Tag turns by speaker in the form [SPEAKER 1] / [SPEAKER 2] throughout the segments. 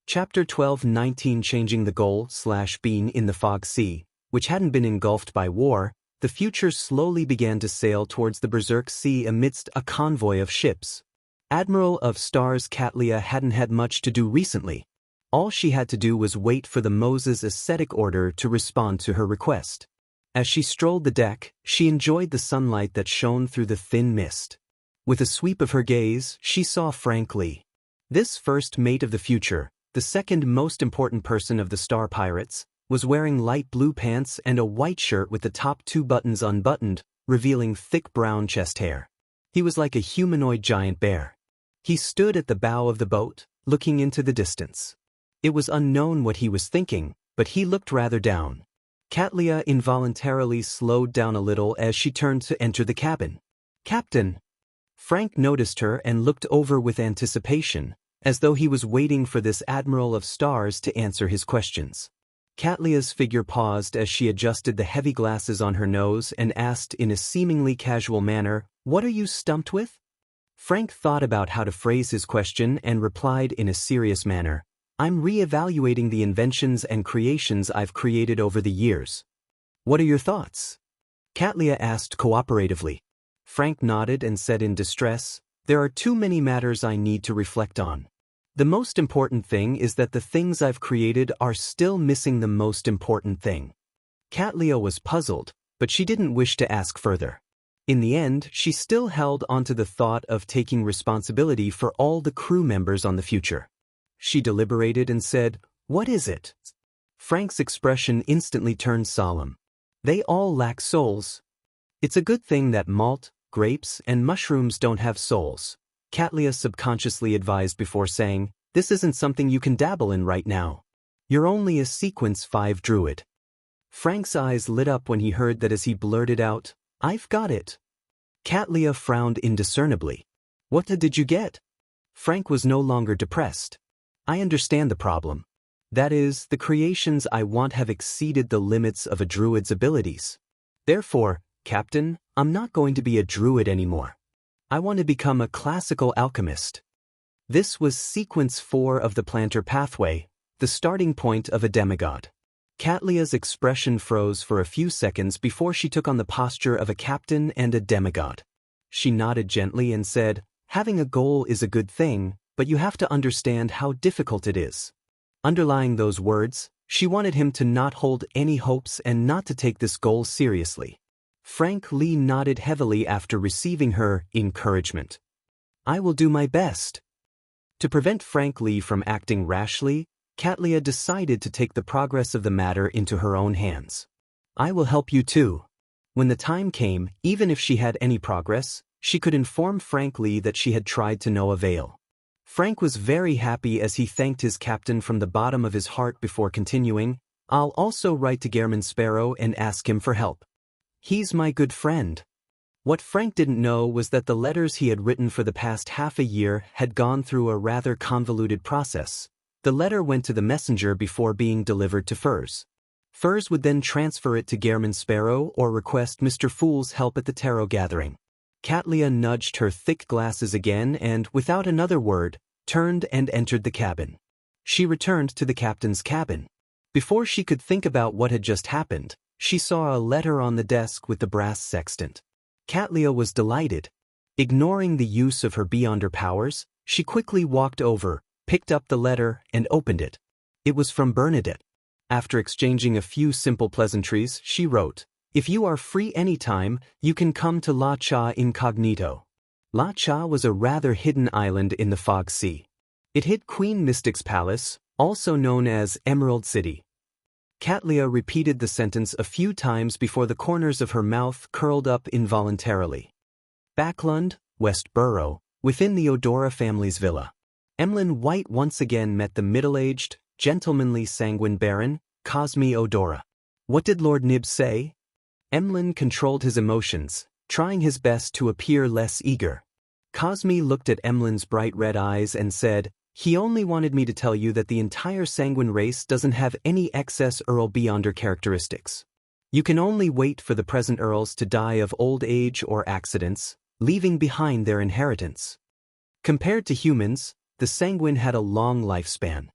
[SPEAKER 1] Chapter 12-19 Changing the Goal/Being in the Fog Sea, which hadn't been engulfed by war, the future slowly began to sail towards the Berserk Sea amidst a convoy of ships. Admiral of Stars Katlia hadn't had much to do recently. All she had to do was wait for the Moses ascetic order to respond to her request. As she strolled the deck, she enjoyed the sunlight that shone through the thin mist. With a sweep of her gaze, she saw Frank Lee. This first mate of the future, the second most important person of the Star Pirates, was wearing light blue pants and a white shirt with the top two buttons unbuttoned, revealing thick brown chest hair. He was like a humanoid giant bear. He stood at the bow of the boat, looking into the distance. It was unknown what he was thinking, but he looked rather down. Katlia involuntarily slowed down a little as she turned to enter the cabin. "Captain!" Frank noticed her and looked over with anticipation, as though he was waiting for this Admiral of Stars to answer his questions. Katlia's figure paused as she adjusted the heavy glasses on her nose and asked in a seemingly casual manner, "What are you stumped with?" Frank thought about how to phrase his question and replied in a serious manner, "I'm re-evaluating the inventions and creations I've created over the years." "What are your thoughts?" Katlia asked cooperatively. Frank nodded and said in distress, "There are too many matters I need to reflect on. The most important thing is that the things I've created are still missing the most important thing." Katlia was puzzled, but she didn't wish to ask further. In the end, she still held onto the thought of taking responsibility for all the crew members on the future. She deliberated and said, "What is it?" Frank's expression instantly turned solemn. "They all lack souls. It's a good thing that malt, grapes, and mushrooms don't have souls," Katlia subconsciously advised before saying, "This isn't something you can dabble in right now. You're only a Sequence 5 druid." Frank's eyes lit up when he heard that as he blurted out, "I've got it." Katlia frowned indiscernibly. "What did you get?" Frank was no longer depressed. "I understand the problem. That is, the creations I want have exceeded the limits of a druid's abilities. Therefore, Captain, I'm not going to be a druid anymore. I want to become a classical alchemist." This was Sequence 4 of the Planter Pathway, the starting point of a demigod. Katlia's expression froze for a few seconds before she took on the posture of a captain and a demigod. She nodded gently and said, "Having a goal is a good thing, but you have to understand how difficult it is." Underlying those words, she wanted him to not hold any hopes and not to take this goal seriously. Frank Lee nodded heavily after receiving her encouragement. "I will do my best." To prevent Frank Lee from acting rashly, Katlia decided to take the progress of the matter into her own hands. "I will help you too." When the time came, even if she had any progress, she could inform Frank Lee that she had tried to no avail. Frank was very happy as he thanked his captain from the bottom of his heart before continuing, "I'll also write to Gehrman Sparrow and ask him for help. He's my good friend." What Frank didn't know was that the letters he had written for the past half a year had gone through a rather convoluted process. The letter went to the messenger before being delivered to Furs. Furs would then transfer it to Gehrman Sparrow or request Mr. Fool's help at the tarot gathering. Katlia nudged her thick glasses again and, without another word, turned and entered the cabin. She returned to the captain's cabin. Before she could think about what had just happened, she saw a letter on the desk with the brass sextant. Katlia was delighted. Ignoring the use of her beyonder powers, she quickly walked over, picked up the letter, and opened it. It was from Bernadette. After exchanging a few simple pleasantries, she wrote, "If you are free anytime, you can come to La Cha incognito." La Cha was a rather hidden island in the Fog Sea. It hid Queen Mystic's palace, also known as Emerald City. Katlia repeated the sentence a few times before the corners of her mouth curled up involuntarily. Backlund, West Borough, within the Odora family's villa. Emlyn White once again met the middle-aged, gentlemanly sanguine Baron, Cosme Odora. What did Lord Nib say? Emlyn controlled his emotions, trying his best to appear less eager. Cosme looked at Emlyn's bright red eyes and said, "He only wanted me to tell you that the entire sanguine race doesn't have any excess Earl Beyonder characteristics. You can only wait for the present Earls to die of old age or accidents, leaving behind their inheritance. Compared to humans, the sanguine had a long lifespan.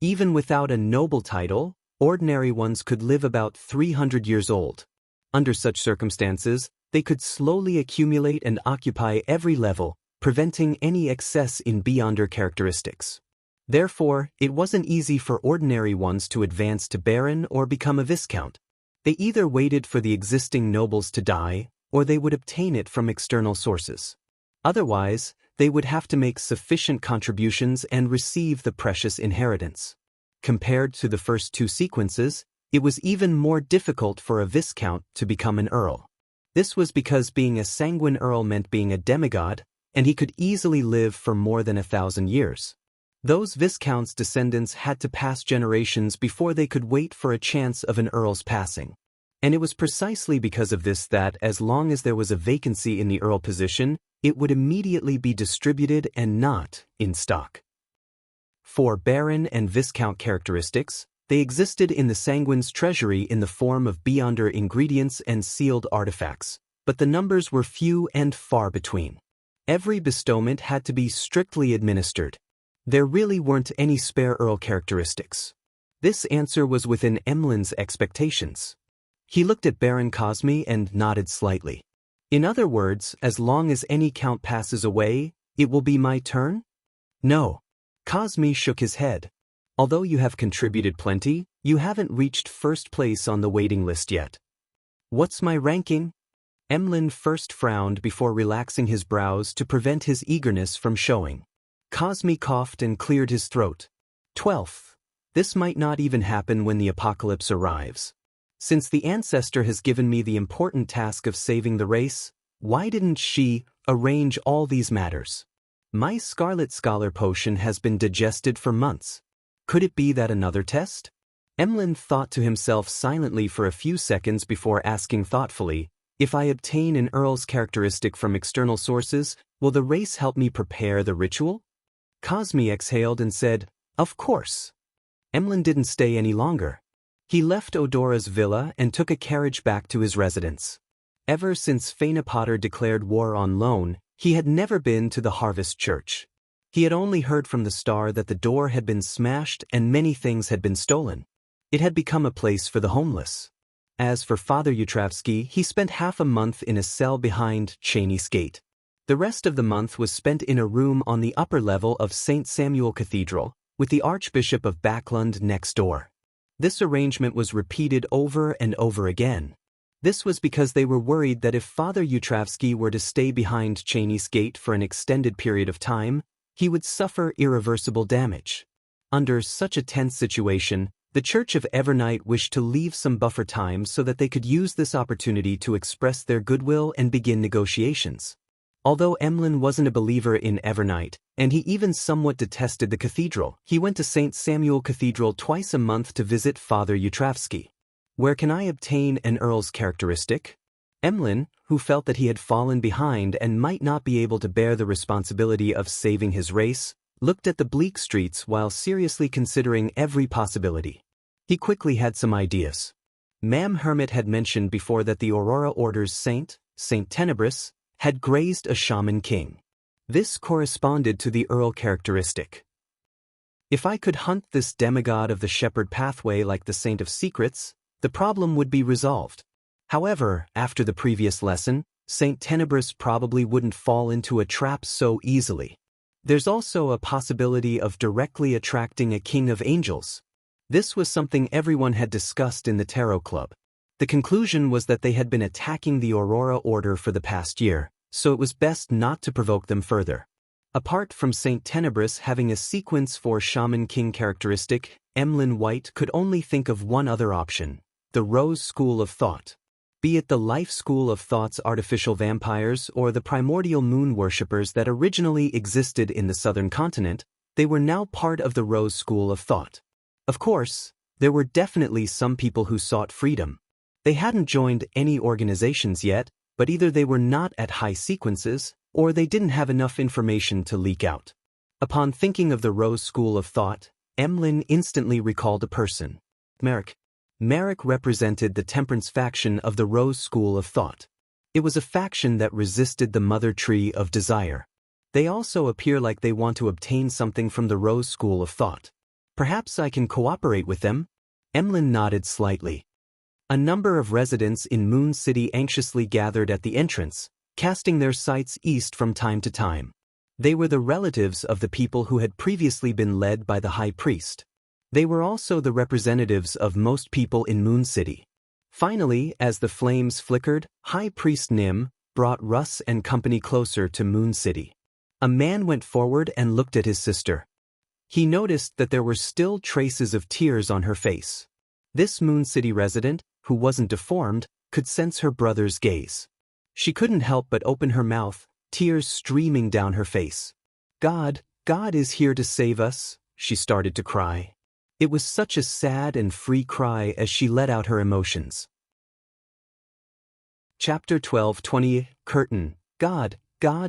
[SPEAKER 1] Even without a noble title, ordinary ones could live about 300 years old. Under such circumstances, they could slowly accumulate and occupy every level, preventing any excess in beyonder characteristics. Therefore, it wasn't easy for ordinary ones to advance to baron or become a viscount. They either waited for the existing nobles to die, or they would obtain it from external sources. Otherwise, they would have to make sufficient contributions and receive the precious inheritance. Compared to the first two sequences, it was even more difficult for a viscount to become an earl. This was because being a sanguine earl meant being a demigod, and he could easily live for more than 1,000 years. Those viscounts' descendants had to pass generations before they could wait for a chance of an earl's passing. And it was precisely because of this that, as long as there was a vacancy in the earl position, it would immediately be distributed and not in stock. For baron and viscount characteristics, they existed in the sanguine's treasury in the form of beyonder ingredients and sealed artifacts, but the numbers were few and far between. Every bestowment had to be strictly administered. There really weren't any spare earl characteristics. This answer was within Emlyn's expectations. He looked at Baron Cosme and nodded slightly. In other words, as long as any count passes away, it will be my turn? No. Cosme shook his head. Although you have contributed plenty, you haven't reached first place on the waiting list yet. What's my ranking? Emlyn first frowned before relaxing his brows to prevent his eagerness from showing. Cosme coughed and cleared his throat. 12th. This might not even happen when the apocalypse arrives. Since the ancestor has given me the important task of saving the race, why didn't she arrange all these matters? My Scarlet Scholar potion has been digested for months. Could it be that another test? Emlyn thought to himself silently for a few seconds before asking thoughtfully, if I obtain an earl's characteristic from external sources, will the race help me prepare the ritual? Cosme exhaled and said, of course. Emlyn didn't stay any longer. He left Odora's villa and took a carriage back to his residence. Ever since Faina Potter declared war on Lone, he had never been to the Harvest Church. He had only heard from the star that the door had been smashed and many things had been stolen. It had become a place for the homeless. As for Father Yutravsky, he spent half a month in a cell behind Cheney's Gate. The rest of the month was spent in a room on the upper level of St. Samuel Cathedral, with the Archbishop of Backlund next door. This arrangement was repeated over and over again. This was because they were worried that if Father Yutravsky were to stay behind Cheney's Gate for an extended period of time, he would suffer irreversible damage. Under such a tense situation, the Church of Evernight wished to leave some buffer time so that they could use this opportunity to express their goodwill and begin negotiations. Although Emlyn wasn't a believer in Evernight, and he even somewhat detested the cathedral, he went to St. Samuel Cathedral twice a month to visit Father Yutravsky. Where can I obtain an earl's characteristic? Emlyn, who felt that he had fallen behind and might not be able to bear the responsibility of saving his race, looked at the bleak streets while seriously considering every possibility. He quickly had some ideas. Ma'am Hermit had mentioned before that the Aurora Order's Saint Tenebris, had grazed a shaman king. This corresponded to the earl characteristic. If I could hunt this demigod of the shepherd pathway like the Saint of Secrets, the problem would be resolved. However, after the previous lesson, Saint Tenebris probably wouldn't fall into a trap so easily. There's also a possibility of directly attracting a king of angels. This was something everyone had discussed in the Tarot Club. The conclusion was that they had been attacking the Aurora Order for the past year, so it was best not to provoke them further. Apart from Saint Tenebris having a sequence for Shaman King characteristic, Emlyn White could only think of one other option, the Rose School of Thought. Be it the Life School of Thought's artificial vampires or the primordial moon worshippers that originally existed in the southern continent, they were now part of the Rose School of Thought. Of course, there were definitely some people who sought freedom. They hadn't joined any organizations yet, but either they were not at high sequences, or they didn't have enough information to leak out. Upon thinking of the Rose School of Thought, Emlyn instantly recalled a person. Merrick. Merrick represented the temperance faction of the Rose School of Thought. It was a faction that resisted the mother tree of desire. They also appear like they want to obtain something from the Rose School of Thought. Perhaps I can cooperate with them? Emlyn nodded slightly. A number of residents in Moon City anxiously gathered at the entrance, casting their sights east from time to time. They were the relatives of the people who had previously been led by the high priest. They were also the representatives of most people in Moon City. Finally, as the flames flickered, High Priest Nim brought Russ and company closer to Moon City. A man went forward and looked at his sister. He noticed that there were still traces of tears on her face. This Moon City resident, who wasn't deformed, could sense her brother's gaze. She couldn't help but open her mouth, tears streaming down her face. God is here to save us, she started to cry. It was such a sad and free cry as she let out her emotions. Chapter 12:20 Curtain. God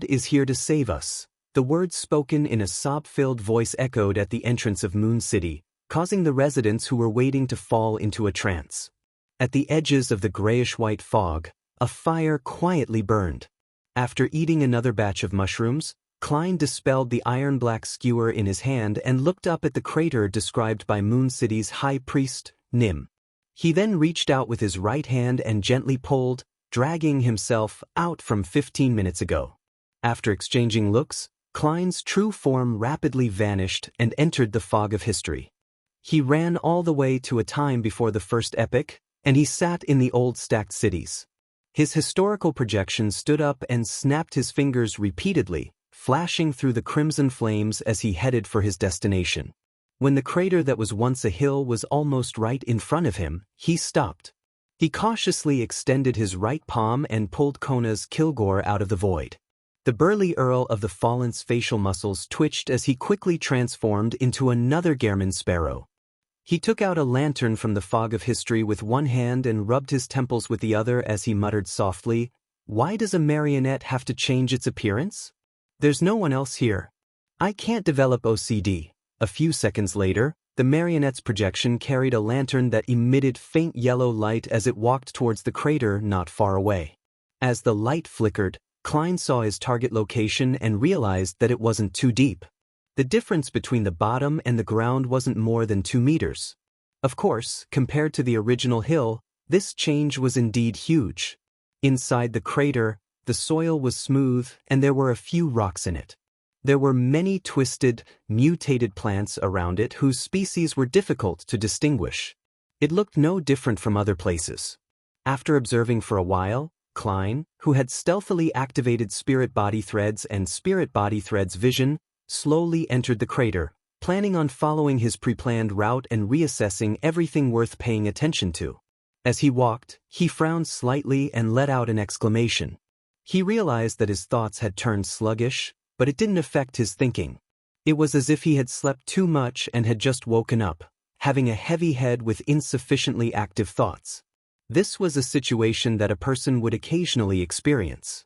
[SPEAKER 1] is here to save us. The words spoken in a sob-filled voice echoed at the entrance of Moon City, causing the residents who were waiting to fall into a trance. At the edges of the grayish-white fog, a fire quietly burned. After eating another batch of mushrooms, Klein dispelled the iron-black skewer in his hand and looked up at the crater described by Moon City's high priest, Nim. He then reached out with his right hand and gently pulled, dragging himself out from 15 minutes ago. After exchanging looks, Klein's true form rapidly vanished and entered the fog of history. He ran all the way to a time before the first epoch, and he sat in the old stacked cities. His historical projection stood up and snapped his fingers repeatedly, flashing through the crimson flames as he headed for his destination. When the crater that was once a hill was almost right in front of him, he stopped. He cautiously extended his right palm and pulled Kona's Kilgore out of the void. The burly Earl of the Fallen's facial muscles twitched as he quickly transformed into another Gehrman sparrow. He took out a lantern from the fog of history with one hand and rubbed his temples with the other as he muttered softly, "Why does a marionette have to change its appearance? There's no one else here. I can't develop OCD." A few seconds later, the marionette's projection carried a lantern that emitted faint yellow light as it walked towards the crater not far away. As the light flickered, Klein saw his target location and realized that it wasn't too deep. The difference between the bottom and the ground wasn't more than 2 meters. Of course, compared to the original hill, this change was indeed huge. Inside the crater, the soil was smooth and there were a few rocks in it. There were many twisted, mutated plants around it whose species were difficult to distinguish. It looked no different from other places. After observing for a while, Klein, who had stealthily activated Spirit Body Threads and Spirit Body Threads vision, slowly entered the crater, planning on following his pre-planned route and reassessing everything worth paying attention to. As he walked, he frowned slightly and let out an exclamation. He realized that his thoughts had turned sluggish, but it didn't affect his thinking. It was as if he had slept too much and had just woken up, having a heavy head with insufficiently active thoughts. This was a situation that a person would occasionally experience.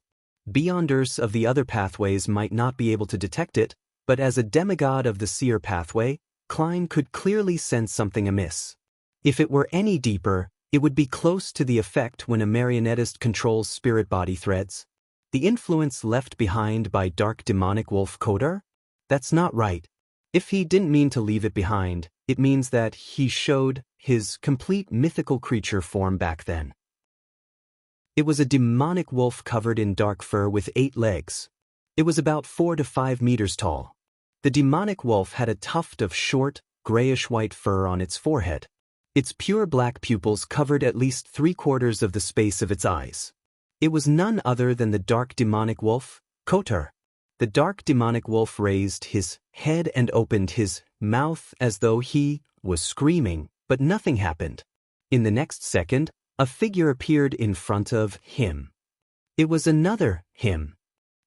[SPEAKER 1] Beyonders of the other pathways might not be able to detect it, but as a demigod of the seer pathway, Klein could clearly sense something amiss. If it were any deeper, it would be close to the effect when a marionettist controls spirit body threads. The influence left behind by dark demonic wolf Kotar? That's not right. If he didn't mean to leave it behind, it means that he showed his complete mythical creature form back then. It was a demonic wolf covered in dark fur with 8 legs. It was about 4 to 5 meters tall. The demonic wolf had a tuft of short, grayish-white fur on its forehead. Its pure black pupils covered at least 3/4 of the space of its eyes. It was none other than the dark demonic wolf, Kotar. The dark demonic wolf raised his head and opened his mouth as though he was screaming, but nothing happened. In the next second, a figure appeared in front of him. It was another him.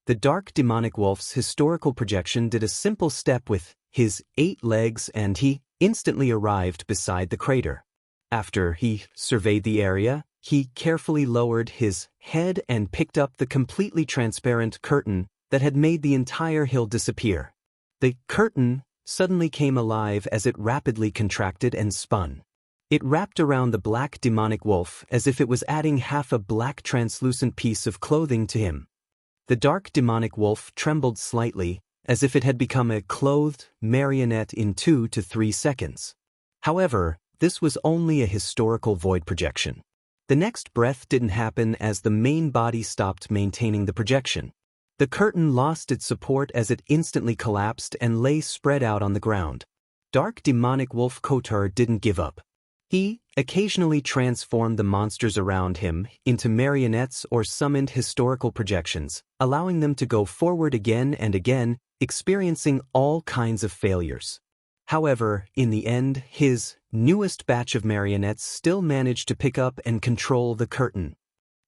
[SPEAKER 1] The dark demonic wolf's historical projection did a simple step with his 8 legs and he instantly arrived beside the crater. After he surveyed the area, he carefully lowered his head and picked up the completely transparent curtain that had made the entire hill disappear. The curtain suddenly came alive as it rapidly contracted and spun. It wrapped around the black demonic wolf as if it was adding half a black translucent piece of clothing to him. The dark demonic wolf trembled slightly as if it had become a clothed marionette in 2 to 3 seconds. However, this was only a historical void projection. The next breath didn't happen as the main body stopped maintaining the projection. The curtain lost its support as it instantly collapsed and lay spread out on the ground. Dark demonic wolf Kotar didn't give up. He occasionally transformed the monsters around him into marionettes or summoned historical projections, allowing them to go forward again and again, experiencing all kinds of failures. However, in the end, his newest batch of marionettes still managed to pick up and control the curtain.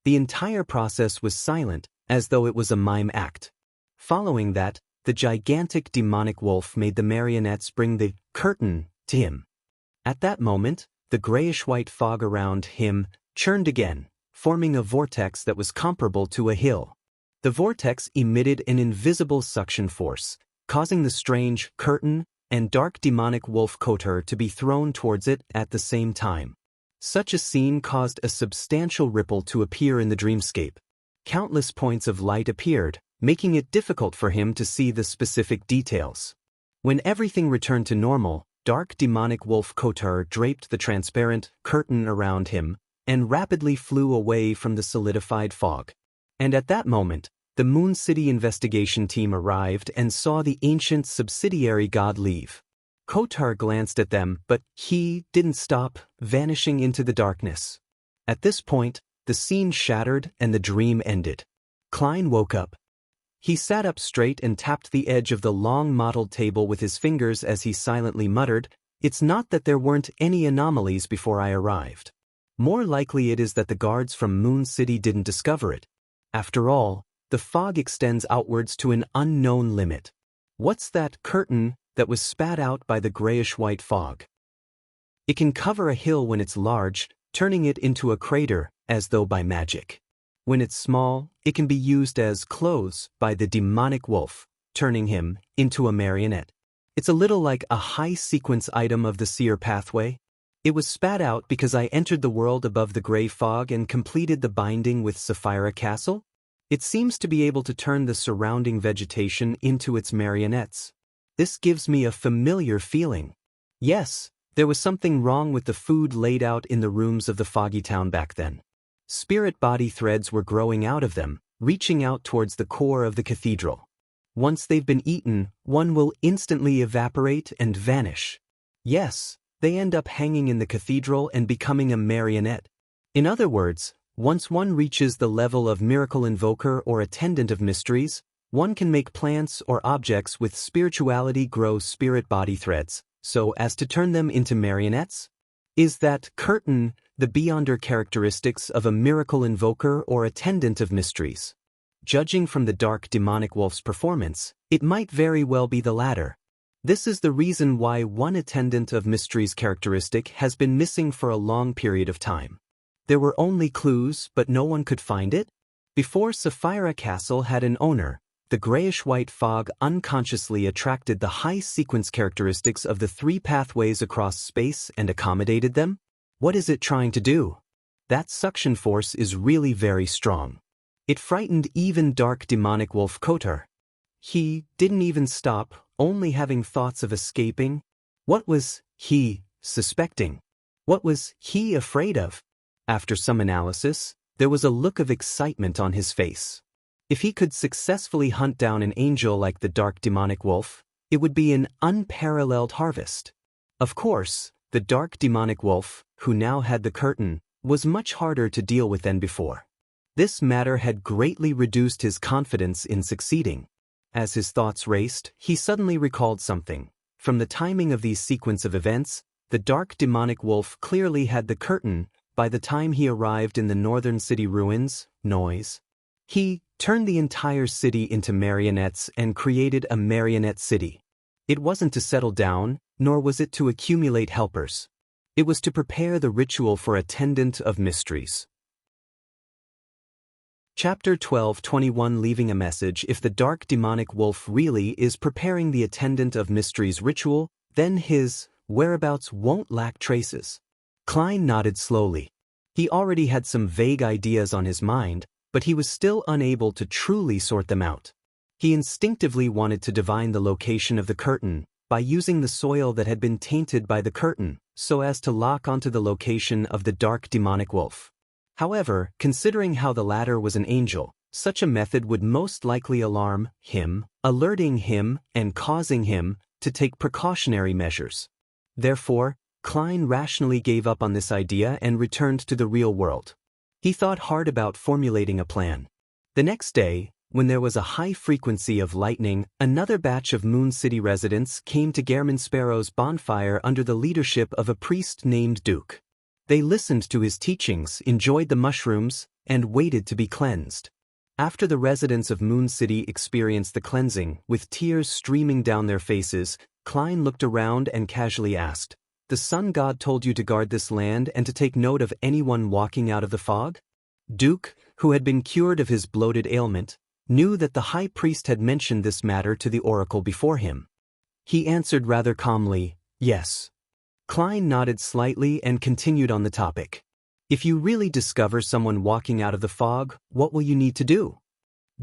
[SPEAKER 1] The entire process was silent, as though it was a mime act. Following that, the gigantic demonic wolf made the marionettes bring the curtain to him. At that moment, the grayish-white fog around him churned again, forming a vortex that was comparable to a hill. The vortex emitted an invisible suction force, causing the strange curtain and dark demonic wolf Kotar to be thrown towards it at the same time. Such a scene caused a substantial ripple to appear in the dreamscape. Countless points of light appeared, making it difficult for him to see the specific details. When everything returned to normal, dark demonic wolf Kotar draped the transparent curtain around him and rapidly flew away from the solidified fog. And at that moment, the Moon City investigation team arrived and saw the ancient subsidiary god leave. Kotar glanced at them, but he didn't stop, vanishing into the darkness. At this point, the scene shattered and the dream ended. Klein woke up. He sat up straight and tapped the edge of the long mottled table with his fingers as he silently muttered, "It's not that there weren't any anomalies before I arrived. More likely it is that the guards from Moon City didn't discover it. After all, the fog extends outwards to an unknown limit. What's that curtain that was spat out by the grayish-white fog? It can cover a hill when it's large, turning it into a crater, as though by magic. When it's small, it can be used as clothes by the demonic wolf, turning him into a marionette. It's a little like a high-sequence item of the seer pathway. It was spat out because I entered the world above the gray fog and completed the binding with Sapphira Castle. It seems to be able to turn the surrounding vegetation into its marionettes. This gives me a familiar feeling. Yes, there was something wrong with the food laid out in the rooms of the foggy town back then. Spirit body threads were growing out of them, reaching out towards the core of the cathedral. Once they've been eaten, one will instantly evaporate and vanish. Yes, they end up hanging in the cathedral and becoming a marionette. In other words, once one reaches the level of miracle invoker or attendant of mysteries, one can make plants or objects with spirituality grow spirit body threads, so as to turn them into marionettes? Is that curtain the beyonder characteristics of a miracle invoker or attendant of mysteries? Judging from the dark demonic wolf's performance, it might very well be the latter. This is the reason why one attendant of mysteries characteristic has been missing for a long period of time. There were only clues, but no one could find it? Before Sapphira Castle had an owner, the grayish-white fog unconsciously attracted the high-sequence characteristics of the 3 pathways across space and accommodated them? What is it trying to do? That suction force is really very strong. It frightened even dark demonic wolf Kotar. He didn't even stop, only having thoughts of escaping. What was he suspecting? What was he afraid of? After some analysis, there was a look of excitement on his face. If he could successfully hunt down an angel like the dark demonic wolf, it would be an unparalleled harvest. Of course, the dark demonic wolf, who now had the curtain, was much harder to deal with than before. This matter had greatly reduced his confidence in succeeding. As his thoughts raced, he suddenly recalled something. From the timing of these sequence of events, the dark demonic wolf clearly had the curtain by the time he arrived in the northern city ruins, Noise. He turned the entire city into marionettes and created a marionette city. It wasn't to settle down, nor was it to accumulate helpers. It was to prepare the ritual for attendant of mysteries. Chapter 12:21 Leaving a message. If the dark demonic wolf really is preparing the attendant of mysteries ritual, then his whereabouts won't lack traces. Klein nodded slowly. He already had some vague ideas on his mind, but he was still unable to truly sort them out. He instinctively wanted to divine the location of the curtain by using the soil that had been tainted by the curtain, so as to lock onto the location of the dark demonic wolf. However, considering how the latter was an angel, such a method would most likely alarm him, alerting him and causing him to take precautionary measures. Therefore, Klein rationally gave up on this idea and returned to the real world. He thought hard about formulating a plan. The next day, when there was a high frequency of lightning, another batch of Moon City residents came to Gehrman Sparrow's bonfire under the leadership of a priest named Duke. They listened to his teachings, enjoyed the mushrooms, and waited to be cleansed. After the residents of Moon City experienced the cleansing, with tears streaming down their faces, Klein looked around and casually asked, "The sun god told you to guard this land and to take note of anyone walking out of the fog?" Duke, who had been cured of his bloated ailment, knew that the high priest had mentioned this matter to the oracle before him. He answered rather calmly, "Yes." Klein nodded slightly and continued on the topic. "If you really discover someone walking out of the fog, what will you need to do?"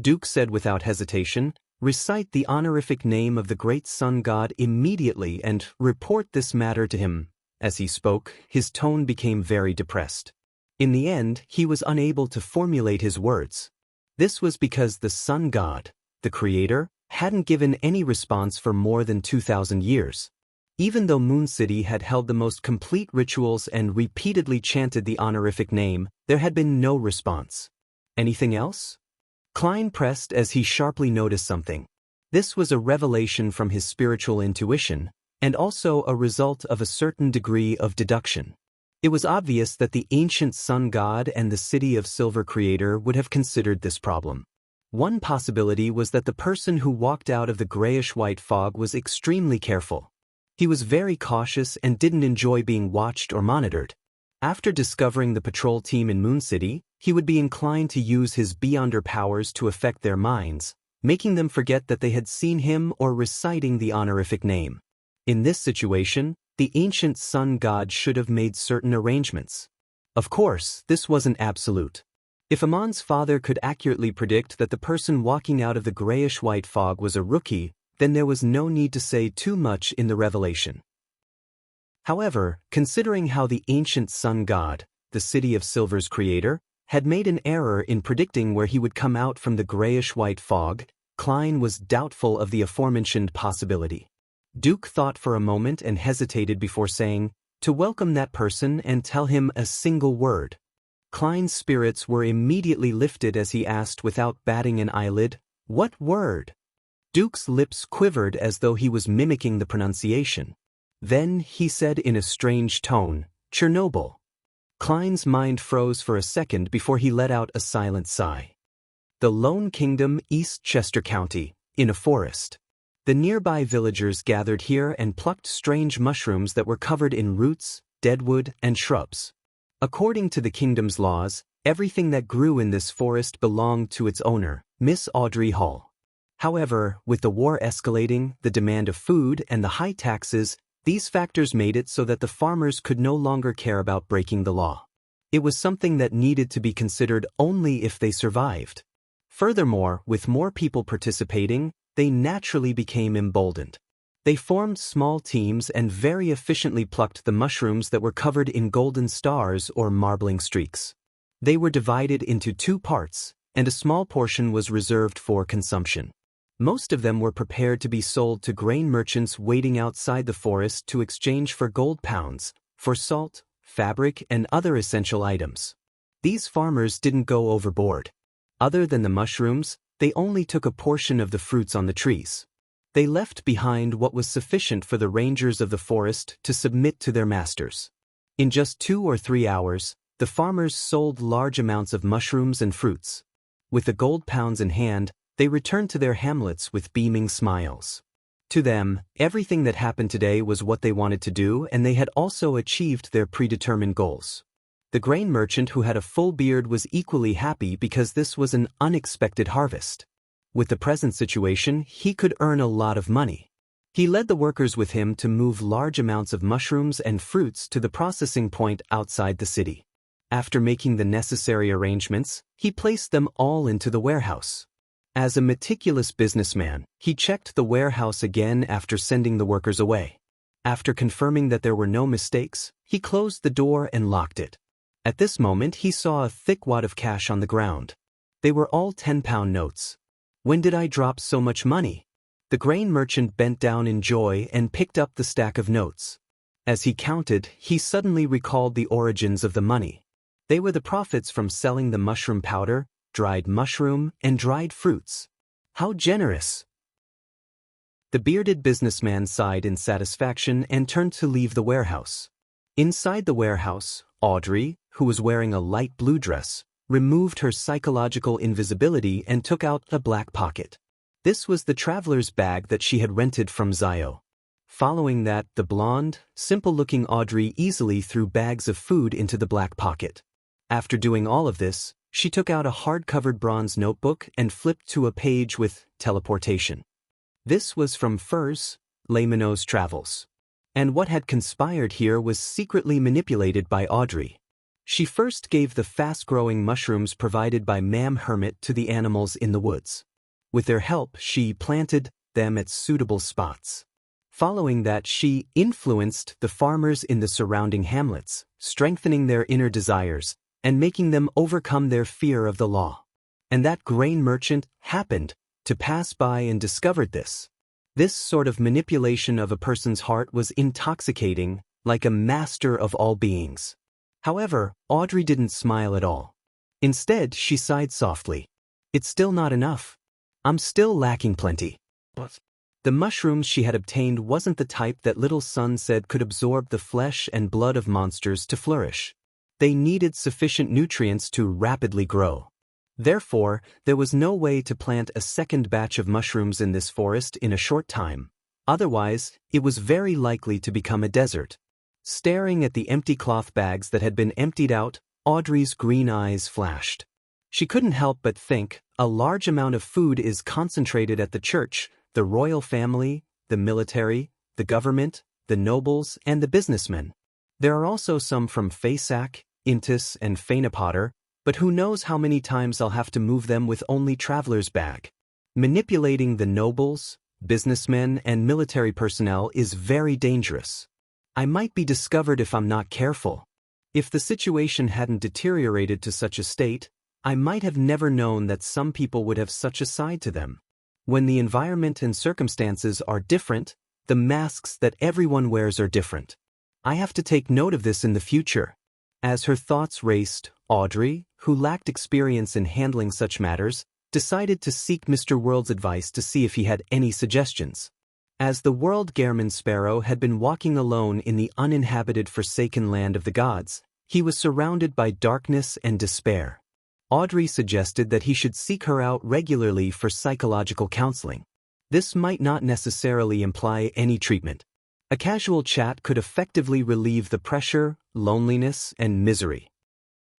[SPEAKER 1] Duke said without hesitation, "Recite the honorific name of the great sun god immediately and report this matter to him." As he spoke, his tone became very depressed. In the end, he was unable to formulate his words. This was because the sun god, the creator, hadn't given any response for more than 2,000 years. Even though Moon City had held the most complete rituals and repeatedly chanted the honorific name, there had been no response. Anything else? Klein pressed as he sharply noticed something. This was a revelation from his spiritual intuition, and also a result of a certain degree of deduction. It was obvious that the ancient sun god and the City of Silver creator would have considered this problem. One possibility was that the person who walked out of the grayish-white fog was extremely careful. He was very cautious and didn't enjoy being watched or monitored. After discovering the patrol team in Moon City, he would be inclined to use his beyonder powers to affect their minds, making them forget that they had seen him or reciting the honorific name. In this situation, the ancient sun god should have made certain arrangements. Of course, this wasn't absolute. If Amon's father could accurately predict that the person walking out of the grayish-white fog was a rookie, then there was no need to say too much in the revelation. However, considering how the ancient sun god, the City of Silver's creator, had made an error in predicting where he would come out from the grayish-white fog, Klein was doubtful of the aforementioned possibility. Duke thought for a moment and hesitated before saying, "To welcome that person and tell him a single word." Klein's spirits were immediately lifted as he asked without batting an eyelid, "What word?" Duke's lips quivered as though he was mimicking the pronunciation. Then he said in a strange tone, "Chernobyl." Klein's mind froze for a second before he let out a silent sigh. The Lone Kingdom, East Chester County, in a forest. The nearby villagers gathered here and plucked strange mushrooms that were covered in roots, deadwood, and shrubs. According to the kingdom's laws, everything that grew in this forest belonged to its owner, Miss Audrey Hall. However, with the war escalating, the demand of food, and the high taxes, these factors made it so that the farmers could no longer care about breaking the law. It was something that needed to be considered only if they survived. Furthermore, with more people participating, they naturally became emboldened. They formed small teams and very efficiently plucked the mushrooms that were covered in golden stars or marbling streaks. They were divided into two parts, and a small portion was reserved for consumption. Most of them were prepared to be sold to grain merchants waiting outside the forest to exchange for gold pounds, for salt, fabric, and other essential items. These farmers didn't go overboard. Other than the mushrooms, they only took a portion of the fruits on the trees. They left behind what was sufficient for the rangers of the forest to submit to their masters. In just 2 or 3 hours, the farmers sold large amounts of mushrooms and fruits. With the gold pounds in hand, they returned to their hamlets with beaming smiles. To them, everything that happened today was what they wanted to do, and they had also achieved their predetermined goals. The grain merchant who had a full beard was equally happy because this was an unexpected harvest. With the present situation, he could earn a lot of money. He led the workers with him to move large amounts of mushrooms and fruits to the processing point outside the city. After making the necessary arrangements, he placed them all into the warehouse. As a meticulous businessman, he checked the warehouse again after sending the workers away. After confirming that there were no mistakes, he closed the door and locked it. At this moment he saw a thick wad of cash on the ground. They were all 10-pound notes. "When did I drop so much money?" The grain merchant bent down in joy and picked up the stack of notes. As he counted, he suddenly recalled the origins of the money. They were the profits from selling the mushroom powder, dried mushroom, and dried fruits. How generous! The bearded businessman sighed in satisfaction and turned to leave the warehouse. Inside the warehouse, Audrey, who was wearing a light blue dress, removed her psychological invisibility and took out a black pocket. This was the traveler's bag that she had rented from Zio. Following that, the blonde, simple-looking Audrey easily threw bags of food into the black pocket. After doing all of this, she took out a hard-covered bronze notebook and flipped to a page with teleportation. This was from Furs, Layman's Travels. And what had conspired here was secretly manipulated by Audrey. She first gave the fast-growing mushrooms provided by Ma'am Hermit to the animals in the woods. With their help, she planted them at suitable spots. Following that, she influenced the farmers in the surrounding hamlets, strengthening their inner desires and making them overcome their fear of the law. And that grain merchant happened to pass by and discovered this. This sort of manipulation of a person's heart was intoxicating, like a master of all beings. However, Audrey didn't smile at all. Instead, she sighed softly. "It's still not enough. I'm still lacking plenty." But the mushrooms she had obtained wasn't the type that Little Sun said could absorb the flesh and blood of monsters to flourish. They needed sufficient nutrients to rapidly grow. Therefore, there was no way to plant a second batch of mushrooms in this forest in a short time. Otherwise, it was very likely to become a desert. Staring at the empty cloth bags that had been emptied out, Audrey's green eyes flashed. She couldn't help but think, a large amount of food is concentrated at the church, the royal family, the military, the government, the nobles, and the businessmen. There are also some from Faysac, Intis, and Fainapotter, but who knows how many times I'll have to move them with only traveler's bag. Manipulating the nobles, businessmen, and military personnel is very dangerous. I might be discovered if I'm not careful. If the situation hadn't deteriorated to such a state, I might have never known that some people would have such a side to them. When the environment and circumstances are different, the masks that everyone wears are different. I have to take note of this in the future. As her thoughts raced, Audrey, who lacked experience in handling such matters, decided to seek Mr. World's advice to see if he had any suggestions. As the world Gehrman Sparrow had been walking alone in the uninhabited forsaken land of the gods, he was surrounded by darkness and despair. Audrey suggested that he should seek her out regularly for psychological counseling. This might not necessarily imply any treatment. A casual chat could effectively relieve the pressure, loneliness, and misery.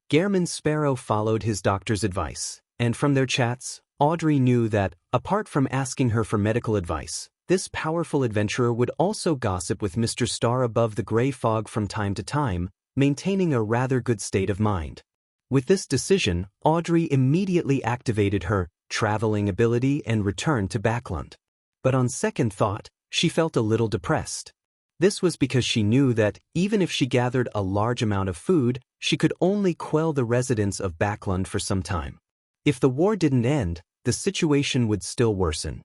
[SPEAKER 1] Gehrman Sparrow followed his doctor's advice, and from their chats, Audrey knew that, apart from asking her for medical advice, this powerful adventurer would also gossip with Mr. Star above the gray fog from time to time, maintaining a rather good state of mind. With this decision, Audrey immediately activated her traveling ability and returned to Backland. But on second thought, she felt a little depressed. This was because she knew that, even if she gathered a large amount of food, she could only quell the residents of Backland for some time. If the war didn't end, the situation would still worsen.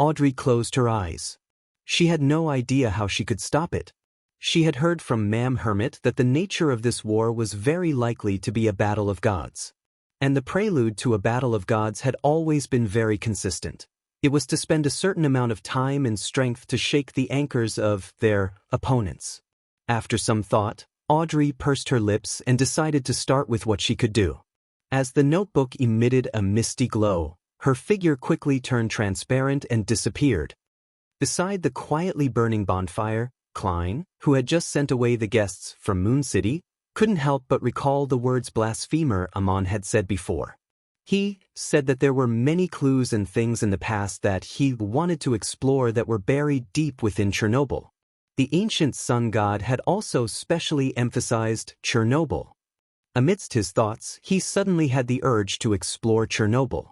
[SPEAKER 1] Audrey closed her eyes. She had no idea how she could stop it. She had heard from Ma'am Hermit that the nature of this war was very likely to be a battle of gods. And the prelude to a battle of gods had always been very consistent. It was to spend a certain amount of time and strength to shake the anchors of their opponents. After some thought, Audrey pursed her lips and decided to start with what she could do. As the notebook emitted a misty glow, her figure quickly turned transparent and disappeared. Beside the quietly burning bonfire, Klein, who had just sent away the guests from Moon City, couldn't help but recall the words blasphemer Amon had said before. He said that there were many clues and things in the past that he wanted to explore that were buried deep within Chernobyl. The ancient sun god had also specially emphasized Chernobyl. Amidst his thoughts, he suddenly had the urge to explore Chernobyl.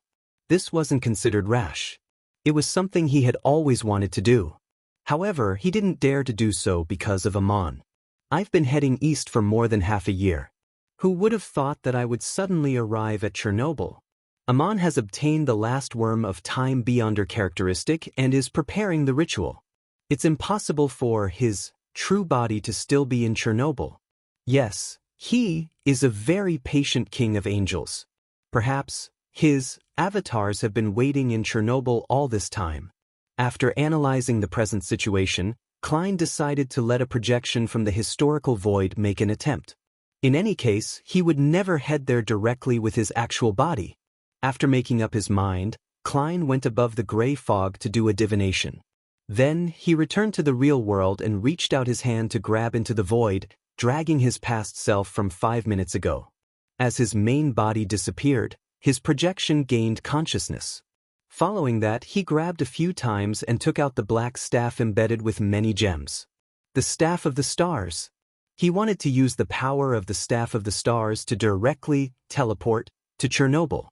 [SPEAKER 1] This wasn't considered rash. It was something he had always wanted to do. However, he didn't dare to do so because of Amon. I've been heading east for more than half a year. Who would have thought that I would suddenly arrive at Chernobyl? Amon has obtained the last worm of time beyonder characteristic and is preparing the ritual. It's impossible for his true body to still be in Chernobyl. Yes, he is a very patient king of angels. Perhaps his avatars have been waiting in Chernobyl all this time. After analyzing the present situation, Klein decided to let a projection from the historical void make an attempt. In any case, he would never head there directly with his actual body. After making up his mind, Klein went above the gray fog to do a divination. Then, he returned to the real world and reached out his hand to grab into the void, dragging his past self from 5 minutes ago. As his main body disappeared, his projection gained consciousness. Following that, he grabbed a few times and took out the black staff embedded with many gems. The Staff of the Stars. He wanted to use the power of the Staff of the Stars to directly teleport to Chernobyl.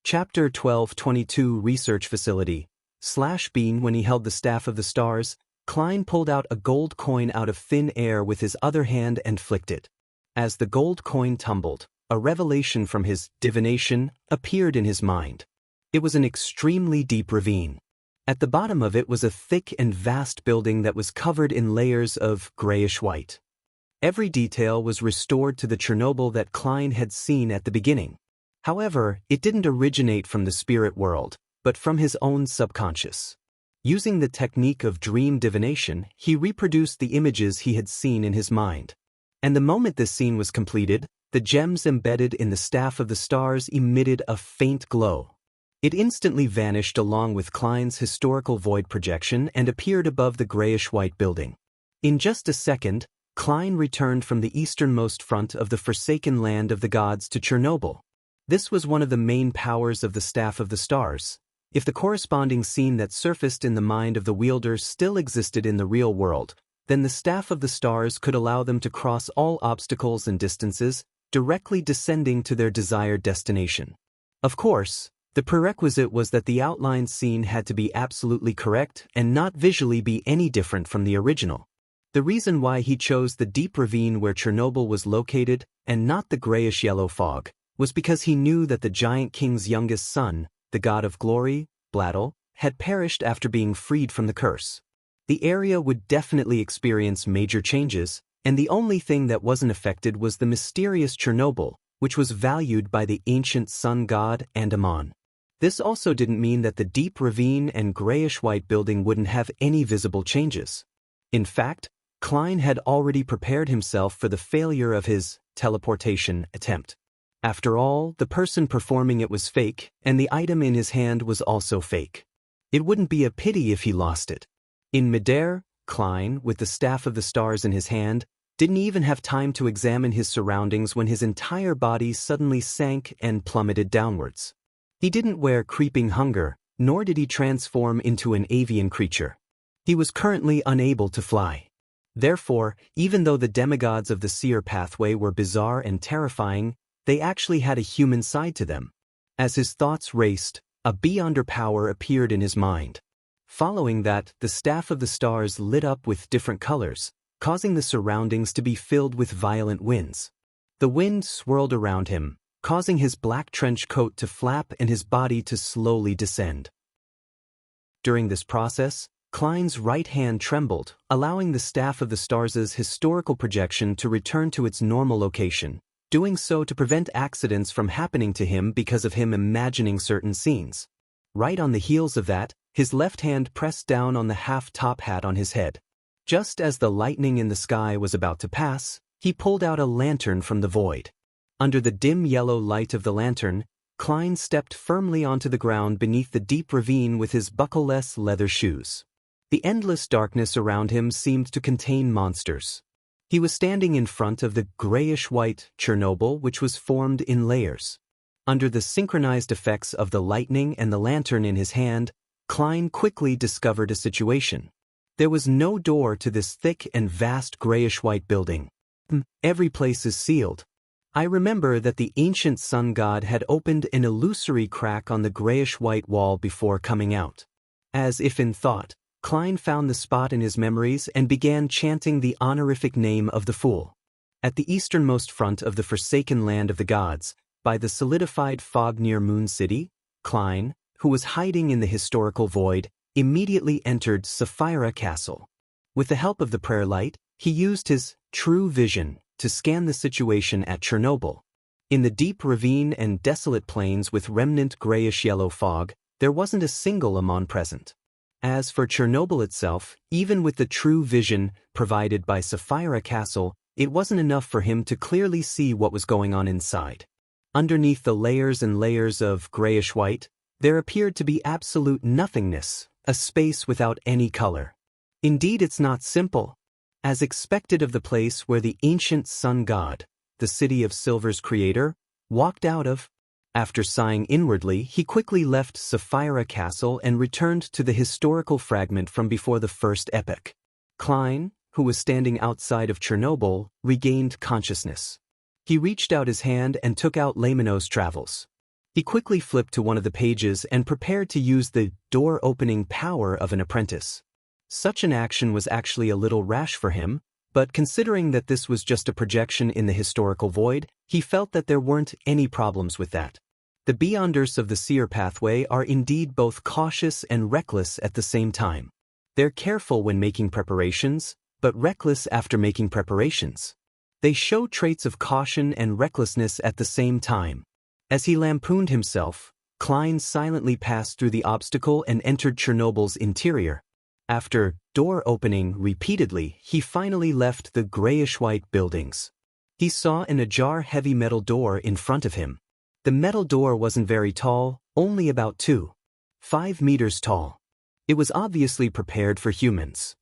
[SPEAKER 1] Chapter 12:22 Research Facility /Bean. When he held the Staff of the Stars, Klein pulled out a gold coin out of thin air with his other hand and flicked it. As the gold coin tumbled, a revelation from his divination appeared in his mind. It was an extremely deep ravine. At the bottom of it was a thick and vast building that was covered in layers of grayish-white. Every detail was restored to the Chernobyl that Klein had seen at the beginning. However, it didn't originate from the spirit world, but from his own subconscious. Using the technique of dream divination, he reproduced the images he had seen in his mind. And the moment this scene was completed, the gems embedded in the Staff of the Stars emitted a faint glow. It instantly vanished along with Klein's historical void projection and appeared above the grayish-white building. In just a second, Klein returned from the easternmost front of the forsaken land of the gods to Chernobyl. This was one of the main powers of the Staff of the Stars. If the corresponding scene that surfaced in the mind of the wielder still existed in the real world, then the Staff of the Stars could allow them to cross all obstacles and distances, directly descending to their desired destination. Of course, the prerequisite was that the outlined scene had to be absolutely correct and not visually be any different from the original. The reason why he chose the deep ravine where Chernobyl was located and not the grayish-yellow fog was because he knew that the giant king's youngest son, the god of glory, Bladel, had perished after being freed from the curse. The area would definitely experience major changes, and the only thing that wasn't affected was the mysterious Chernobyl, which was valued by the ancient sun god and Amon. This also didn't mean that the deep ravine and grayish-white building wouldn't have any visible changes. In fact, Klein had already prepared himself for the failure of his teleportation attempt. After all, the person performing it was fake, and the item in his hand was also fake. It wouldn't be a pity if he lost it. In midair, Klein, with the Staff of the Stars in his hand, didn't even have time to examine his surroundings when his entire body suddenly sank and plummeted downwards. He didn't wear creeping hunger, nor did he transform into an avian creature. He was currently unable to fly. Therefore, even though the demigods of the seer pathway were bizarre and terrifying, they actually had a human side to them. As his thoughts raced, a beyonder power appeared in his mind. Following that, the Staff of the Stars lit up with different colors, causing the surroundings to be filled with violent winds. The wind swirled around him, causing his black trench coat to flap and his body to slowly descend. During this process, Klein's right hand trembled, allowing the Staff of the Stars' historical projection to return to its normal location, doing so to prevent accidents from happening to him because of him imagining certain scenes. Right on the heels of that, his left hand pressed down on the half-top hat on his head. Just as the lightning in the sky was about to pass, he pulled out a lantern from the void. Under the dim yellow light of the lantern, Klein stepped firmly onto the ground beneath the deep ravine with his buckleless leather shoes. The endless darkness around him seemed to contain monsters. He was standing in front of the grayish-white Chernobyl, which was formed in layers. Under the synchronized effects of the lightning and the lantern in his hand, Klein quickly discovered a situation. There was no door to this thick and vast grayish-white building. Every place is sealed. I remember that the ancient sun god had opened an illusory crack on the grayish-white wall before coming out. As if in thought, Klein found the spot in his memories and began chanting the honorific name of the fool. At the easternmost front of the forsaken land of the gods, by the solidified fog near Moon City, Klein, who was hiding in the historical void, immediately entered Sapphira Castle. With the help of the prayer light, he used his true vision to scan the situation at Chernobyl. In the deep ravine and desolate plains with remnant grayish-yellow fog, there wasn't a single Amon present. As for Chernobyl itself, even with the true vision provided by Sapphira Castle, it wasn't enough for him to clearly see what was going on inside. Underneath the layers and layers of grayish-white, there appeared to be absolute nothingness, a space without any color. Indeed, it's not simple. As expected of the place where the ancient sun god, the city of Silver's creator, walked out of. After sighing inwardly, he quickly left Sapphira Castle and returned to the historical fragment from before the first epoch. Klein, who was standing outside of Chernobyl, regained consciousness. He reached out his hand and took out Laymanos' Travels. He quickly flipped to one of the pages and prepared to use the door-opening power of an apprentice. Such an action was actually a little rash for him, but considering that this was just a projection in the historical void, he felt that there weren't any problems with that. The Beyonders of the seer pathway are indeed both cautious and reckless at the same time. They're careful when making preparations, but reckless after making preparations. They show traits of caution and recklessness at the same time. As he lampooned himself, Klein silently passed through the obstacle and entered Chernobyl's interior. After door opening repeatedly, he finally left the grayish-white buildings. He saw an ajar heavy metal door in front of him. The metal door wasn't very tall, only about 2.5 meters tall. It was obviously prepared for humans.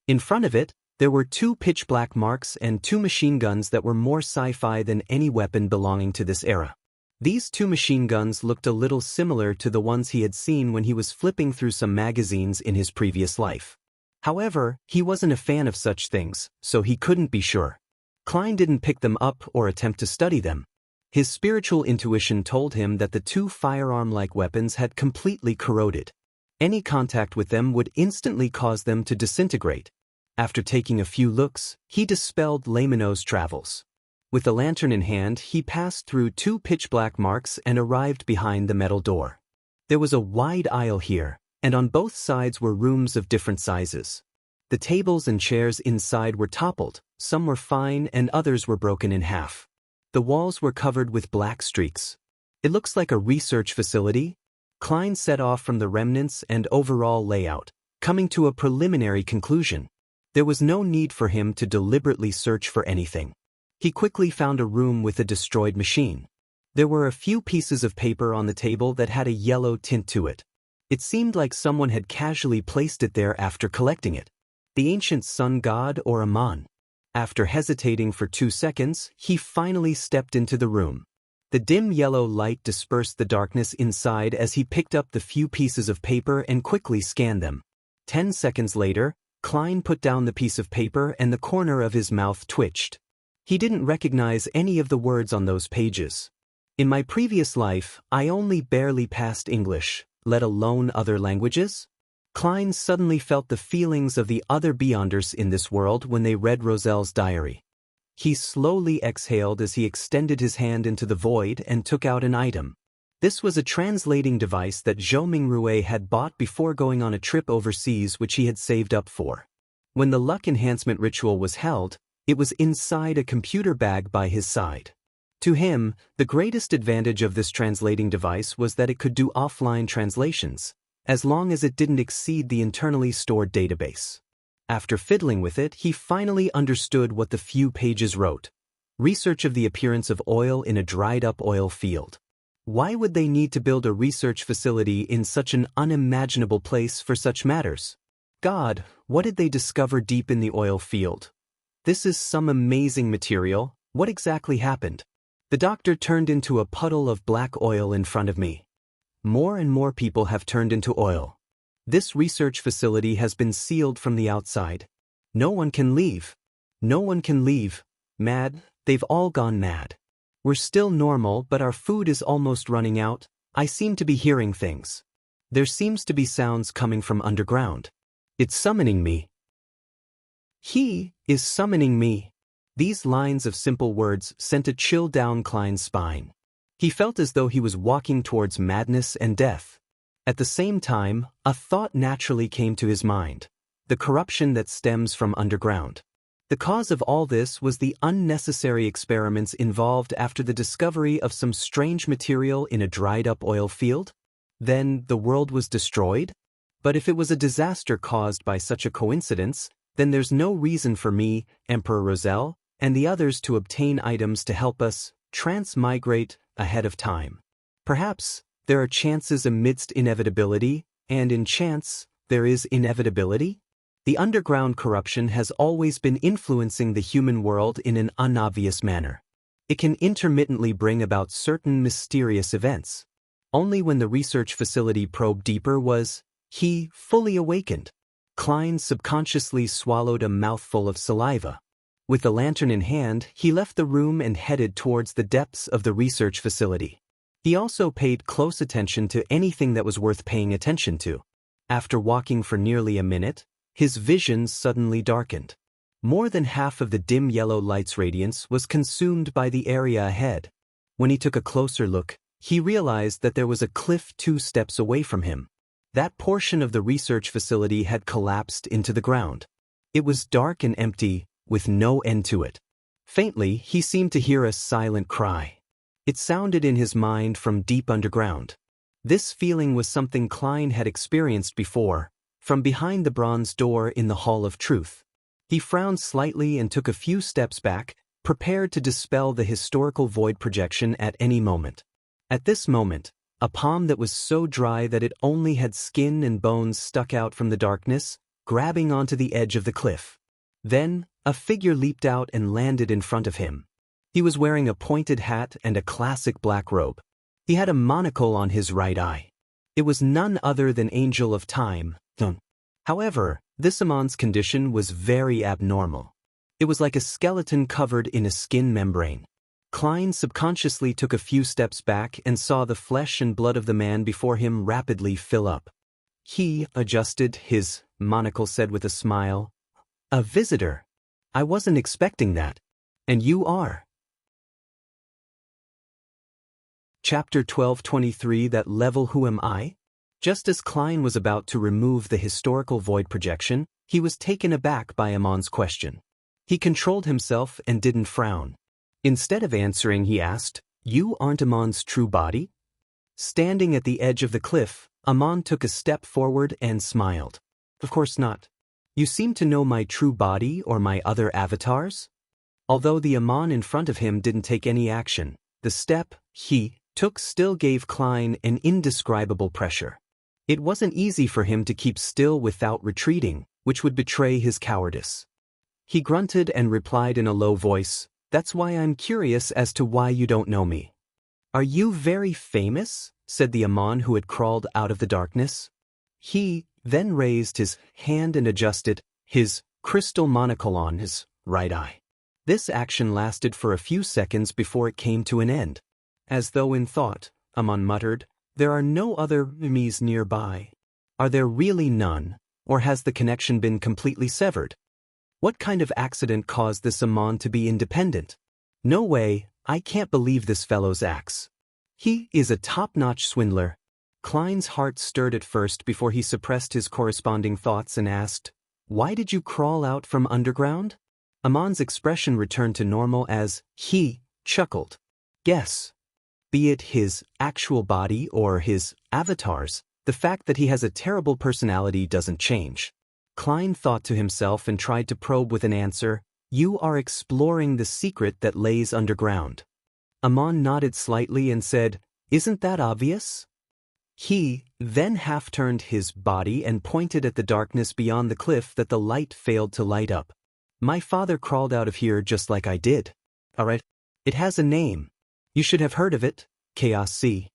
[SPEAKER 1] In front of it, there were 2 pitch-black marks and 2 machine guns that were more sci-fi than any weapon belonging to this era. These 2 machine guns looked a little similar to the ones he had seen when he was flipping through some magazines in his previous life. However, he wasn't a fan of such things, so he couldn't be sure. Klein didn't pick them up or attempt to study them. His spiritual intuition told him that the 2 firearm-like weapons had completely corroded. Any contact with them would instantly cause them to disintegrate. After taking a few looks, he dispelled Laymanos' Travels. With the lantern in hand, he passed through 2 pitch-black marks and arrived behind the metal door. There was a wide aisle here, and on both sides were rooms of different sizes. The tables and chairs inside were toppled, some were fine and others were broken in half. The walls were covered with black streaks. It looks like a research facility. Klein set off from the remnants and overall layout, coming to a preliminary conclusion. There was no need for him to deliberately search for anything. He quickly found a room with a destroyed machine. There were a few pieces of paper on the table that had a yellow tint to it. It seemed like someone had casually placed it there after collecting it. The ancient sun god or Amon. After hesitating for 2 seconds, he finally stepped into the room. The dim yellow light dispersed the darkness inside as he picked up the few pieces of paper and quickly scanned them. 10 seconds later, Klein put down the piece of paper and the corner of his mouth twitched. He didn't recognize any of the words on those pages. In my previous life, I only barely passed English, let alone other languages. Klein suddenly felt the feelings of the other Beyonders in this world when they read Roselle's diary. He slowly exhaled as he extended his hand into the void and took out an item. This was a translating device that Zhou Mingrue had bought before going on a trip overseas which he had saved up for. When the luck enhancement ritual was held, it was inside a computer bag by his side. To him, the greatest advantage of this translating device was that it could do offline translations, as long as it didn't exceed the internally stored database. After fiddling with it, he finally understood what the few pages wrote. Research of the appearance of oil in a dried-up oil field. Why would they need to build a research facility in such an unimaginable place for such matters? God, what did they discover deep in the oil field? This is some amazing material. What exactly happened? The doctor turned into a puddle of black oil in front of me. More and more people have turned into oil. This research facility has been sealed from the outside. No one can leave. No one can leave. Mad, They've all gone mad. We're still normal, but our food is almost running out. I seem to be hearing things. There seems to be sounds coming from underground. It's summoning me. He is summoning me. These lines of simple words sent a chill down Klein's spine. He felt as though he was walking towards madness and death. At the same time, a thought naturally came to his mind: the corruption that stems from underground. The cause of all this was the unnecessary experiments involved after the discovery of some strange material in a dried-up oil field? Then the world was destroyed? But if it was a disaster caused by such a coincidence, then there's no reason for me, Emperor Roselle, and the others to obtain items to help us transmigrate ahead of time. Perhaps there are chances amidst inevitability, and in chance there is inevitability? The underground corruption has always been influencing the human world in an unobvious manner. It can intermittently bring about certain mysterious events. Only when the research facility probed deeper was he fully awakened. Klein subconsciously swallowed a mouthful of saliva. With the lantern in hand, he left the room and headed towards the depths of the research facility. He also paid close attention to anything that was worth paying attention to. After walking for nearly a minute, his vision suddenly darkened. More than half of the dim yellow light's radiance was consumed by the area ahead. When he took a closer look, he realized that there was a cliff 2 steps away from him. That portion of the research facility had collapsed into the ground. It was dark and empty, with no end to it. Faintly, he seemed to hear a silent cry. It sounded in his mind from deep underground. This feeling was something Klein had experienced before, from behind the bronze door in the Hall of Truth. He frowned slightly and took a few steps back, prepared to dispel the historical void projection at any moment. At this moment, a palm that was so dry that it only had skin and bones stuck out from the darkness, grabbing onto the edge of the cliff. Then, a figure leaped out and landed in front of him. He was wearing a pointed hat and a classic black robe. He had a monocle on his right eye. It was none other than Angel of Time. However, this Amon's condition was very abnormal. It was like a skeleton covered in a skin membrane. Klein subconsciously took a few steps back and saw the flesh and blood of the man before him rapidly fill up. He adjusted his monocle, said with a smile, "A visitor. I wasn't expecting that. And you are." Chapter 12:23 That level Who am I? Just as Klein was about to remove the historical void projection, he was taken aback by Amon's question. He controlled himself and didn't frown. Instead of answering, he asked, "You aren't Amon's true body?" Standing at the edge of the cliff, Amon took a step forward and smiled. "Of course not. You seem to know my true body or my other avatars?" Although the Amon in front of him didn't take any action, the step he took still gave Klein an indescribable pressure. It wasn't easy for him to keep still without retreating, which would betray his cowardice. He grunted and replied in a low voice, "That's why I'm curious as to why you don't know me." "Are you very famous?" said the Amon who had crawled out of the darkness. He then raised his hand and adjusted his crystal monocle on his right eye. This action lasted for a few seconds before it came to an end. As though in thought, Amon muttered, "There are no other enemies nearby. Are there really none, or has the connection been completely severed? What kind of accident caused this Amon to be independent? No way, I can't believe this fellow's acts. He is a top-notch swindler." Klein's heart stirred at first before he suppressed his corresponding thoughts and asked, "Why did you crawl out from underground?" Amon's expression returned to normal as he chuckled. "Guess. Be it his actual body or his avatars, the fact that he has a terrible personality doesn't change." Klein thought to himself and tried to probe with an answer, "You are exploring the secret that lays underground." Amon nodded slightly and said, "Isn't that obvious?" He then half-turned his body and pointed at the darkness beyond the cliff that the light failed to light up. "My father crawled out of here just like I did. Alright, it has a name. You should have heard of it, Chaos Sea."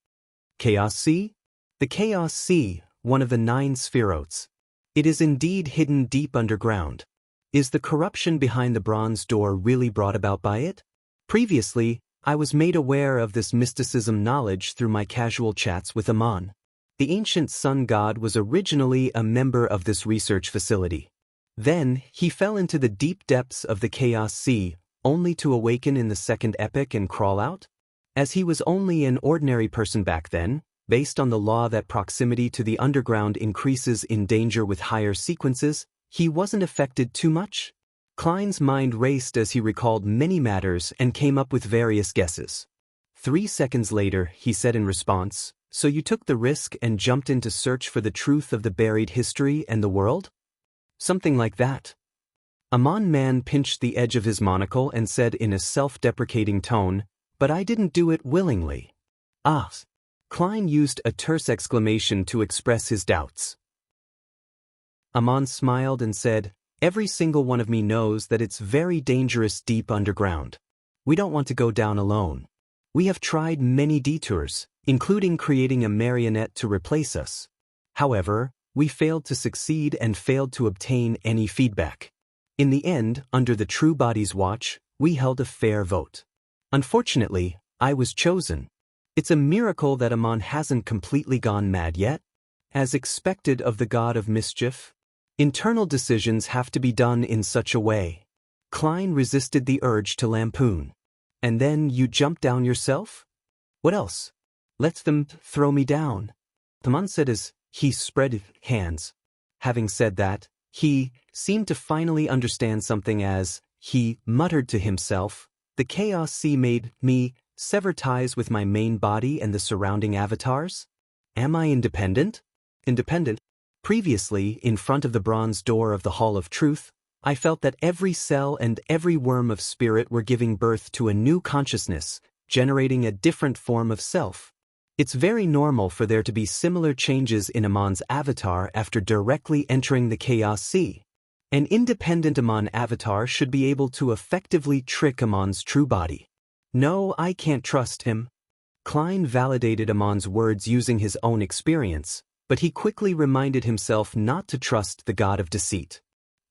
[SPEAKER 1] Chaos Sea? The Chaos Sea, one of the 9 spherotes. It is indeed hidden deep underground. Is the corruption behind the bronze door really brought about by it? Previously, I was made aware of this mysticism knowledge through my casual chats with Aman. The ancient sun god was originally a member of this research facility. Then, he fell into the deep depths of the Chaos Sea, only to awaken in the second epoch and crawl out? As he was only an ordinary person back then, based on the law that proximity to the underground increases in danger with higher sequences, he wasn't affected too much? Klein's mind raced as he recalled many matters and came up with various guesses. 3 seconds later, he said in response, "So you took the risk and jumped in to search for the truth of the buried history and the world?" "Something like that." Aman Man pinched the edge of his monocle and said in a self-deprecating tone, "But I didn't do it willingly." "Ah." Klein used a terse exclamation to express his doubts. Aman smiled and said, "Every single one of me knows that it's very dangerous deep underground. We don't want to go down alone. We have tried many detours, including creating a marionette to replace us. However, we failed to succeed and failed to obtain any feedback. In the end, under the True Body's watch, we held a fair vote. Unfortunately, I was chosen. It's a miracle that Aman hasn't completely gone mad yet. As expected of the god of mischief, internal decisions have to be done in such a way." Klein resisted the urge to lampoon. "And then you jumped down yourself? What else? Let them throw me down." Aman said as he spread hands. Having said that, he seemed to finally understand something as he muttered to himself, "The Chaos Sea made me sever ties with my main body and the surrounding avatars? Am I independent?" Independent? Previously, in front of the bronze door of the Hall of Truth, I felt that every cell and every worm of spirit were giving birth to a new consciousness, generating a different form of self. It's very normal for there to be similar changes in Aman's avatar after directly entering the Chaos Sea. An independent Aman avatar should be able to effectively trick Aman's true body. "No, I can't trust him." Klein validated Aman's words using his own experience, but he quickly reminded himself not to trust the god of deceit.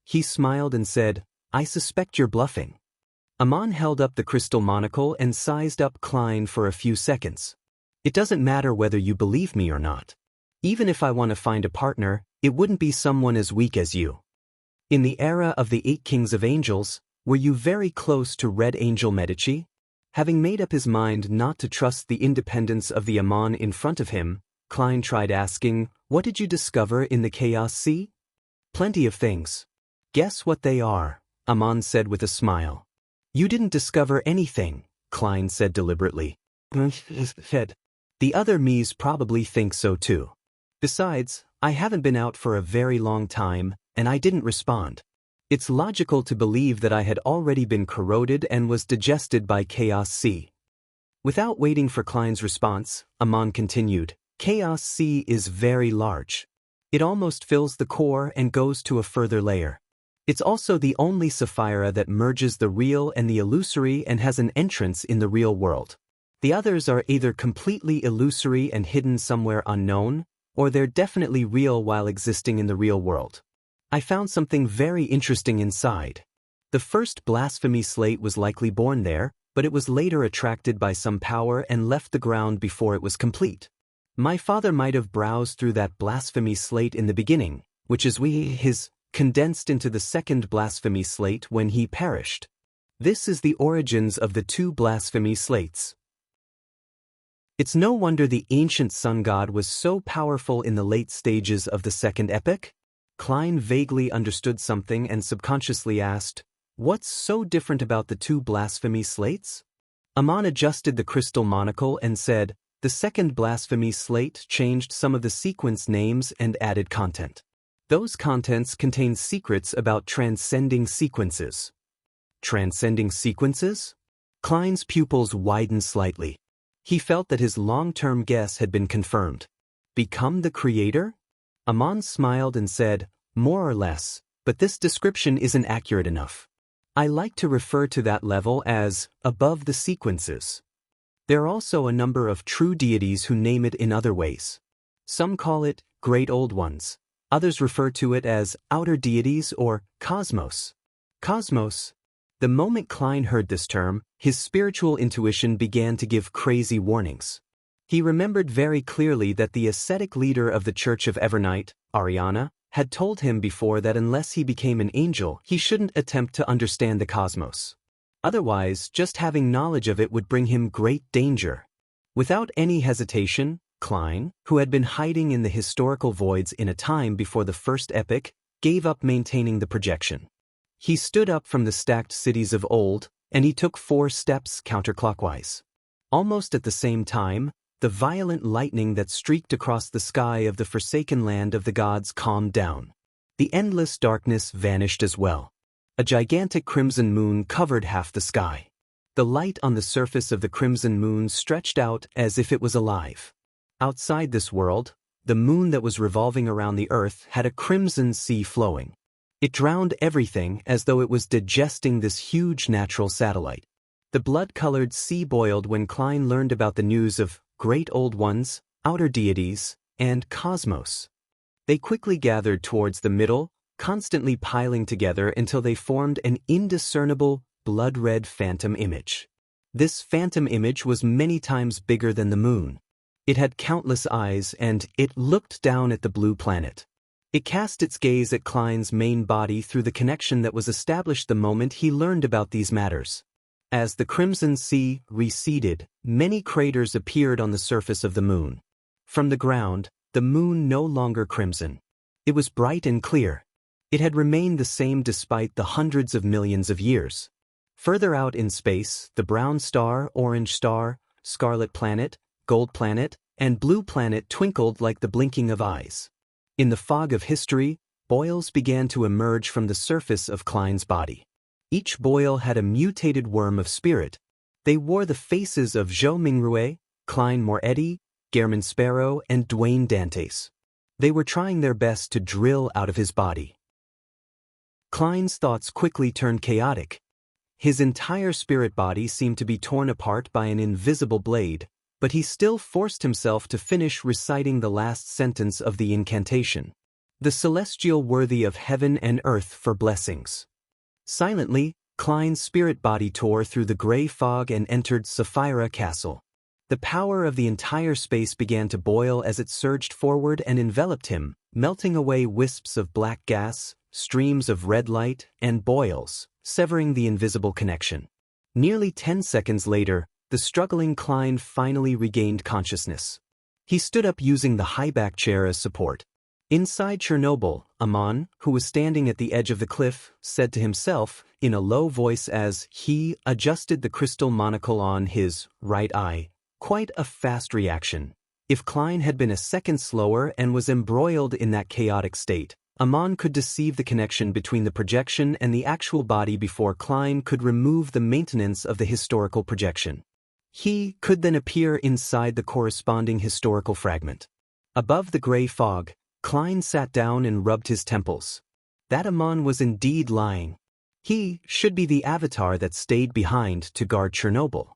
[SPEAKER 1] He smiled and said, "I suspect you're bluffing." Aman held up the crystal monocle and sized up Klein for a few seconds. "It doesn't matter whether you believe me or not. Even if I want to find a partner, it wouldn't be someone as weak as you. In the era of the 8 Kings of Angels, were you very close to Red Angel Medici?" Having made up his mind not to trust the independence of the Aman in front of him, Klein tried asking, "What did you discover in the Chaos Sea?" "Plenty of things." "Guess what they are," Aman said with a smile. "You didn't discover anything," Klein said deliberately. "The other me's probably think so too. Besides, I haven't been out for a very long time, and I didn't respond. It's logical to believe that I had already been corroded and was digested by Chaos Sea." Without waiting for Klein's response, Aman continued, "Chaos Sea is very large. It almost fills the core and goes to a further layer. It's also the only Sapphira that merges the real and the illusory and has an entrance in the real world. The others are either completely illusory and hidden somewhere unknown, or they're definitely real while existing in the real world. I found something very interesting inside. The first blasphemy slate was likely born there, but it was later attracted by some power and left the ground before it was complete. My father might have browsed through that blasphemy slate in the beginning, which is his condensed into the second blasphemy slate when he perished. This is the origins of the 2 blasphemy slates. It's no wonder the ancient sun god was so powerful in the late stages of the second epoch. Klein vaguely understood something and subconsciously asked, "What's so different about the 2 blasphemy slates?" Aman adjusted the crystal monocle and said, "The second blasphemy slate changed some of the sequence names and added content. Those contents contain secrets about transcending sequences." Transcending sequences? Klein's pupils widened slightly. He felt that his long-term guess had been confirmed. Become the creator? Aman smiled and said, "More or less, but this description isn't accurate enough. I like to refer to that level as above the sequences. There are also a number of true deities who name it in other ways. Some call it Great Old Ones. Others refer to it as outer deities or cosmos. Cosmos? The moment Klein heard this term, his spiritual intuition began to give crazy warnings. He remembered very clearly that the ascetic leader of the Church of Evernight, Ariana, had told him before that unless he became an angel, he shouldn't attempt to understand the cosmos. Otherwise, just having knowledge of it would bring him great danger. Without any hesitation, Klein, who had been hiding in the historical voids in a time before the first epoch, gave up maintaining the projection. He stood up from the stacked cities of old, and he took 4 steps counterclockwise. Almost at the same time, the violent lightning that streaked across the sky of the forsaken land of the gods calmed down. The endless darkness vanished as well. A gigantic crimson moon covered half the sky. The light on the surface of the crimson moon stretched out as if it was alive. Outside this world, the moon that was revolving around the earth had a crimson sea flowing. It drowned everything as though it was digesting this huge natural satellite. The blood-colored sea boiled when Klein learned about the news of great old ones, outer deities, and cosmos. They quickly gathered towards the middle, constantly piling together until they formed an indiscernible, blood-red phantom image. This phantom image was many times bigger than the moon. It had countless eyes and it looked down at the blue planet. It cast its gaze at Klein's main body through the connection that was established the moment he learned about these matters. As the crimson sea receded, many craters appeared on the surface of the moon. From the ground, the moon no longer crimson. It was bright and clear. It had remained the same despite the hundreds of millions of years. Further out in space, the brown star, orange star, scarlet planet, gold planet, and blue planet twinkled like the blinking of eyes. In the fog of history, boils began to emerge from the surface of Klein's body. Each boil had a mutated worm of spirit. They wore the faces of Zhou Mingrue, Klein Moretti, German Sparrow, and Dwayne Dantes. They were trying their best to drill out of his body. Klein's thoughts quickly turned chaotic. His entire spirit body seemed to be torn apart by an invisible blade, but he still forced himself to finish reciting the last sentence of the incantation. The celestial worthy of heaven and earth for blessings. Silently, Klein's spirit body tore through the gray fog and entered Sapphira Castle. The power of the entire space began to boil as it surged forward and enveloped him, melting away wisps of black gas, streams of red light, and boils, severing the invisible connection. Nearly 10 seconds later, the struggling Klein finally regained consciousness. He stood up using the high-back chair as support. Inside Chernobyl, Amon, who was standing at the edge of the cliff, said to himself, in a low voice as he adjusted the crystal monocle on his right eye, quite a fast reaction. If Klein had been a second slower and was embroiled in that chaotic state, Amon could deceive the connection between the projection and the actual body before Klein could remove the maintenance of the historical projection. He could then appear inside the corresponding historical fragment. Above the gray fog, Klein sat down and rubbed his temples. That Amon was indeed lying. He should be the avatar that stayed behind to guard Chernobyl.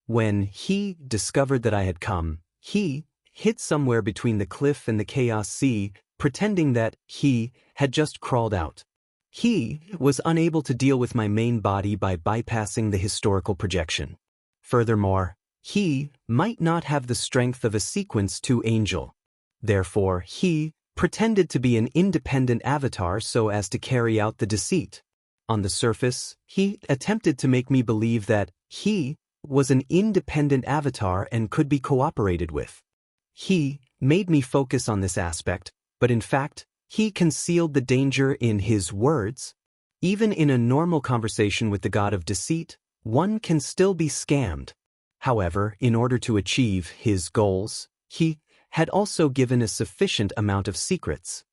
[SPEAKER 1] When he discovered that I had come, he hid somewhere between the cliff and the chaos sea, pretending that he had just crawled out. He was unable to deal with my main body by bypassing the historical projection. Furthermore, he might not have the strength of a Sequence 2 angel. Therefore, he pretended to be an independent avatar so as to carry out the deceit. On the surface, he attempted to make me believe that he was an independent avatar and could be cooperated with. He made me focus on this aspect, but in fact, he concealed the danger in his words. Even in a normal conversation with the god of deceit, one can still be scammed. However, in order to achieve his goals, he had also given a sufficient amount of secrets.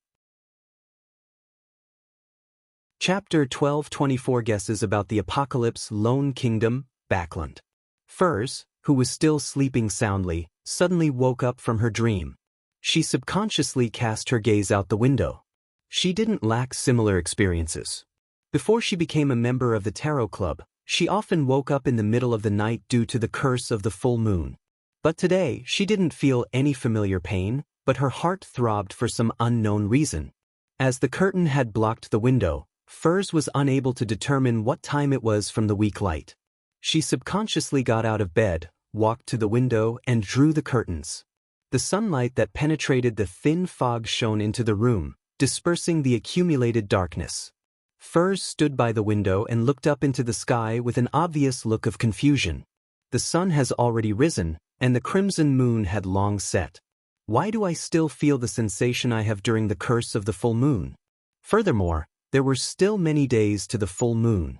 [SPEAKER 1] Chapter 12, 24 Guesses about the Apocalypse, Lone Kingdom, Backland. Furs, who was still sleeping soundly, suddenly woke up from her dream. She subconsciously cast her gaze out the window. She didn't lack similar experiences. Before she became a member of the Tarot Club, she often woke up in the middle of the night due to the curse of the full moon. But today, she didn't feel any familiar pain, but her heart throbbed for some unknown reason. As the curtain had blocked the window, Furs was unable to determine what time it was from the weak light. She subconsciously got out of bed, walked to the window, and drew the curtains. The sunlight that penetrated the thin fog shone into the room, dispersing the accumulated darkness. Furs stood by the window and looked up into the sky with an obvious look of confusion. The sun has already risen, and the crimson moon had long set. Why do I still feel the sensation I have during the curse of the full moon? Furthermore, there were still many days to the full moon.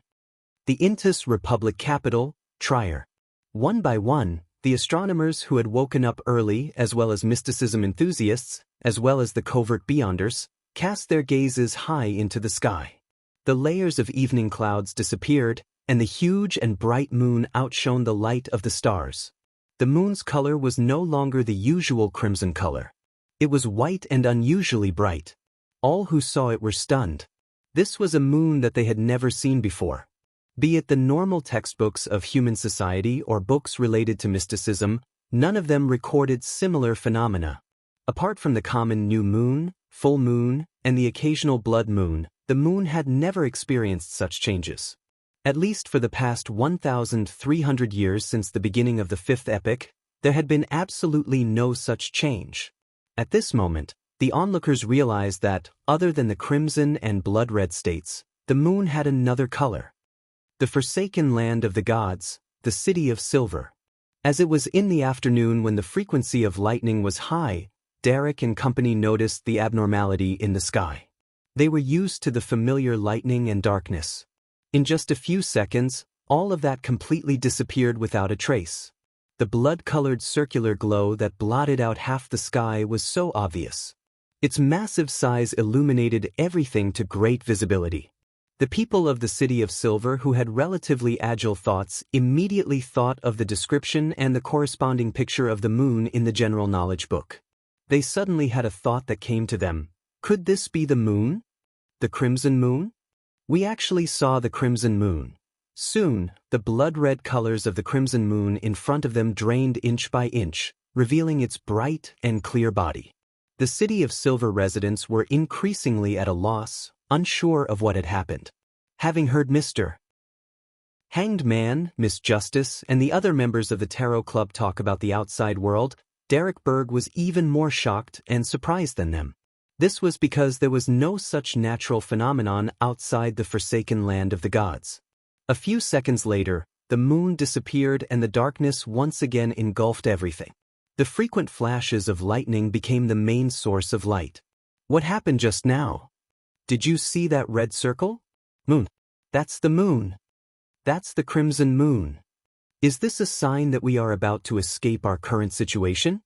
[SPEAKER 1] The Intus Republic capital, Trier. One by one, the astronomers who had woken up early, as well as mysticism enthusiasts, as well as the covert beyonders, cast their gazes high into the sky. The layers of evening clouds disappeared, and the huge and bright moon outshone the light of the stars. The moon's color was no longer the usual crimson color. It was white and unusually bright. All who saw it were stunned. This was a moon that they had never seen before. Be it the normal textbooks of human society or books related to mysticism, none of them recorded similar phenomena. Apart from the common new moon, full moon, and the occasional blood moon, the moon had never experienced such changes. At least for the past 1,300 years since the beginning of the fifth epoch, there had been absolutely no such change. At this moment, the onlookers realized that, other than the crimson and blood-red states, the moon had another color. The forsaken land of the gods, the city of silver. As it was in the afternoon when the frequency of lightning was high, Derek and company noticed the abnormality in the sky. They were used to the familiar lightning and darkness. In just a few seconds, all of that completely disappeared without a trace. The blood-colored circular glow that blotted out half the sky was so obvious. Its massive size illuminated everything to great visibility. The people of the City of Silver who had relatively agile thoughts immediately thought of the description and the corresponding picture of the moon in the general knowledge book. They suddenly had a thought that came to them. Could this be the moon? The crimson moon? We actually saw the crimson moon. Soon, the blood-red colors of the crimson moon in front of them drained inch by inch, revealing its bright and clear body. The City of Silver residents were increasingly at a loss, unsure of what had happened. Having heard Mr. Hanged Man, Miss Justice, and the other members of the Tarot Club talk about the outside world, Derek Berg was even more shocked and surprised than them. This was because there was no such natural phenomenon outside the forsaken land of the gods. A few seconds later, the moon disappeared and the darkness once again engulfed everything. The frequent flashes of lightning became the main source of light. What happened just now? Did you see that red circle? Moon. That's the moon. That's the crimson moon. Is this a sign that we are about to escape our current situation?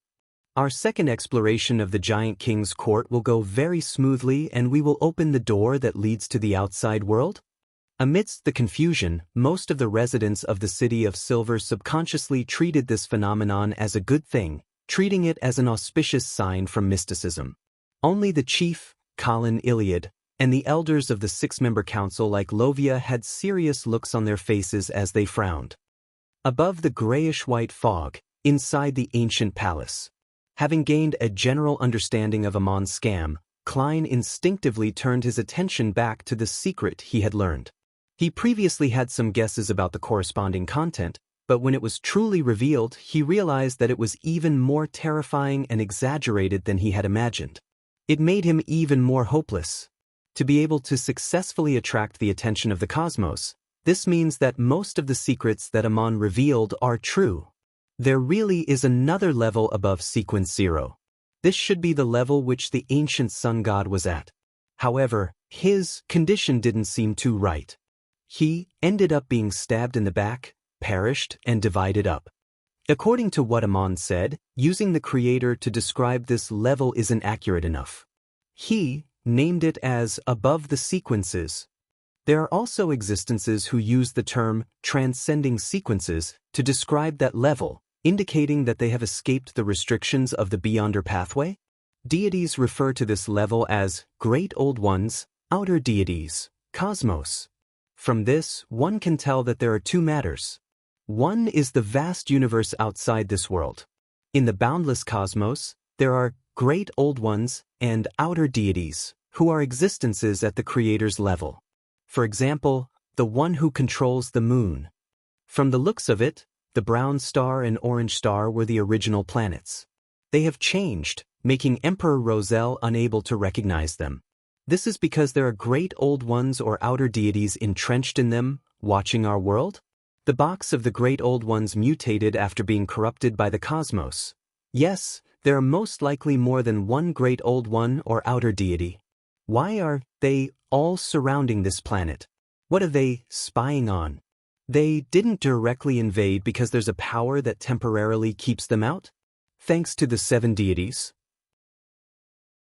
[SPEAKER 1] Our second exploration of the Giant King's court will go very smoothly and we will open the door that leads to the outside world? Amidst the confusion, most of the residents of the City of Silver subconsciously treated this phenomenon as a good thing, treating it as an auspicious sign from mysticism. Only the chief, Colin Iliad, and the elders of the six-member council like Lovia had serious looks on their faces as they frowned. Above the grayish-white fog, inside the ancient palace. Having gained a general understanding of Amon's scam, Klein instinctively turned his attention back to the secret he had learned. He previously had some guesses about the corresponding content, but when it was truly revealed, he realized that it was even more terrifying and exaggerated than he had imagined. It made him even more hopeless. To be able to successfully attract the attention of the cosmos, this means that most of the secrets that Amon revealed are true. There really is another level above Sequence 0. This should be the level which the ancient sun god was at. However, his condition didn't seem too right. He ended up being stabbed in the back, perished, and divided up. According to what Amon said, using the creator to describe this level isn't accurate enough. He named it as above the sequences. There are also existences who use the term transcending sequences to describe that level, indicating that they have escaped the restrictions of the Beyonder pathway. Deities refer to this level as Great Old Ones, Outer Deities, Cosmos. From this, one can tell that there are two matters. One is the vast universe outside this world. In the boundless cosmos, there are Great Old Ones and Outer Deities, who are existences at the Creator's level. For example, the one who controls the moon. From the looks of it, the brown star and orange star were the original planets. They have changed, making Emperor Roselle unable to recognize them. This is because there are great old ones or outer deities entrenched in them, watching our world? The box of the great old ones mutated after being corrupted by the cosmos. Yes, there are most likely more than one great old one or outer deity. Why are they all surrounding this planet? What are they spying on? They didn't directly invade because there's a power that temporarily keeps them out? Thanks to the 7 deities.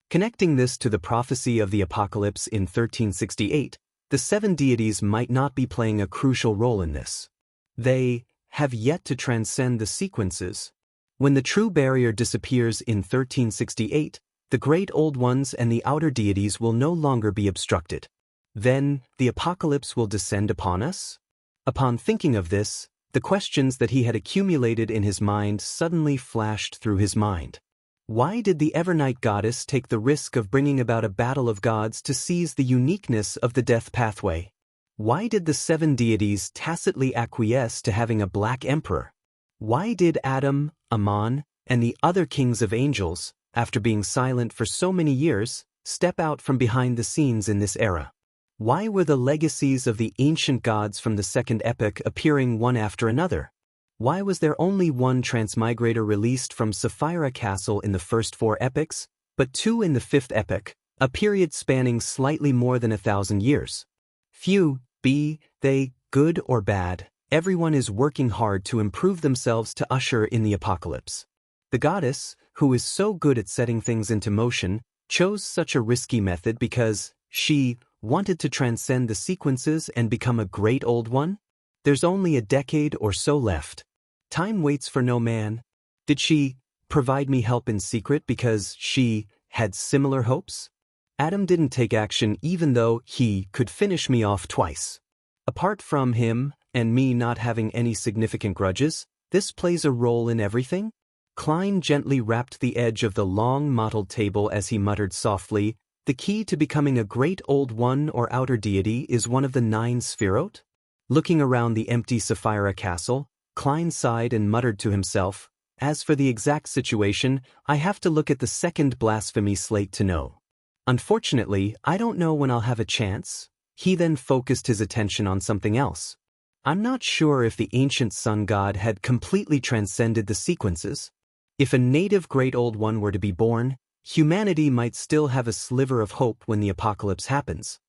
[SPEAKER 1] Connecting this to the prophecy of the apocalypse in 1368, the 7 deities might not be playing a crucial role in this. They have yet to transcend the sequences. When the true barrier disappears in 1368, the great old ones and the outer deities will no longer be obstructed. Then, the apocalypse will descend upon us? Upon thinking of this, the questions that he had accumulated in his mind suddenly flashed through his mind. Why did the Evernight goddess take the risk of bringing about a battle of gods to seize the uniqueness of the death pathway? Why did the 7 deities tacitly acquiesce to having a black emperor? Why did Adam, Ammon, and the other kings of angels, after being silent for so many years, step out from behind the scenes in this era? Why were the legacies of the ancient gods from the second epoch appearing one after another? Why was there only one transmigrator released from Sapphira Castle in the first 4 epochs, but 2 in the 5th epoch, a period spanning slightly more than 1,000 years? Few, be they good or bad, everyone is working hard to improve themselves to usher in the apocalypse. The goddess, who is so good at setting things into motion, chose such a risky method because she wanted to transcend the sequences and become a great old one? There's only a decade or so left. Time waits for no man. Did she provide me help in secret because she had similar hopes? Adam didn't take action even though he could finish me off twice. Apart from him and me not having any significant grudges, this plays a role in everything? Klein gently rapped the edge of the long mottled table as he muttered softly, "The key to becoming a great old one or outer deity is one of the 9 Sphirot?" Looking around the empty Sapphira Castle, Klein sighed and muttered to himself, "As for the exact situation, I have to look at the second blasphemy slate to know. Unfortunately, I don't know when I'll have a chance." He then focused his attention on something else. I'm not sure if the ancient sun god had completely transcended the sequences. If a native great old one were to be born, humanity might still have a sliver of hope when the apocalypse happens.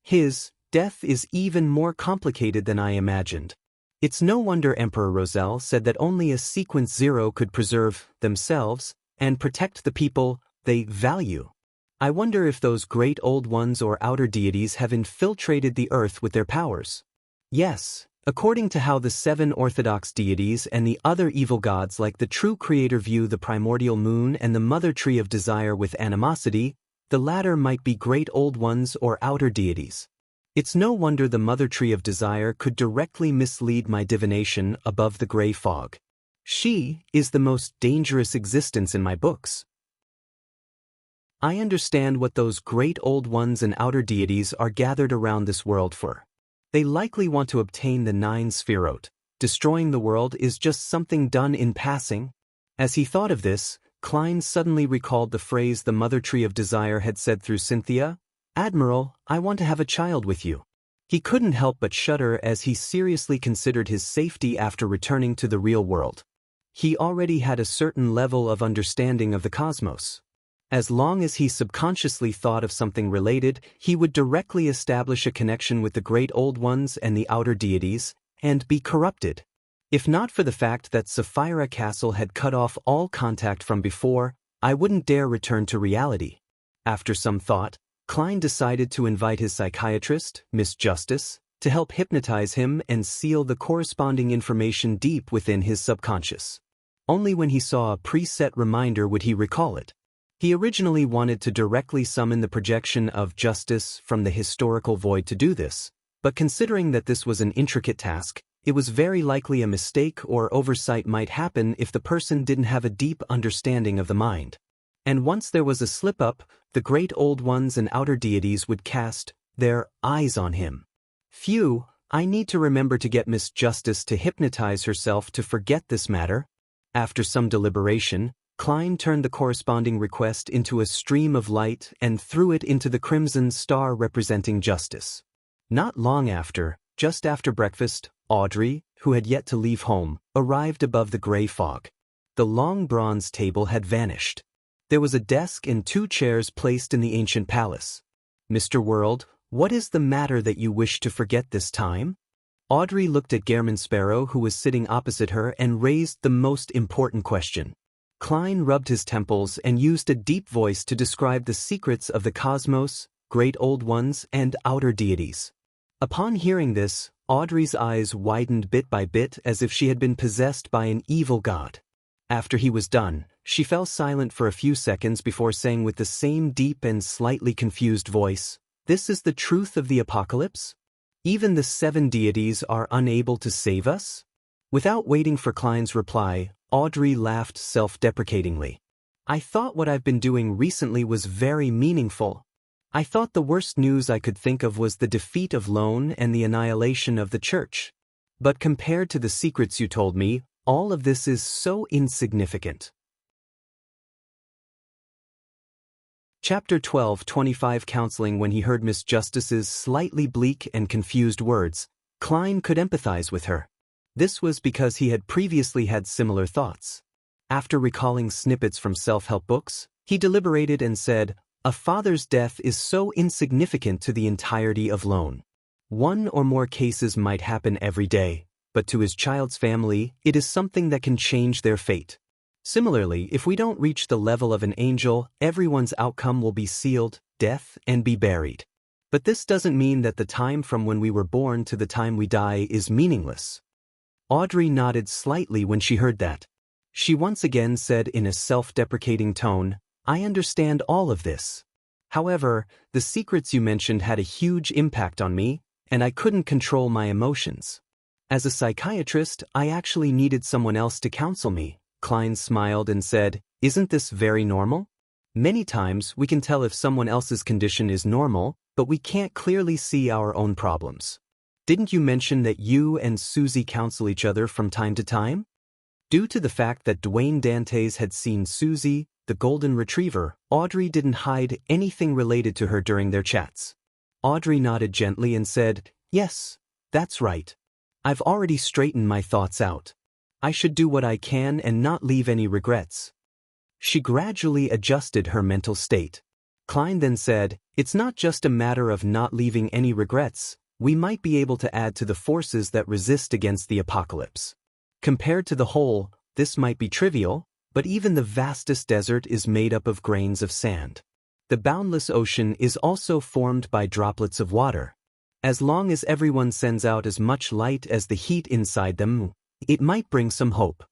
[SPEAKER 1] His death is even more complicated than I imagined. It's no wonder Emperor Roselle said that only a sequence 0 could preserve themselves and protect the people they value. I wonder if those great old ones or outer deities have infiltrated the earth with their powers. Yes, according to how the 7 orthodox deities and the other evil gods like the true creator view the primordial moon and the mother tree of desire with animosity, the latter might be great old ones or outer deities. It's no wonder the mother tree of desire could directly mislead my divination above the gray fog. She is the most dangerous existence in my books. I understand what those great old ones and outer deities are gathered around this world for. They likely want to obtain the 9 Sphirot. Destroying the world is just something done in passing. As he thought of this, Klein suddenly recalled the phrase the mother tree of desire had said through Cynthia, "Admiral, I want to have a child with you." He couldn't help but shudder as he seriously considered his safety after returning to the real world. He already had a certain level of understanding of the cosmos. As long as he subconsciously thought of something related, he would directly establish a connection with the great old ones and the outer deities, and be corrupted. If not for the fact that Sapphira Castle had cut off all contact from before, I wouldn't dare return to reality. After some thought, Klein decided to invite his psychiatrist, Miss Justice, to help hypnotize him and seal the corresponding information deep within his subconscious. Only when he saw a preset reminder would he recall it. He originally wanted to directly summon the projection of Justice from the historical void to do this, but considering that this was an intricate task, it was very likely a mistake or oversight might happen if the person didn't have a deep understanding of the mind. And once there was a slip-up, the great old ones and outer deities would cast their eyes on him. Phew, I need to remember to get Miss Justice to hypnotize herself to forget this matter. After some deliberation, Klein turned the corresponding request into a stream of light and threw it into the crimson star representing justice. Not long after, just after breakfast, Audrey, who had yet to leave home, arrived above the gray fog. The long bronze table had vanished. There was a desk and 2 chairs placed in the ancient palace. Mr. World, what is the matter that you wish to forget this time? Audrey looked at Gairman Sparrow, who was sitting opposite her, and raised the most important question. Klein rubbed his temples and used a deep voice to describe the secrets of the cosmos, great old ones, and outer deities. Upon hearing this, Audrey's eyes widened bit by bit as if she had been possessed by an evil god. After he was done, she fell silent for a few seconds before saying with the same deep and slightly confused voice, "This is the truth of the apocalypse? Even the 7 deities are unable to save us?" Without waiting for Klein's reply, Audrey laughed self-deprecatingly. "I thought what I've been doing recently was very meaningful. I thought the worst news I could think of was the defeat of Lone and the annihilation of the church. But compared to the secrets you told me, all of this is so insignificant." Chapter 12:25 Counseling. When he heard Miss Justice's slightly bleak and confused words, Klein could empathize with her. This was because he had previously had similar thoughts. After recalling snippets from self-help books, he deliberated and said, "A father's death is so insignificant to the entirety of Lone. 1 or more cases might happen every day, but to his child's family, it is something that can change their fate. Similarly, if we don't reach the level of an angel, everyone's outcome will be sealed, death, and be buried. But this doesn't mean that the time from when we were born to the time we die is meaningless." Audrey nodded slightly when she heard that. She once again said in a self-deprecating tone, "I understand all of this. However, the secrets you mentioned had a huge impact on me, and I couldn't control my emotions. As a psychiatrist, I actually needed someone else to counsel me." Klein smiled and said, "Isn't this very normal? Many times we can tell if someone else's condition is normal, but we can't clearly see our own problems. Didn't you mention that you and Susie counsel each other from time to time?" Due to the fact that Dwayne Dantes had seen Susie, the golden retriever, Audrey didn't hide anything related to her during their chats. Audrey nodded gently and said, "Yes, that's right. I've already straightened my thoughts out. I should do what I can and not leave any regrets." She gradually adjusted her mental state. Klein then said, "It's not just a matter of not leaving any regrets. We might be able to add to the forces that resist against the apocalypse. Compared to the whole, this might be trivial, but even the vastest desert is made up of grains of sand. The boundless ocean is also formed by droplets of water. As long as everyone sends out as much light as the heat inside them, it might bring some hope."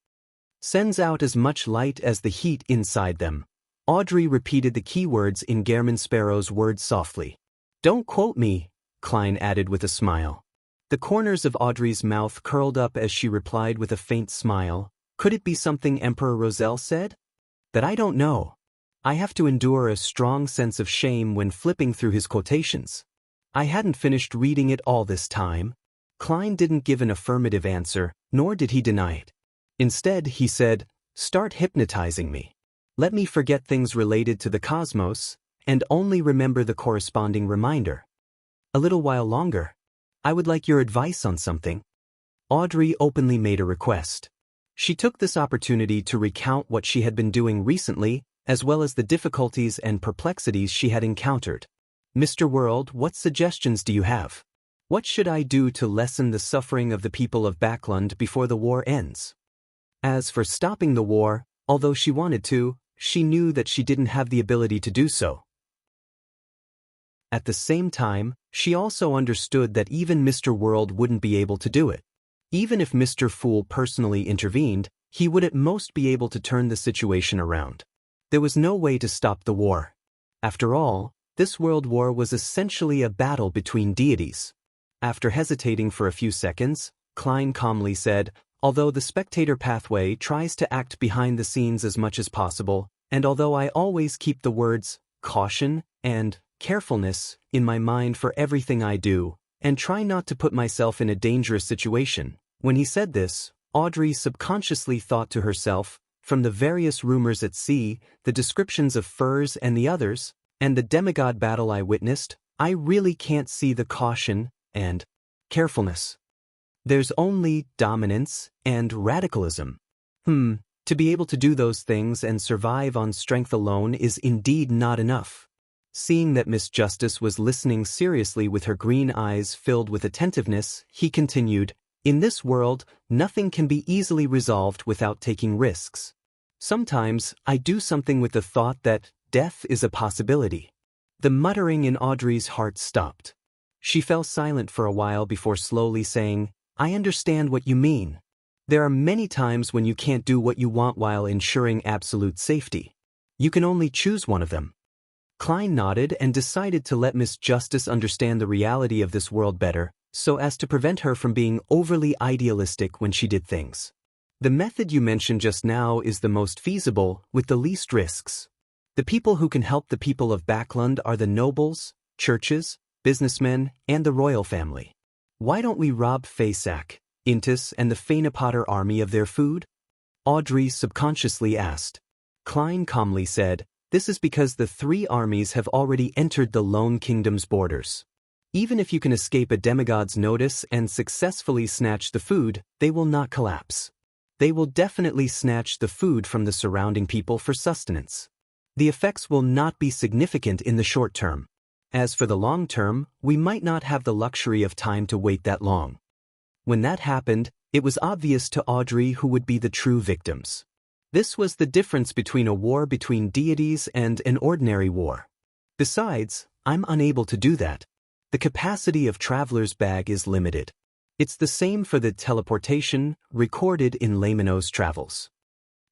[SPEAKER 1] Sends out as much light as the heat inside them. Audrey repeated the key words in Gairman Sparrow's words softly. "Don't quote me," Klein added with a smile. The corners of Audrey's mouth curled up as she replied with a faint smile, "Could it be something Emperor Roselle said? That I don't know. I have to endure a strong sense of shame when flipping through his quotations. I hadn't finished reading it all this time." Klein didn't give an affirmative answer, nor did he deny it. Instead, he said, "Start hypnotizing me. Let me forget things related to the cosmos, and only remember the corresponding reminder. A little while longer. I would like your advice on something." Audrey openly made a request. She took this opportunity to recount what she had been doing recently, as well as the difficulties and perplexities she had encountered. "Mr. World, what suggestions do you have? What should I do to lessen the suffering of the people of Backlund before the war ends?" As for stopping the war, although she wanted to, she knew that she didn't have the ability to do so. At the same time, she also understood that even Mr. World wouldn't be able to do it. Even if Mr. Fool personally intervened, he would at most be able to turn the situation around. There was no way to stop the war. After all, this world war was essentially a battle between deities. After hesitating for a few seconds, Klein calmly said, "Although the spectator pathway tries to act behind the scenes as much as possible, and although I always keep the words caution and carefulness in my mind for everything I do, and try not to put myself in a dangerous situation. When he said this, Audrey subconsciously thought to herself, from the various rumors at sea, the descriptions of furs and the others, and the demigod battle I witnessed, I really can't see the caution and carefulness. There's only dominance and radicalism. To be able to do those things and survive on strength alone is indeed not enough. Seeing that Miss Justice was listening seriously with her green eyes filled with attentiveness, he continued, in this world, nothing can be easily resolved without taking risks. Sometimes, I do something with the thought that death is a possibility. The muttering in Audrey's heart stopped. She fell silent for a while before slowly saying, I understand what you mean. There are many times when you can't do what you want while ensuring absolute safety. You can only choose one of them. Klein nodded and decided to let Miss Justice understand the reality of this world better, so as to prevent her from being overly idealistic when she did things. The method you mentioned just now is the most feasible, with the least risks. The people who can help the people of Backland are the nobles, churches, businessmen, and the royal family. Why don't we rob Fasak, Intis, and the Fainapotter army of their food? Audrey subconsciously asked. Klein calmly said, this is because the three armies have already entered the Lone Kingdom's borders. Even if you can escape a demigod's notice and successfully snatch the food, they will not collapse. They will definitely snatch the food from the surrounding people for sustenance. The effects will not be significant in the short term. As for the long term, we might not have the luxury of time to wait that long. When that happened, it was obvious to Audrey who would be the true victims. This was the difference between a war between deities and an ordinary war. Besides, I'm unable to do that. The capacity of Traveler's Bag is limited. It's the same for the teleportation recorded in Lamino's travels.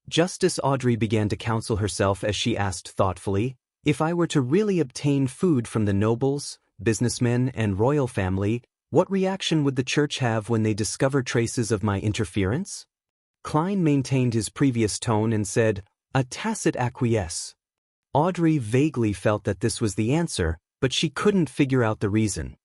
[SPEAKER 1] Justice Audrey began to counsel herself as she asked thoughtfully, if I were to really obtain food from the nobles, businessmen, and royal family, what reaction would the church have when they discover traces of my interference? Klein maintained his previous tone and said, a tacit acquiesce. Audrey vaguely felt that this was the answer, but she couldn't figure out the reason.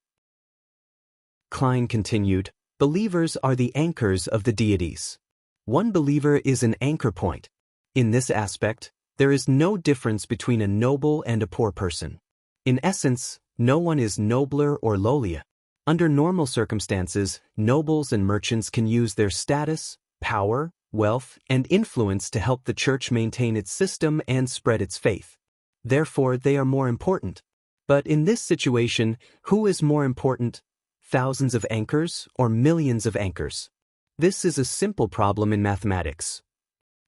[SPEAKER 1] Klein continued, believers are the anchors of the deities. One believer is an anchor point. In this aspect, there is no difference between a noble and a poor person. In essence, no one is nobler or lowlier. Under normal circumstances, nobles and merchants can use their status, power, wealth, and influence to help the church maintain its system and spread its faith. Therefore, they are more important. But in this situation, who is more important? Thousands of anchors or millions of anchors? This is a simple problem in mathematics.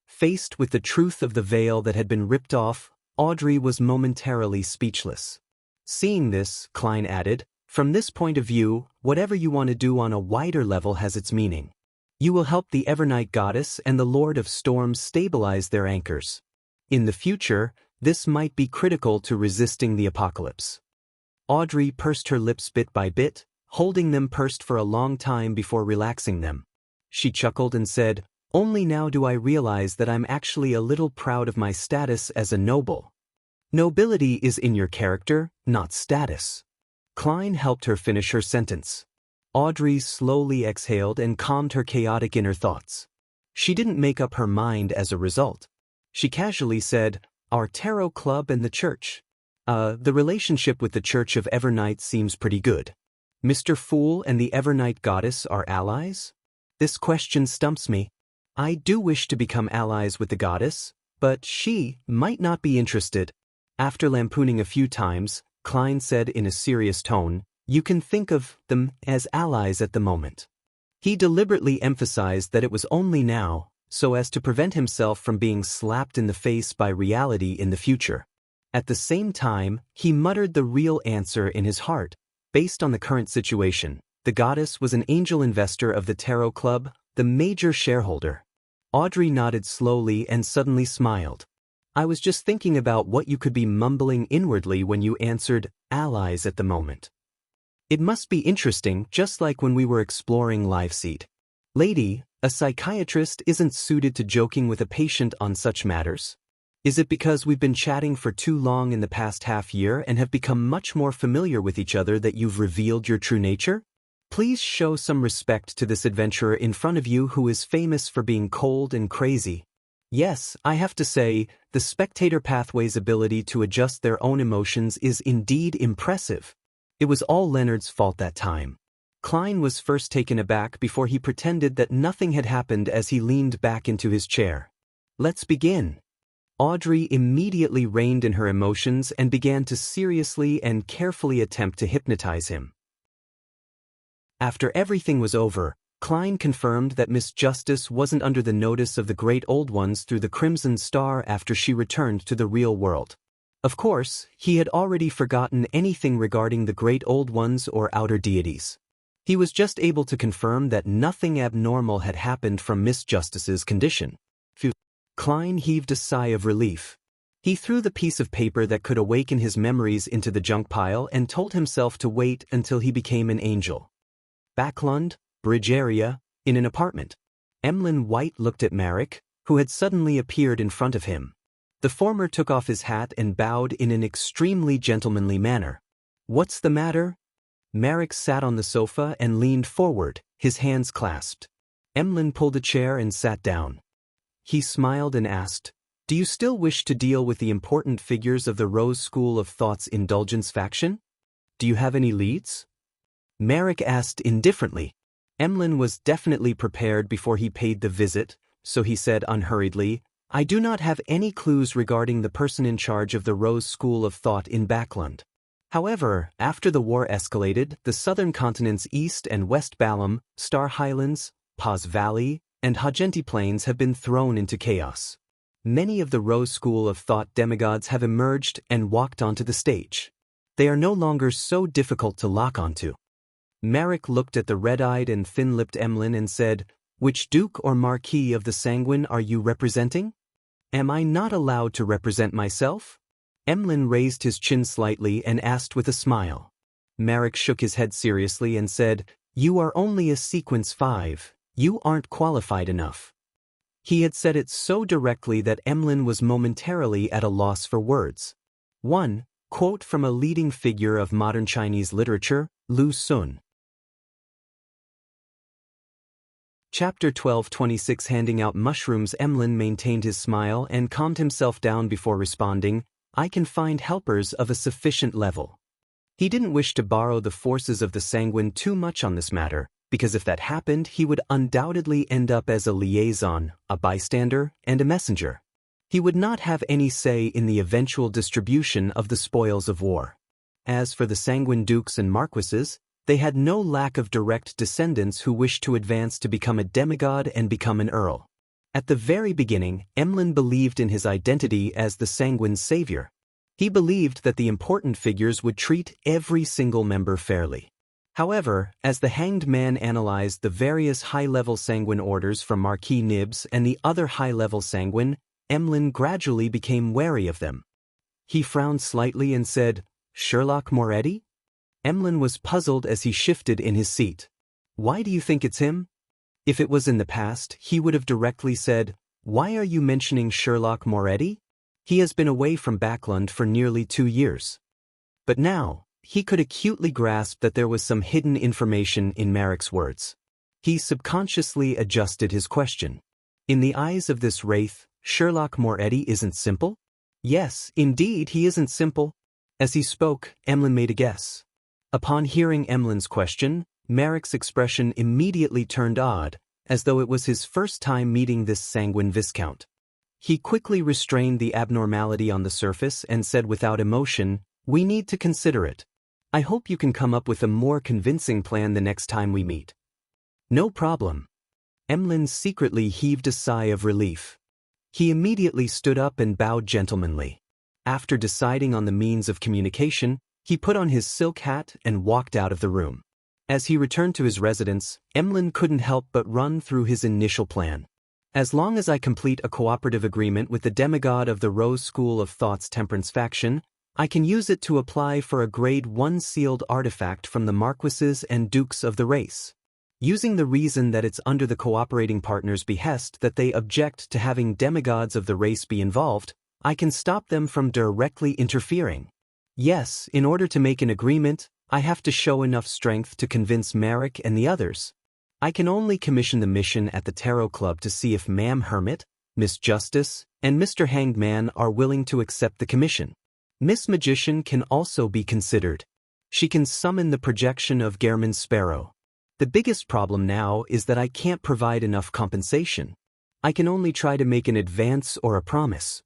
[SPEAKER 1] Faced with the truth of the veil that had been ripped off, Audrey was momentarily speechless. Seeing this, Klein added, from this point of view, whatever you want to do on a wider level has its meaning. You will help the Evernight Goddess and the Lord of Storms stabilize their anchors. In the future, this might be critical to resisting the apocalypse. Audrey pursed her lips bit by bit, holding them pursed for a long time before relaxing them. She chuckled and said, only now do I realize that I'm actually a little proud of my status as a noble. Nobility is in your character, not status. Klein helped her finish her sentence. Audrey slowly exhaled and calmed her chaotic inner thoughts. She didn't make up her mind as a result. She casually said, our tarot club and the church. The relationship with the Church of Evernight seems pretty good. Mr. Fool and the Evernight Goddess are allies? This question stumps me. I do wish to become allies with the goddess, but she might not be interested. After lampooning a few times, Klein said in a serious tone, you can think of them as allies at the moment. He deliberately emphasized that it was only now, so as to prevent himself from being slapped in the face by reality in the future. At the same time, he muttered the real answer in his heart. Based on the current situation, the goddess was an angel investor of the Tarot Club, the major shareholder. Audrey nodded slowly and suddenly smiled. I was just thinking about what you could be mumbling inwardly when you answered allies at the moment. It must be interesting, just like when we were exploring LiveSeed. Lady, a psychiatrist isn't suited to joking with a patient on such matters. Is it because we've been chatting for too long in the past half year and have become much more familiar with each other that you've revealed your true nature? Please show some respect to this adventurer in front of you who is famous for being cold and crazy. Yes, I have to say, the spectator pathway's ability to adjust their own emotions is indeed impressive. It was all Leonard's fault that time. Klein was first taken aback before he pretended that nothing had happened as he leaned back into his chair. Let's begin. Audrey immediately reined in her emotions and began to seriously and carefully attempt to hypnotize him. After everything was over, Klein confirmed that Miss Justice wasn't under the notice of the Great Old Ones through the Crimson Star after she returned to the real world. Of course, he had already forgotten anything regarding the Great Old Ones or outer deities. He was just able to confirm that nothing abnormal had happened from Miss Justice's condition. Klein heaved a sigh of relief. He threw the piece of paper that could awaken his memories into the junk pile and told himself to wait until he became an angel. Backlund, Bridge area, in an apartment. Emlyn White looked at Marek, who had suddenly appeared in front of him. The former took off his hat and bowed in an extremely gentlemanly manner. What's the matter? Marek sat on the sofa and leaned forward, his hands clasped. Emlyn pulled a chair and sat down. He smiled and asked, "Do you still wish to deal with the important figures of the Rose School of Thought's indulgence faction? Do you have any leads?" Marek asked indifferently. Emlyn was definitely prepared before he paid the visit, so he said unhurriedly, "I do not have any clues regarding the person in charge of the Rose School of Thought in Backlund. However, after the war escalated, the southern continents East and West Balam, Star Highlands, Paz Valley, and Hagenti Plains have been thrown into chaos. Many of the Rose School of Thought demigods have emerged and walked onto the stage. They are no longer so difficult to lock onto." Marek looked at the red-eyed and thin-lipped Emlyn and said, "Which Duke or Marquis of the Sanguine are you representing? Am I not allowed to represent myself?" Emlyn raised his chin slightly and asked with a smile. Marek shook his head seriously and said, "You are only a Sequence 5. You aren't qualified enough." He had said it so directly that Emlyn was momentarily at a loss for words. One quote from a leading figure of modern Chinese literature, Lu Sun. Chapter 12:26. Handing out mushrooms. Emlyn maintained his smile and calmed himself down before responding, "I can find helpers of a sufficient level." He didn't wish to borrow the forces of the Sanguine too much on this matter, because if that happened, he would undoubtedly end up as a liaison, a bystander, and a messenger. He would not have any say in the eventual distribution of the spoils of war. As for the Sanguine dukes and marquises, they had no lack of direct descendants who wished to advance to become a demigod and become an earl. At the very beginning, Emlyn believed in his identity as the Sanguine savior. He believed that the important figures would treat every single member fairly. However, as the Hanged Man analyzed the various high-level Sanguine orders from Marquis Nibs and the other high-level Sanguine, Emlyn gradually became wary of them. He frowned slightly and said, "Sherlock Moretti?" Emlyn was puzzled as he shifted in his seat. "Why do you think it's him?" If it was in the past, he would have directly said, "Why are you mentioning Sherlock Moretti? He has been away from Backlund for nearly 2 years." But now, he could acutely grasp that there was some hidden information in Marek's words. He subconsciously adjusted his question. In the eyes of this wraith, Sherlock Moretti isn't simple? Yes, indeed he isn't simple. As he spoke, Emlyn made a guess. Upon hearing Emlyn's question, Marek's expression immediately turned odd, as though it was his first time meeting this Sanguine Viscount. He quickly restrained the abnormality on the surface and said without emotion, "We need to consider it. I hope you can come up with a more convincing plan the next time we meet." "No problem." Emlyn secretly heaved a sigh of relief. He immediately stood up and bowed gentlemanly. After deciding on the means of communication, he put on his silk hat and walked out of the room. As he returned to his residence, Emlyn couldn't help but run through his initial plan. As long as I complete a cooperative agreement with the demigod of the Rose School of Thought's Temperance faction, I can use it to apply for a Grade 1 sealed artifact from the marquises and dukes of the race. Using the reason that it's under the cooperating partners' behest that they object to having demigods of the race be involved, I can stop them from directly interfering. Yes, in order to make an agreement, I have to show enough strength to convince Merrick and the others. I can only commission the mission at the Tarot Club to see if Ma'am Hermit, Miss Justice, and Mr. Hanged Man are willing to accept the commission. Miss Magician can also be considered. She can summon the projection of Gehrman's Sparrow. The biggest problem now is that I can't provide enough compensation. I can only try to make an advance or a promise.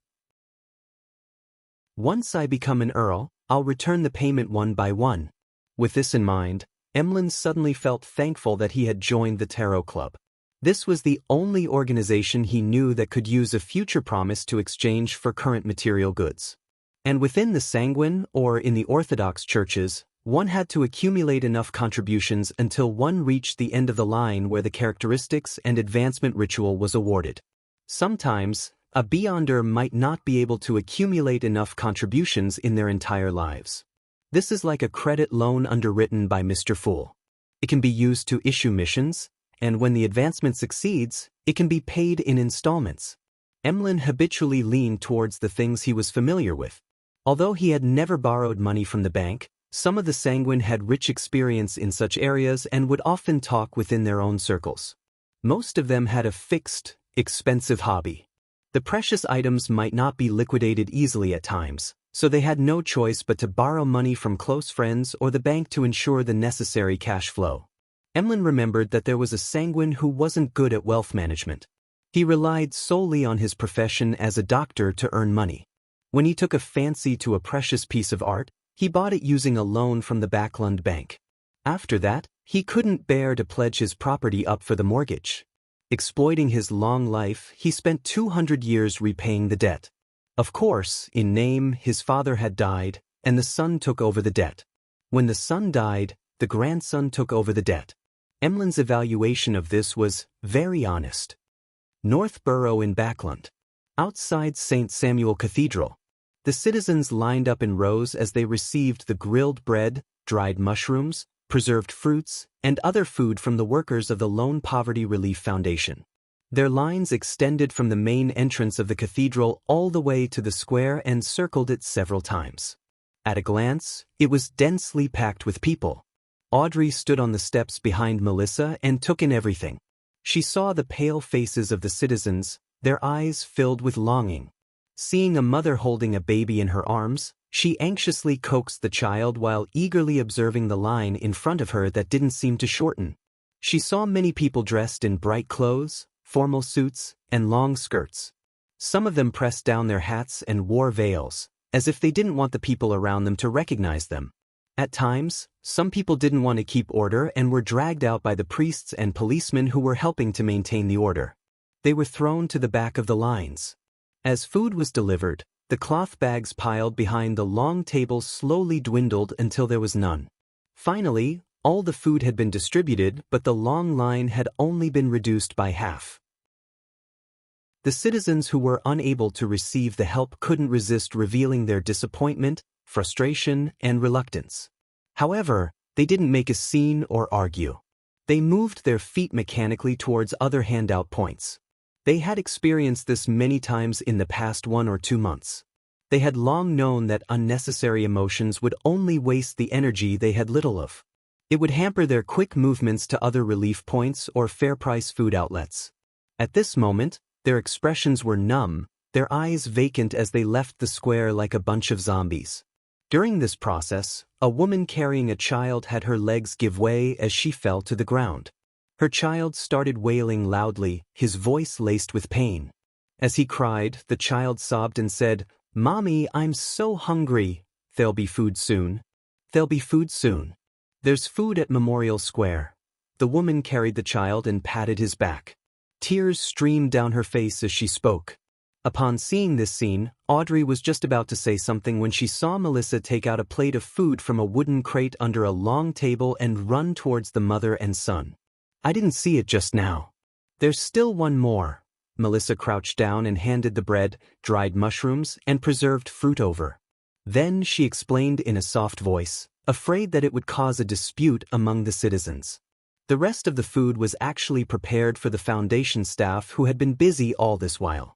[SPEAKER 1] Once I become an earl, I'll return the payment one by one. With this in mind, Emlyn suddenly felt thankful that he had joined the Tarot Club. This was the only organization he knew that could use a future promise to exchange for current material goods. And within the Sanguine, or in the Orthodox churches, one had to accumulate enough contributions until one reached the end of the line where the characteristics and advancement ritual was awarded. Sometimes, a Beyonder might not be able to accumulate enough contributions in their entire lives. This is like a credit loan underwritten by Mr. Fool. It can be used to issue missions, and when the advancement succeeds, it can be paid in installments. Emlyn habitually leaned towards the things he was familiar with. Although he had never borrowed money from the bank, some of the Sanguine had rich experience in such areas and would often talk within their own circles. Most of them had a fixed, expensive hobby. The precious items might not be liquidated easily at times, so they had no choice but to borrow money from close friends or the bank to ensure the necessary cash flow. Emlyn remembered that there was a Sanguine who wasn't good at wealth management. He relied solely on his profession as a doctor to earn money. When he took a fancy to a precious piece of art, he bought it using a loan from the Backlund Bank. After that, he couldn't bear to pledge his property up for the mortgage. Exploiting his long life, he spent 200 years repaying the debt. Of course, in name, his father had died, and the son took over the debt. When the son died, the grandson took over the debt. Emlyn's evaluation of this was very honest. North Borough in Backlund. Outside St. Samuel Cathedral. The citizens lined up in rows as they received the grilled bread, dried mushrooms, preserved fruits, and other food from the workers of the Lone Poverty Relief Foundation. Their lines extended from the main entrance of the cathedral all the way to the square and circled it several times. At a glance, it was densely packed with people. Audrey stood on the steps behind Melissa and took in everything. She saw the pale faces of the citizens, their eyes filled with longing. Seeing a mother holding a baby in her arms, she anxiously coaxed the child while eagerly observing the line in front of her that didn't seem to shorten. She saw many people dressed in bright clothes, formal suits, and long skirts. Some of them pressed down their hats and wore veils, as if they didn't want the people around them to recognize them. At times, some people didn't want to keep order and were dragged out by the priests and policemen who were helping to maintain the order. They were thrown to the back of the lines. As food was delivered, the cloth bags piled behind the long tables slowly dwindled until there was none. Finally, all the food had been distributed, but the long line had only been reduced by half. The citizens who were unable to receive the help couldn't resist revealing their disappointment, frustration, and reluctance. However, they didn't make a scene or argue. They moved their feet mechanically towards other handout points. They had experienced this many times in the past 1 or 2 months. They had long known that unnecessary emotions would only waste the energy they had little of. It would hamper their quick movements to other relief points or fair-price food outlets. At this moment, their expressions were numb, their eyes vacant as they left the square like a bunch of zombies. During this process, a woman carrying a child had her legs give way as she fell to the ground. Her child started wailing loudly, his voice laced with pain. As he cried, the child sobbed and said, "Mommy, I'm so hungry." "There'll be food soon. There'll be food soon. There's food at Memorial Square." The woman carried the child and patted his back. Tears streamed down her face as she spoke. Upon seeing this scene, Audrey was just about to say something when she saw Melissa take out a plate of food from a wooden crate under a long table and run towards the mother and son. "I didn't see it just now. There's still one more." Melissa crouched down and handed the bread, dried mushrooms, and preserved fruit over. Then she explained in a soft voice, afraid that it would cause a dispute among the citizens. The rest of the food was actually prepared for the foundation staff who had been busy all this while.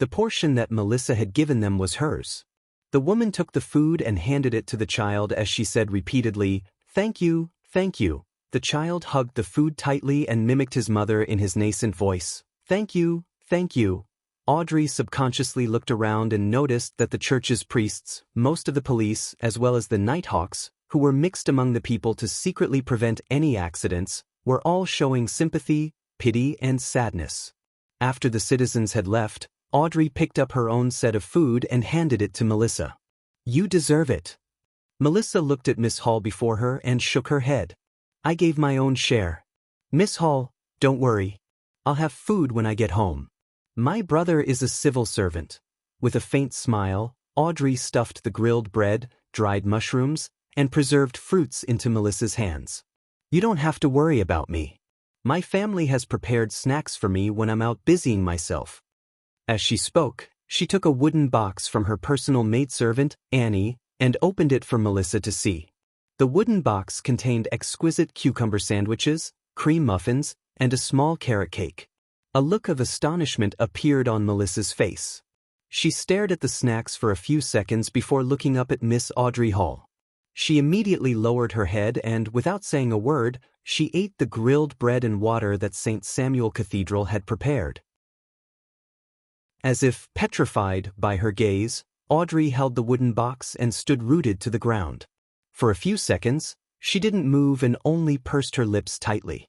[SPEAKER 1] The portion that Melissa had given them was hers. The woman took the food and handed it to the child as she said repeatedly, "Thank you, thank you." The child hugged the food tightly and mimicked his mother in his nascent voice. "Thank you, thank you." Audrey subconsciously looked around and noticed that the church's priests, most of the police, as well as the Nighthawks, who were mixed among the people to secretly prevent any accidents, were all showing sympathy, pity, and sadness. After the citizens had left, Audrey picked up her own set of food and handed it to Melissa. "You deserve it." Melissa looked at Miss Hall before her and shook her head. "I gave my own share. Miss Hall, don't worry. I'll have food when I get home. My brother is a civil servant." With a faint smile, Audrey stuffed the grilled bread, dried mushrooms, and preserved fruits into Melissa's hands. "You don't have to worry about me. My family has prepared snacks for me when I'm out busying myself." As she spoke, she took a wooden box from her personal maidservant, Annie, and opened it for Melissa to see. The wooden box contained exquisite cucumber sandwiches, cream muffins, and a small carrot cake. A look of astonishment appeared on Melissa's face. She stared at the snacks for a few seconds before looking up at Miss Audrey Hall. She immediately lowered her head and, without saying a word, she ate the grilled bread and water that St. Samuel Cathedral had prepared. As if petrified by her gaze, Audrey held the wooden box and stood rooted to the ground. For a few seconds, she didn't move and only pursed her lips tightly.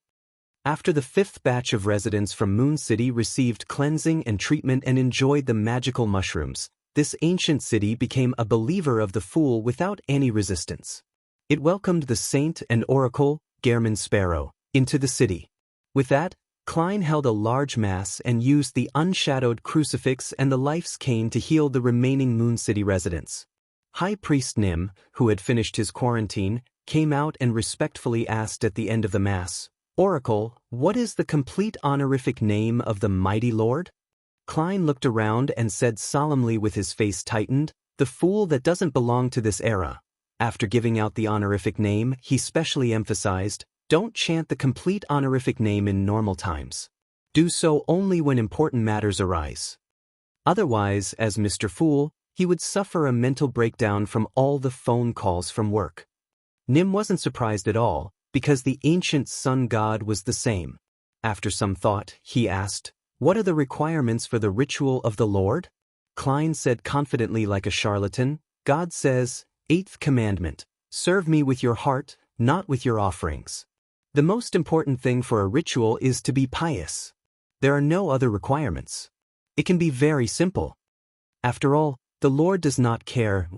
[SPEAKER 1] After the fifth batch of residents from Moon City received cleansing and treatment and enjoyed the magical mushrooms, this ancient city became a believer of the Fool without any resistance. It welcomed the saint and oracle, Gehrman Sparrow, into the city. With that, Klein held a large mass and used the unshadowed crucifix and the life's cane to heal the remaining Moon City residents. High Priest Nim, who had finished his quarantine, came out and respectfully asked at the end of the mass, "Oracle, what is the complete honorific name of the mighty Lord?" Klein looked around and said solemnly with his face tightened, "The Fool that doesn't belong to this era." After giving out the honorific name, he specially emphasized, "Don't chant the complete honorific name in normal times. Do so only when important matters arise. Otherwise, as Mr. Fool, he would suffer a mental breakdown from all the phone calls from work." Nim wasn't surprised at all, because the ancient sun god was the same. After some thought, he asked, "What are the requirements for the ritual of the Lord?" Klein said confidently like a charlatan, "God says, 8th commandment, serve me with your heart, not with your offerings. The most important thing for a ritual is to be pious. There are no other requirements. It can be very simple. After all, the Lord does not care."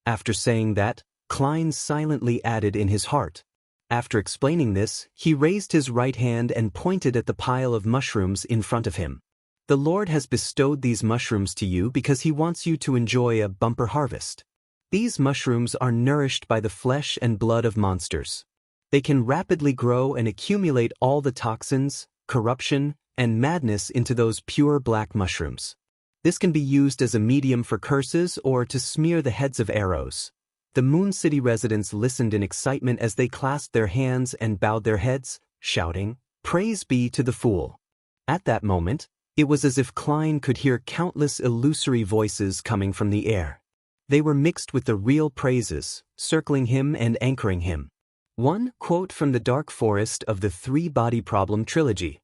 [SPEAKER 1] After saying that, Klein silently added in his heart. After explaining this, he raised his right hand and pointed at the pile of mushrooms in front of him. "The Lord has bestowed these mushrooms to you because he wants you to enjoy a bumper harvest. These mushrooms are nourished by the flesh and blood of monsters. They can rapidly grow and accumulate all the toxins, corruption, and madness into those pure black mushrooms. This can be used as a medium for curses or to smear the heads of arrows." The Moon City residents listened in excitement as they clasped their hands and bowed their heads, shouting, "Praise be to the Fool." At that moment, it was as if Klein could hear countless illusory voices coming from the air. They were mixed with the real praises, circling him and anchoring him. One quote from the Dark Forest of the Three Body Problem trilogy.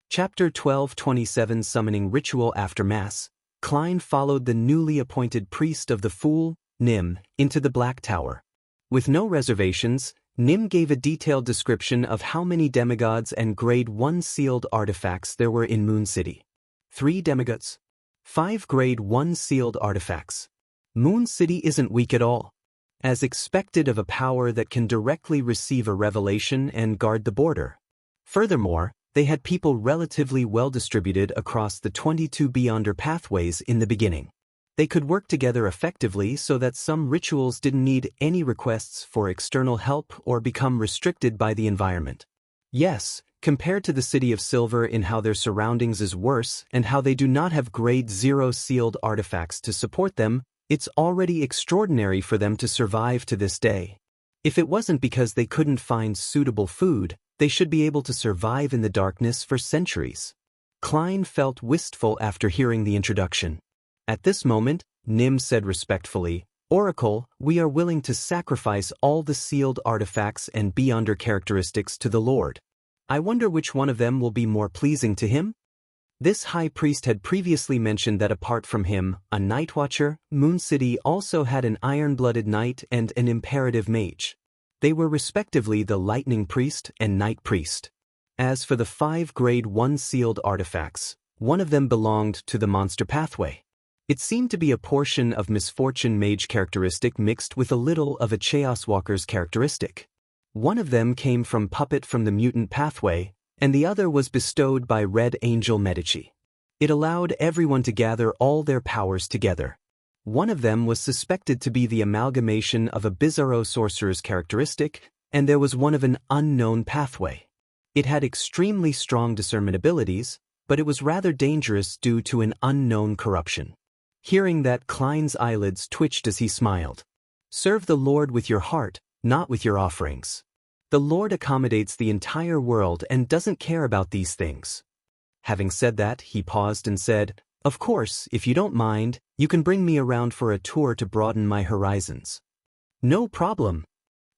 [SPEAKER 1] Chapter 1227 Summoning Ritual After Mass. Klein followed the newly appointed priest of the Fool, Nim, into the Black Tower. With no reservations, Nim gave a detailed description of how many demigods and Grade 1 sealed artifacts there were in Moon City. 3 demigods. 5 Grade 1 sealed artifacts. Moon City isn't weak at all. As expected of a power that can directly receive a revelation and guard the border. Furthermore, they had people relatively well distributed across the 22 Beyonder pathways in the beginning. They could work together effectively so that some rituals didn't need any requests for external help or become restricted by the environment. Yes, compared to the City of Silver in how their surroundings is worse and how they do not have Grade 0 sealed artifacts to support them, it's already extraordinary for them to survive to this day. If it wasn't because they couldn't find suitable food, they should be able to survive in the darkness for centuries. Klein felt wistful after hearing the introduction. At this moment, Nim said respectfully, "Oracle, we are willing to sacrifice all the sealed artifacts and beyonder characteristics to the Lord. I wonder which one of them will be more pleasing to him?" This high priest had previously mentioned that apart from him, a night watcher, Moon City also had an iron-blooded knight and an imperative mage. They were respectively the lightning priest and night priest. As for the 5 grade 1 sealed artifacts, one of them belonged to the monster pathway. It seemed to be a portion of misfortune mage characteristic mixed with a little of a chaos walker's characteristic. One of them came from puppet from the mutant pathway, and the other was bestowed by Red Angel Medici. It allowed everyone to gather all their powers together. One of them was suspected to be the amalgamation of a bizarro sorcerer's characteristic, and there was one of an unknown pathway. It had extremely strong discernment abilities, but it was rather dangerous due to an unknown corruption. Hearing that, Klein's eyelids twitched as he smiled. "Serve the Lord with your heart, not with your offerings. The Lord accommodates the entire world and doesn't care about these things." Having said that, he paused and said, "Of course, if you don't mind, you can bring me around for a tour to broaden my horizons." "No problem,"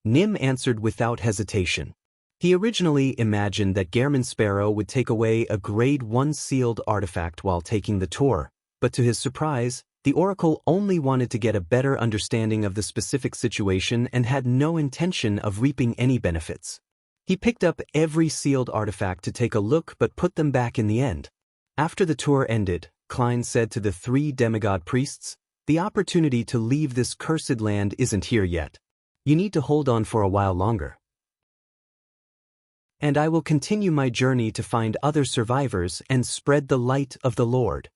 [SPEAKER 1] Nim answered without hesitation. He originally imagined that Gehrman Sparrow would take away a grade 1 sealed artifact while taking the tour, but to his surprise, the Oracle only wanted to get a better understanding of the specific situation and had no intention of reaping any benefits. He picked up every sealed artifact to take a look but put them back in the end. After the tour ended, Klein said to the 3 demigod priests, "The opportunity to leave this cursed land isn't here yet. You need to hold on for a while longer. And I will continue my journey to find other survivors and spread the light of the Lord."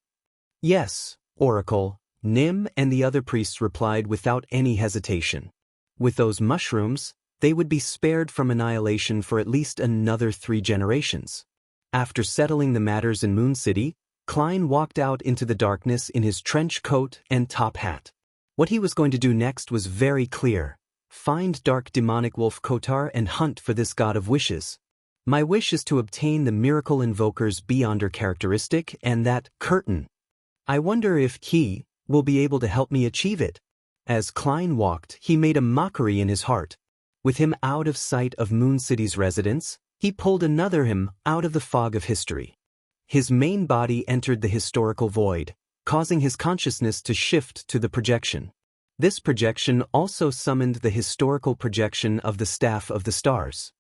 [SPEAKER 1] "Yes, Oracle," Nim and the other priests replied without any hesitation. With those mushrooms, they would be spared from annihilation for at least another 3 generations. After settling the matters in Moon City, Klein walked out into the darkness in his trench coat and top hat. What he was going to do next was very clear: find dark demonic wolf Kotar and hunt for this god of wishes. "My wish is to obtain the miracle invoker's beyonder characteristic and that curtain. I wonder if he will be able to help me achieve it." As Klein walked, he made a mockery in his heart. With him out of sight of Moon City's residents, he pulled another him out of the fog of history. His main body entered the historical void, causing his consciousness to shift to the projection. This projection also summoned the historical projection of the Staff of the Stars.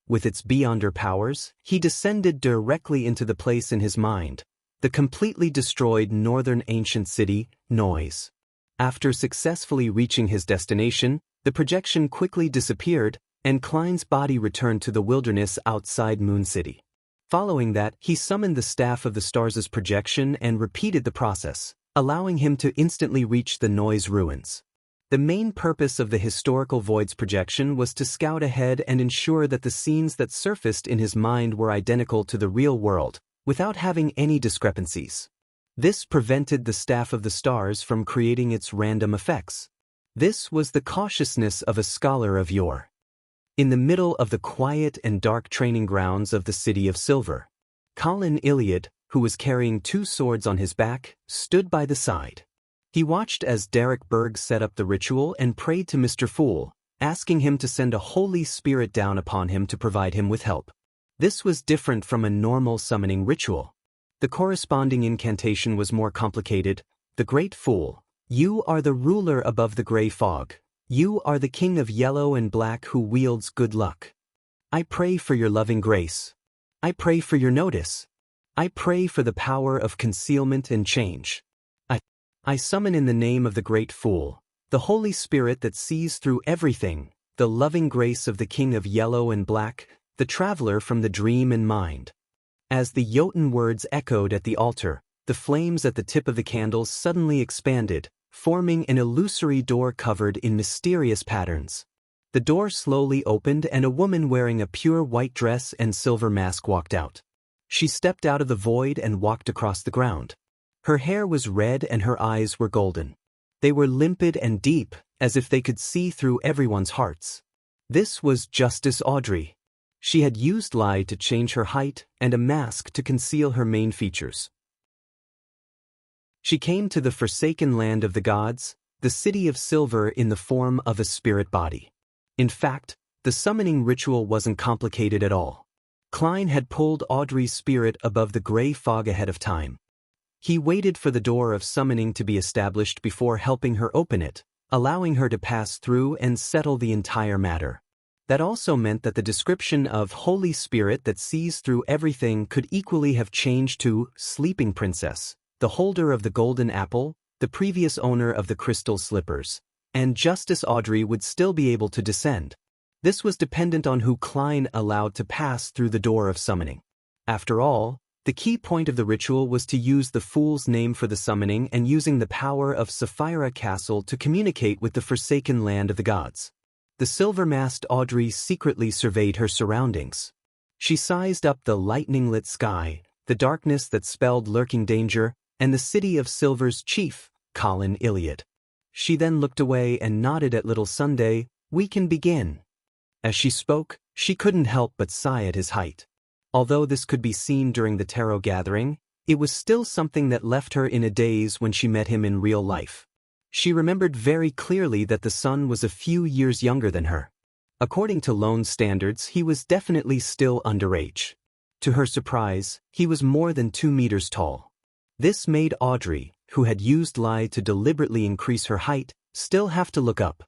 [SPEAKER 1] With its beyonder powers, he descended directly into the place in his mind, the completely destroyed northern ancient city, Noise. After successfully reaching his destination, the projection quickly disappeared, and Klein's body returned to the wilderness outside Moon City. Following that, he summoned the Staff of the Stars' projection and repeated the process, allowing him to instantly reach the Noise ruins. The main purpose of the historical void's projection was to scout ahead and ensure that the scenes that surfaced in his mind were identical to the real world, without having any discrepancies. This prevented the Staff of the Stars from creating its random effects. This was the cautiousness of a scholar of yore. In the middle of the quiet and dark training grounds of the City of Silver, Colin Iliad, who was carrying 2 swords on his back, stood by the side. He watched as Derek Berg set up the ritual and prayed to Mr. Fool, asking him to send a Holy Spirit down upon him to provide him with help. This was different from a normal summoning ritual. The corresponding incantation was more complicated. "The Great Fool, you are the ruler above the gray fog. You are the king of yellow and black who wields good luck. I pray for your loving grace. I pray for your notice. I pray for the power of concealment and change. I summon in the name of the Great Fool, the Holy Spirit that sees through everything, the loving grace of the king of yellow and black, the traveler from the dream and mind." As the Jotun words echoed at the altar, the flames at the tip of the candles suddenly expanded, forming an illusory door covered in mysterious patterns. The door slowly opened and a woman wearing a pure white dress and silver mask walked out. She stepped out of the void and walked across the ground. Her hair was red and her eyes were golden. They were limpid and deep, as if they could see through everyone's hearts. This was Justice Audrey. She had used lie to change her height and a mask to conceal her main features. She came to the forsaken land of the gods, the city of silver in the form of a spirit body. In fact, the summoning ritual wasn't complicated at all. Klein had pulled Audrey's spirit above the gray fog ahead of time. He waited for the door of summoning to be established before helping her open it, allowing her to pass through and settle the entire matter. That also meant that the description of Holy Spirit that sees through everything could equally have changed to Sleeping Princess, the holder of the golden apple, the previous owner of the crystal slippers, and Justice Audrey would still be able to descend. This was dependent on who Klein allowed to pass through the door of summoning. After all, the key point of the ritual was to use the Fool's name for the summoning and using the power of Sapphira Castle to communicate with the forsaken land of the gods. The silver-masked Audrey secretly surveyed her surroundings. She sized up the lightning-lit sky, the darkness that spelled lurking danger, and the city of silver's chief, Colin Iliad. She then looked away and nodded at Little Sunday. "We can begin." As she spoke, she couldn't help but sigh at his height. Although this could be seen during the tarot gathering, it was still something that left her in a daze when she met him in real life. She remembered very clearly that the son was a few years younger than her. According to Loan's standards, he was definitely still underage. To her surprise, he was more than 2 meters tall. This made Audrey, who had used lie to deliberately increase her height, still have to look up.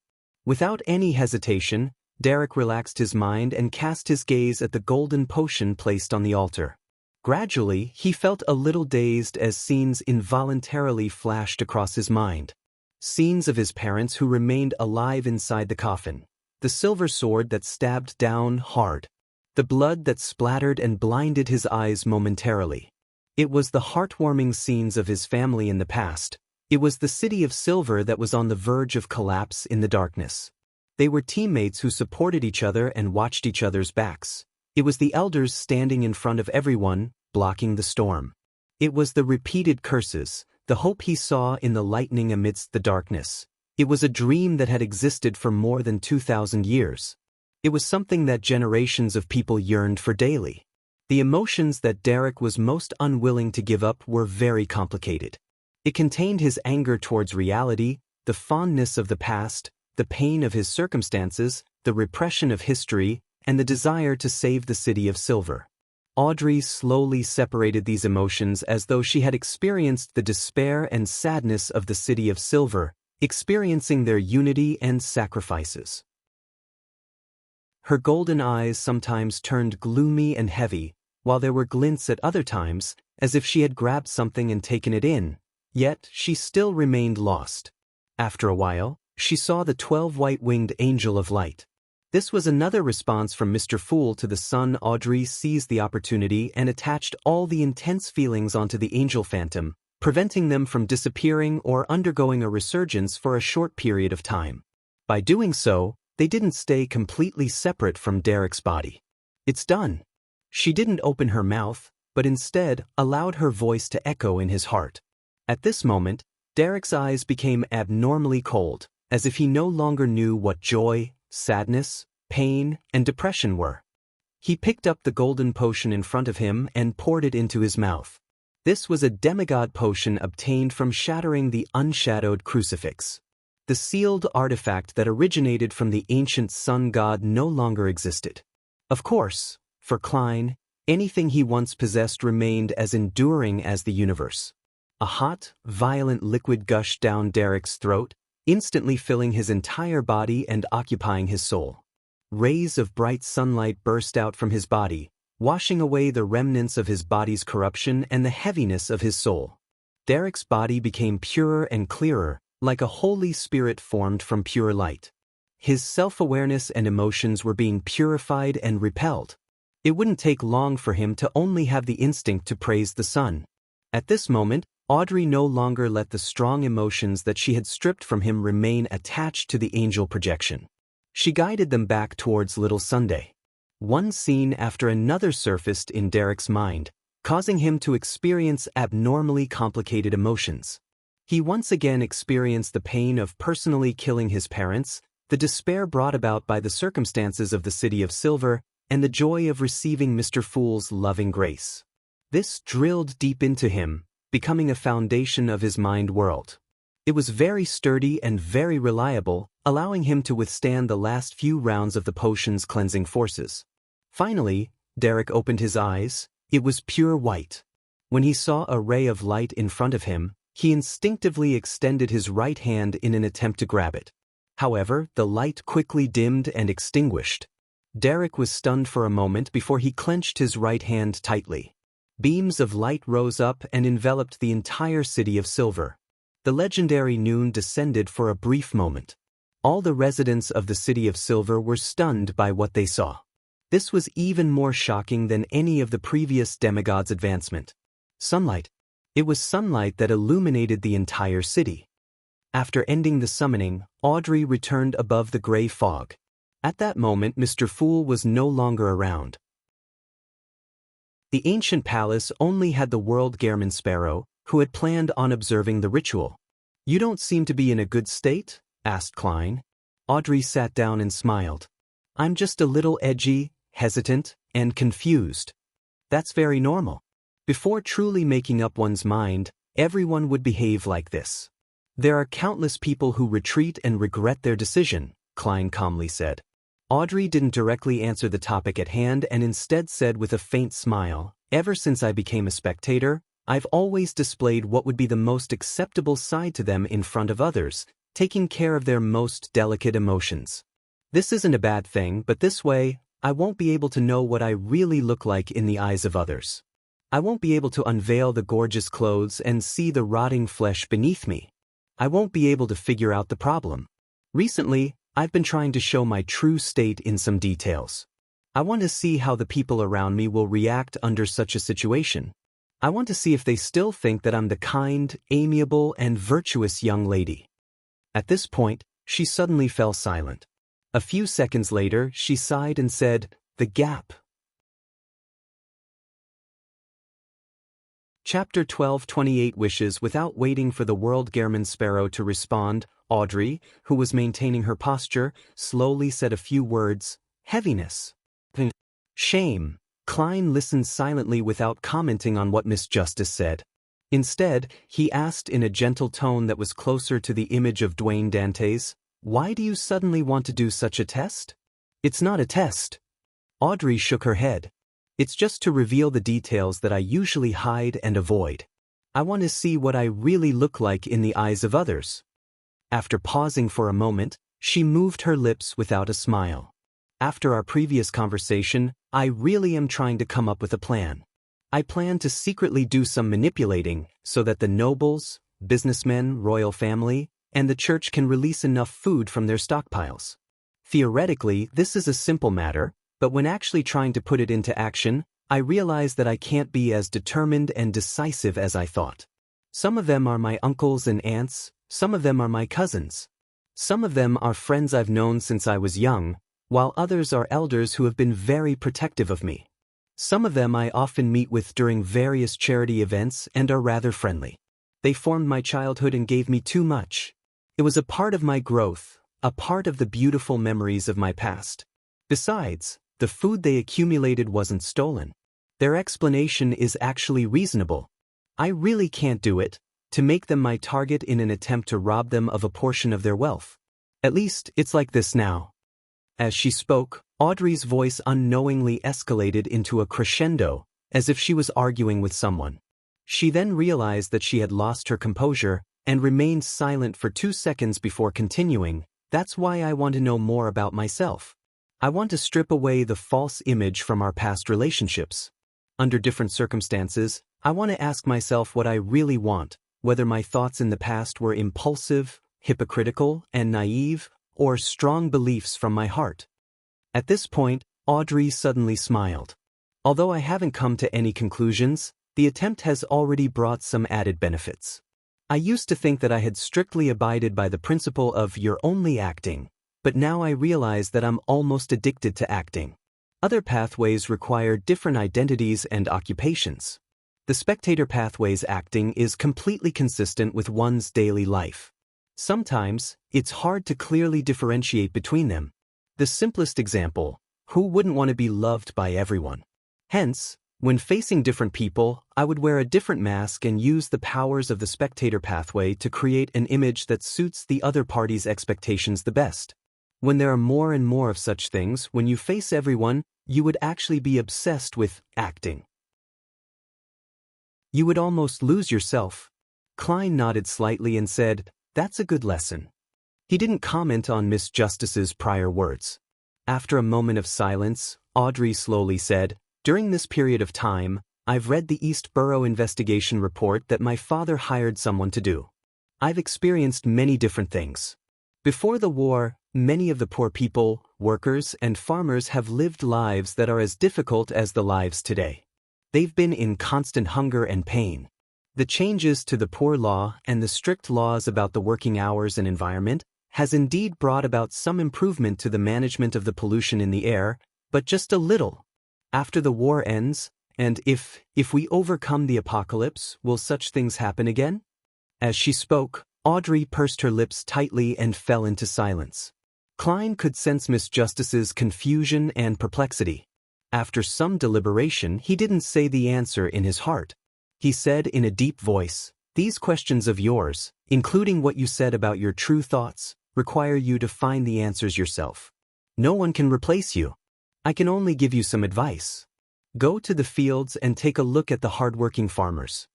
[SPEAKER 1] Without any hesitation, Derek relaxed his mind and cast his gaze at the golden potion placed on the altar. Gradually, he felt a little dazed as scenes involuntarily flashed across his mind. Scenes of his parents who remained alive inside the coffin, the silver sword that stabbed down hard, the blood that splattered and blinded his eyes momentarily. It was the heartwarming scenes of his family in the past. It was the city of silver that was on the verge of collapse in the darkness. They were teammates who supported each other and watched each other's backs. It was the elders standing in front of everyone, blocking the storm. It was the repeated curses, the hope he saw in the lightning amidst the darkness. It was a dream that had existed for more than 2,000 years. It was something that generations of people yearned for daily. The emotions that Derek was most unwilling to give up were very complicated. It contained his anger towards reality, the fondness of the past, the pain of his circumstances, the repression of history, and the desire to save the city of silver. Audrey slowly separated these emotions as though she had experienced the despair and sadness of the city of silver, experiencing their unity and sacrifices. Her golden eyes sometimes turned gloomy and heavy, while there were glints at other times, as if she had grabbed something and taken it in, yet she still remained lost. After a while, she saw the 12 white-winged angel of light. This was another response from Mr. Fool to the sun. Audrey seized the opportunity and attached all the intense feelings onto the angel phantom, preventing them from disappearing or undergoing a resurgence for a short period of time. By doing so, they didn't stay completely separate from Derek's body. "It's done." She didn't open her mouth, but instead allowed her voice to echo in his heart. At this moment, Derek's eyes became abnormally cold, as if he no longer knew what joy, sadness, pain, and depression were. He picked up the golden potion in front of him and poured it into his mouth. This was a demigod potion obtained from shattering the unshadowed crucifix. The sealed artifact that originated from the ancient sun god no longer existed. Of course, for Klein, anything he once possessed remained as enduring as the universe. A hot, violent liquid gushed down Derek's throat, instantly filling his entire body and occupying his soul. Rays of bright sunlight burst out from his body, washing away the remnants of his body's corruption and the heaviness of his soul. Derek's body became purer and clearer, like a Holy Spirit formed from pure light. His self-awareness and emotions were being purified and repelled. It wouldn't take long for him to only have the instinct to praise the sun. At this moment, Audrey no longer let the strong emotions that she had stripped from him remain attached to the angel projection. She guided them back towards Little Sunday. One scene after another surfaced in Derek's mind, causing him to experience abnormally complicated emotions. He once again experienced the pain of personally killing his parents, the despair brought about by the circumstances of the City of Silver, and the joy of receiving Mr. Fool's loving grace. This drilled deep into him, becoming a foundation of his mind world. It was very sturdy and very reliable, allowing him to withstand the last few rounds of the potion's cleansing forces. Finally, Derek opened his eyes. It was pure white. When he saw a ray of light in front of him, he instinctively extended his right hand in an attempt to grab it. However, the light quickly dimmed and extinguished. Derek was stunned for a moment before he clenched his right hand tightly. Beams of light rose up and enveloped the entire city of Silver. The legendary noon descended for a brief moment. All the residents of the city of Silver were stunned by what they saw. This was even more shocking than any of the previous demigods' advancement. Sunlight. It was sunlight that illuminated the entire city. After ending the summoning, Audrey returned above the gray fog. At that moment, Mr. Fool was no longer around. The ancient palace only had the world Gehrman Sparrow, who had planned on observing the ritual. "You don't seem to be in a good state?" asked Klein. Audrey sat down and smiled. "I'm just a little edgy, hesitant, and confused. That's very normal. Before truly making up one's mind, everyone would behave like this. There are countless people who retreat and regret their decision," Klein calmly said. Audrey didn't directly answer the topic at hand and instead said with a faint smile, "Ever since I became a spectator, I've always displayed what would be the most acceptable side to them in front of others, taking care of their most delicate emotions. This isn't a bad thing, but this way, I won't be able to know what I really look like in the eyes of others. I won't be able to unveil the gorgeous clothes and see the rotting flesh beneath me. I won't be able to figure out the problem. Recently, I've been trying to show my true state in some details. I want to see how the people around me will react under such a situation. I want to see if they still think that I'm the kind, amiable, and virtuous young lady." At this point, she suddenly fell silent. A few seconds later, she sighed and said, "The gap." Chapter 12:28 Wishes. Without waiting for the world Gehrman Sparrow to respond, Audrey, who was maintaining her posture, slowly said a few words. "Heaviness. Shame." Klein listened silently without commenting on what Miss Justice said. Instead, he asked in a gentle tone that was closer to the image of Dwayne Dante's, "Why do you suddenly want to do such a test?" "It's not a test." Audrey shook her head. "It's just to reveal the details that I usually hide and avoid. I want to see what I really look like in the eyes of others." After pausing for a moment, she moved her lips without a smile. "After our previous conversation, I really am trying to come up with a plan. I plan to secretly do some manipulating so that the nobles, businessmen, royal family, and the church can release enough food from their stockpiles. Theoretically, this is a simple matter, but when actually trying to put it into action, I realize that I can't be as determined and decisive as I thought. Some of them are my uncles and aunts, some of them are my cousins. Some of them are friends I've known since I was young, while others are elders who have been very protective of me. Some of them I often meet with during various charity events and are rather friendly. They formed my childhood and gave me too much. It was a part of my growth, a part of the beautiful memories of my past. Besides, the food they accumulated wasn't stolen. Their explanation is actually reasonable. I really can't do it, to make them my target in an attempt to rob them of a portion of their wealth. At least, it's like this now." As she spoke, Audrey's voice unknowingly escalated into a crescendo, as if she was arguing with someone. She then realized that she had lost her composure, and remained silent for 2 seconds before continuing. "That's why I want to know more about myself. I want to strip away the false image from our past relationships. Under different circumstances, I want to ask myself what I really want, whether my thoughts in the past were impulsive, hypocritical, and naive, or strong beliefs from my heart." At this point, Audrey suddenly smiled. "Although I haven't come to any conclusions, the attempt has already brought some added benefits. I used to think that I had strictly abided by the principle of you're only acting, but now I realize that I'm almost addicted to acting. Other pathways require different identities and occupations. The spectator pathway's acting is completely consistent with one's daily life. Sometimes, it's hard to clearly differentiate between them. The simplest example, Who wouldn't want to be loved by everyone? Hence, when facing different people, I would wear a different mask and use the powers of the spectator pathway to create an image that suits the other party's expectations the best. When there are more and more of such things, when you face everyone, you would actually be obsessed with acting. You would almost lose yourself. Klein nodded slightly and said, "That's a good lesson." He didn't comment on Miss Justice's prior words. After a moment of silence, Audrey slowly said, "During this period of time, I've read the East Borough investigation report that my father hired someone to do. I've experienced many different things. Before the war, many of the poor people, workers, and farmers have lived lives that are as difficult as the lives today. They've been in constant hunger and pain. The changes to the poor law and the strict laws about the working hours and environment has indeed brought about some improvement to the management of the pollution in the air, but just a little. After the war ends, and if we overcome the apocalypse, will such things happen again?" As she spoke, Audrey pursed her lips tightly and fell into silence. Klein could sense Miss Justice's confusion and perplexity. After some deliberation, he didn't say the answer in his heart. He said in a deep voice, "These questions of yours, including what you said about your true thoughts, require you to find the answers yourself. No one can replace you. I can only give you some advice. Go to the fields and take a look at the hard-working farmers.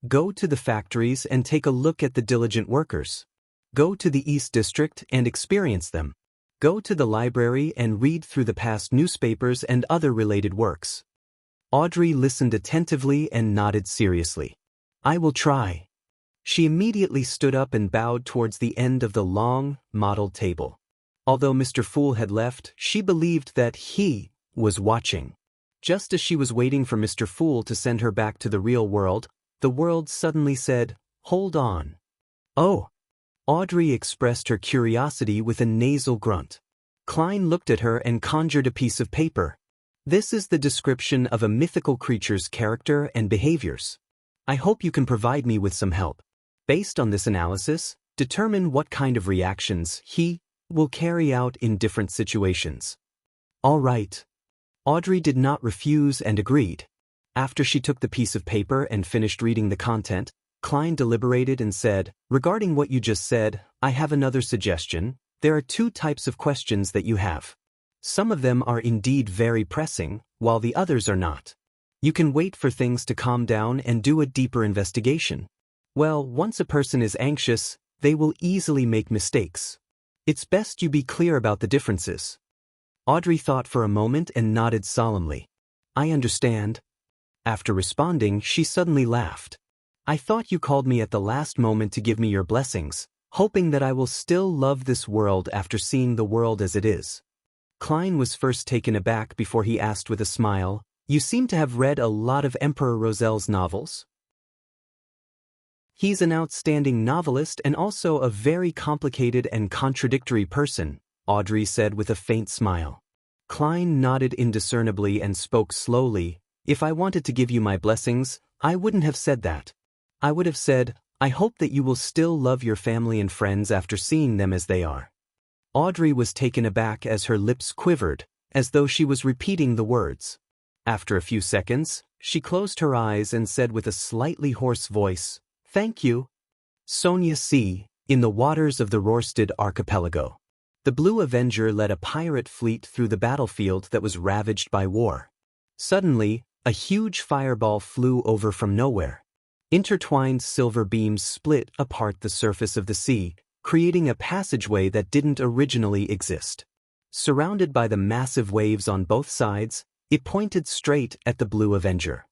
[SPEAKER 1] Go to the factories and take a look at the diligent workers. Go to the East District and experience them. Go to the library and read through the past newspapers and other related works." Audrey listened attentively and nodded seriously. "I will try." She immediately stood up and bowed towards the end of the long, mottled table. Although Mr. Fool had left, she believed that he was watching. Just as she was waiting for Mr. Fool to send her back to the real world, the world suddenly said, "Hold on." "Oh." Audrey expressed her curiosity with a nasal grunt. Klein looked at her and conjured a piece of paper. "This is the description of a mythical creature's character and behaviors. I hope you can provide me with some help. Based on this analysis, determine what kind of reactions he will carry out in different situations." "All right." Audrey did not refuse and agreed. After she took the piece of paper and finished reading the content, Klein deliberated and said, "Regarding what you just said, I have another suggestion. There are two types of questions that you have. Some of them are indeed very pressing, while the others are not. You can wait for things to calm down and do a deeper investigation. Well, once a person is anxious, they will easily make mistakes. It's best you be clear about the differences." Audrey thought for a moment and nodded solemnly. "I understand." After responding, she suddenly laughed. "I thought you called me at the last moment to give me your blessings, hoping that I will still love this world after seeing the world as it is." Klein was first taken aback before he asked with a smile, "You seem to have read a lot of Emperor Rozel's novels." "He's an outstanding novelist and also a very complicated and contradictory person," Audrey said with a faint smile. Klein nodded indiscernibly and spoke slowly. "If I wanted to give you my blessings, I wouldn't have said that. I would have said, I hope that you will still love your family and friends after seeing them as they are." Audrey was taken aback as her lips quivered, as though she was repeating the words. After a few seconds, she closed her eyes and said with a slightly hoarse voice, "Thank you." Sonia C. In the waters of the Rorstad archipelago. The Blue Avenger led a pirate fleet through the battlefield that was ravaged by war. Suddenly, a huge fireball flew over from nowhere. Intertwined silver beams split apart the surface of the sea, creating a passageway that didn't originally exist. Surrounded by the massive waves on both sides, it pointed straight at the Blue Avenger.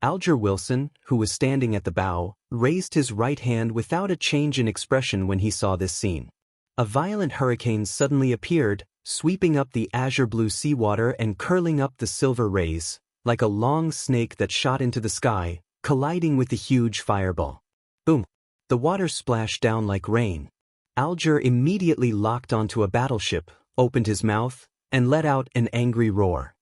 [SPEAKER 1] Alger Wilson, who was standing at the bow, raised his right hand without a change in expression when he saw this scene. A violent hurricane suddenly appeared, sweeping up the azure-blue seawater and curling up the silver rays, like a long snake that shot into the sky, colliding with the huge fireball. Boom! The water splashed down like rain. Alger immediately locked onto a battleship, opened his mouth, and let out an angry roar.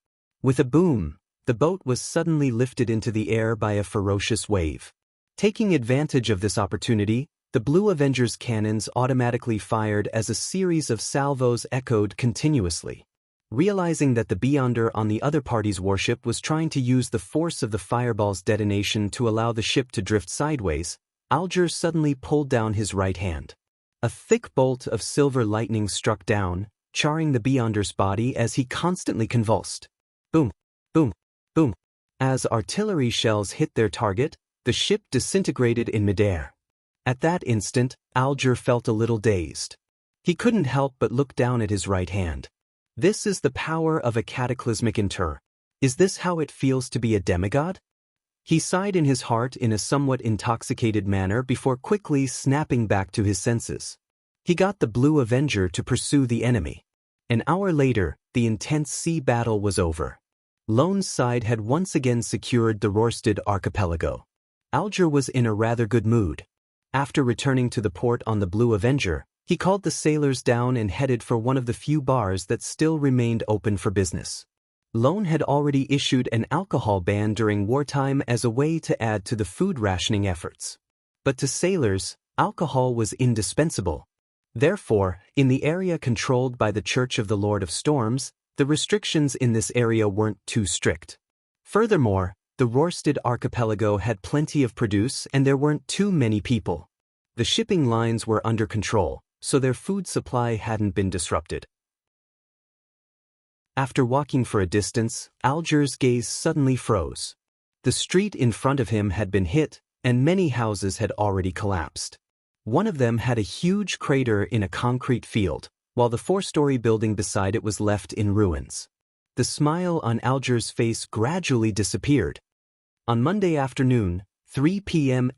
[SPEAKER 1] With a boom, the boat was suddenly lifted into the air by a ferocious wave. Taking advantage of this opportunity, the Blue Avenger's cannons automatically fired as a series of salvos echoed continuously. Realizing that the Beyonder on the other party's warship was trying to use the force of the fireball's detonation to allow the ship to drift sideways, Alger suddenly pulled down his right hand. A thick bolt of silver lightning struck down, charring the Beyonder's body as he constantly convulsed. Boom, boom, boom. As artillery shells hit their target, the ship disintegrated in midair. At that instant, Alger felt a little dazed. He couldn't help but look down at his right hand. This is the power of a cataclysmic inter. Is this how it feels to be a demigod? He sighed in his heart in a somewhat intoxicated manner before quickly snapping back to his senses. He got the Blue Avenger to pursue the enemy. An hour later, the intense sea battle was over. Lone's side had once again secured the Rørsted archipelago. Alger was in a rather good mood. After returning to the port on the Blue Avenger, he called the sailors down and headed for one of the few bars that still remained open for business. Lone had already issued an alcohol ban during wartime as a way to add to the food rationing efforts. But to sailors, alcohol was indispensable. Therefore, in the area controlled by the Church of the Lord of Storms, the restrictions in this area weren't too strict. Furthermore, the Rørsted archipelago had plenty of produce and there weren't too many people. The shipping lines were under control, so their food supply hadn't been disrupted. After walking for a distance, Alger's gaze suddenly froze. The street in front of him had been hit, and many houses had already collapsed. One of them had a huge crater in a concrete field, while the four-story building beside it was left in ruins. The smile on Alger's face gradually disappeared. On Monday afternoon, 3 p.m.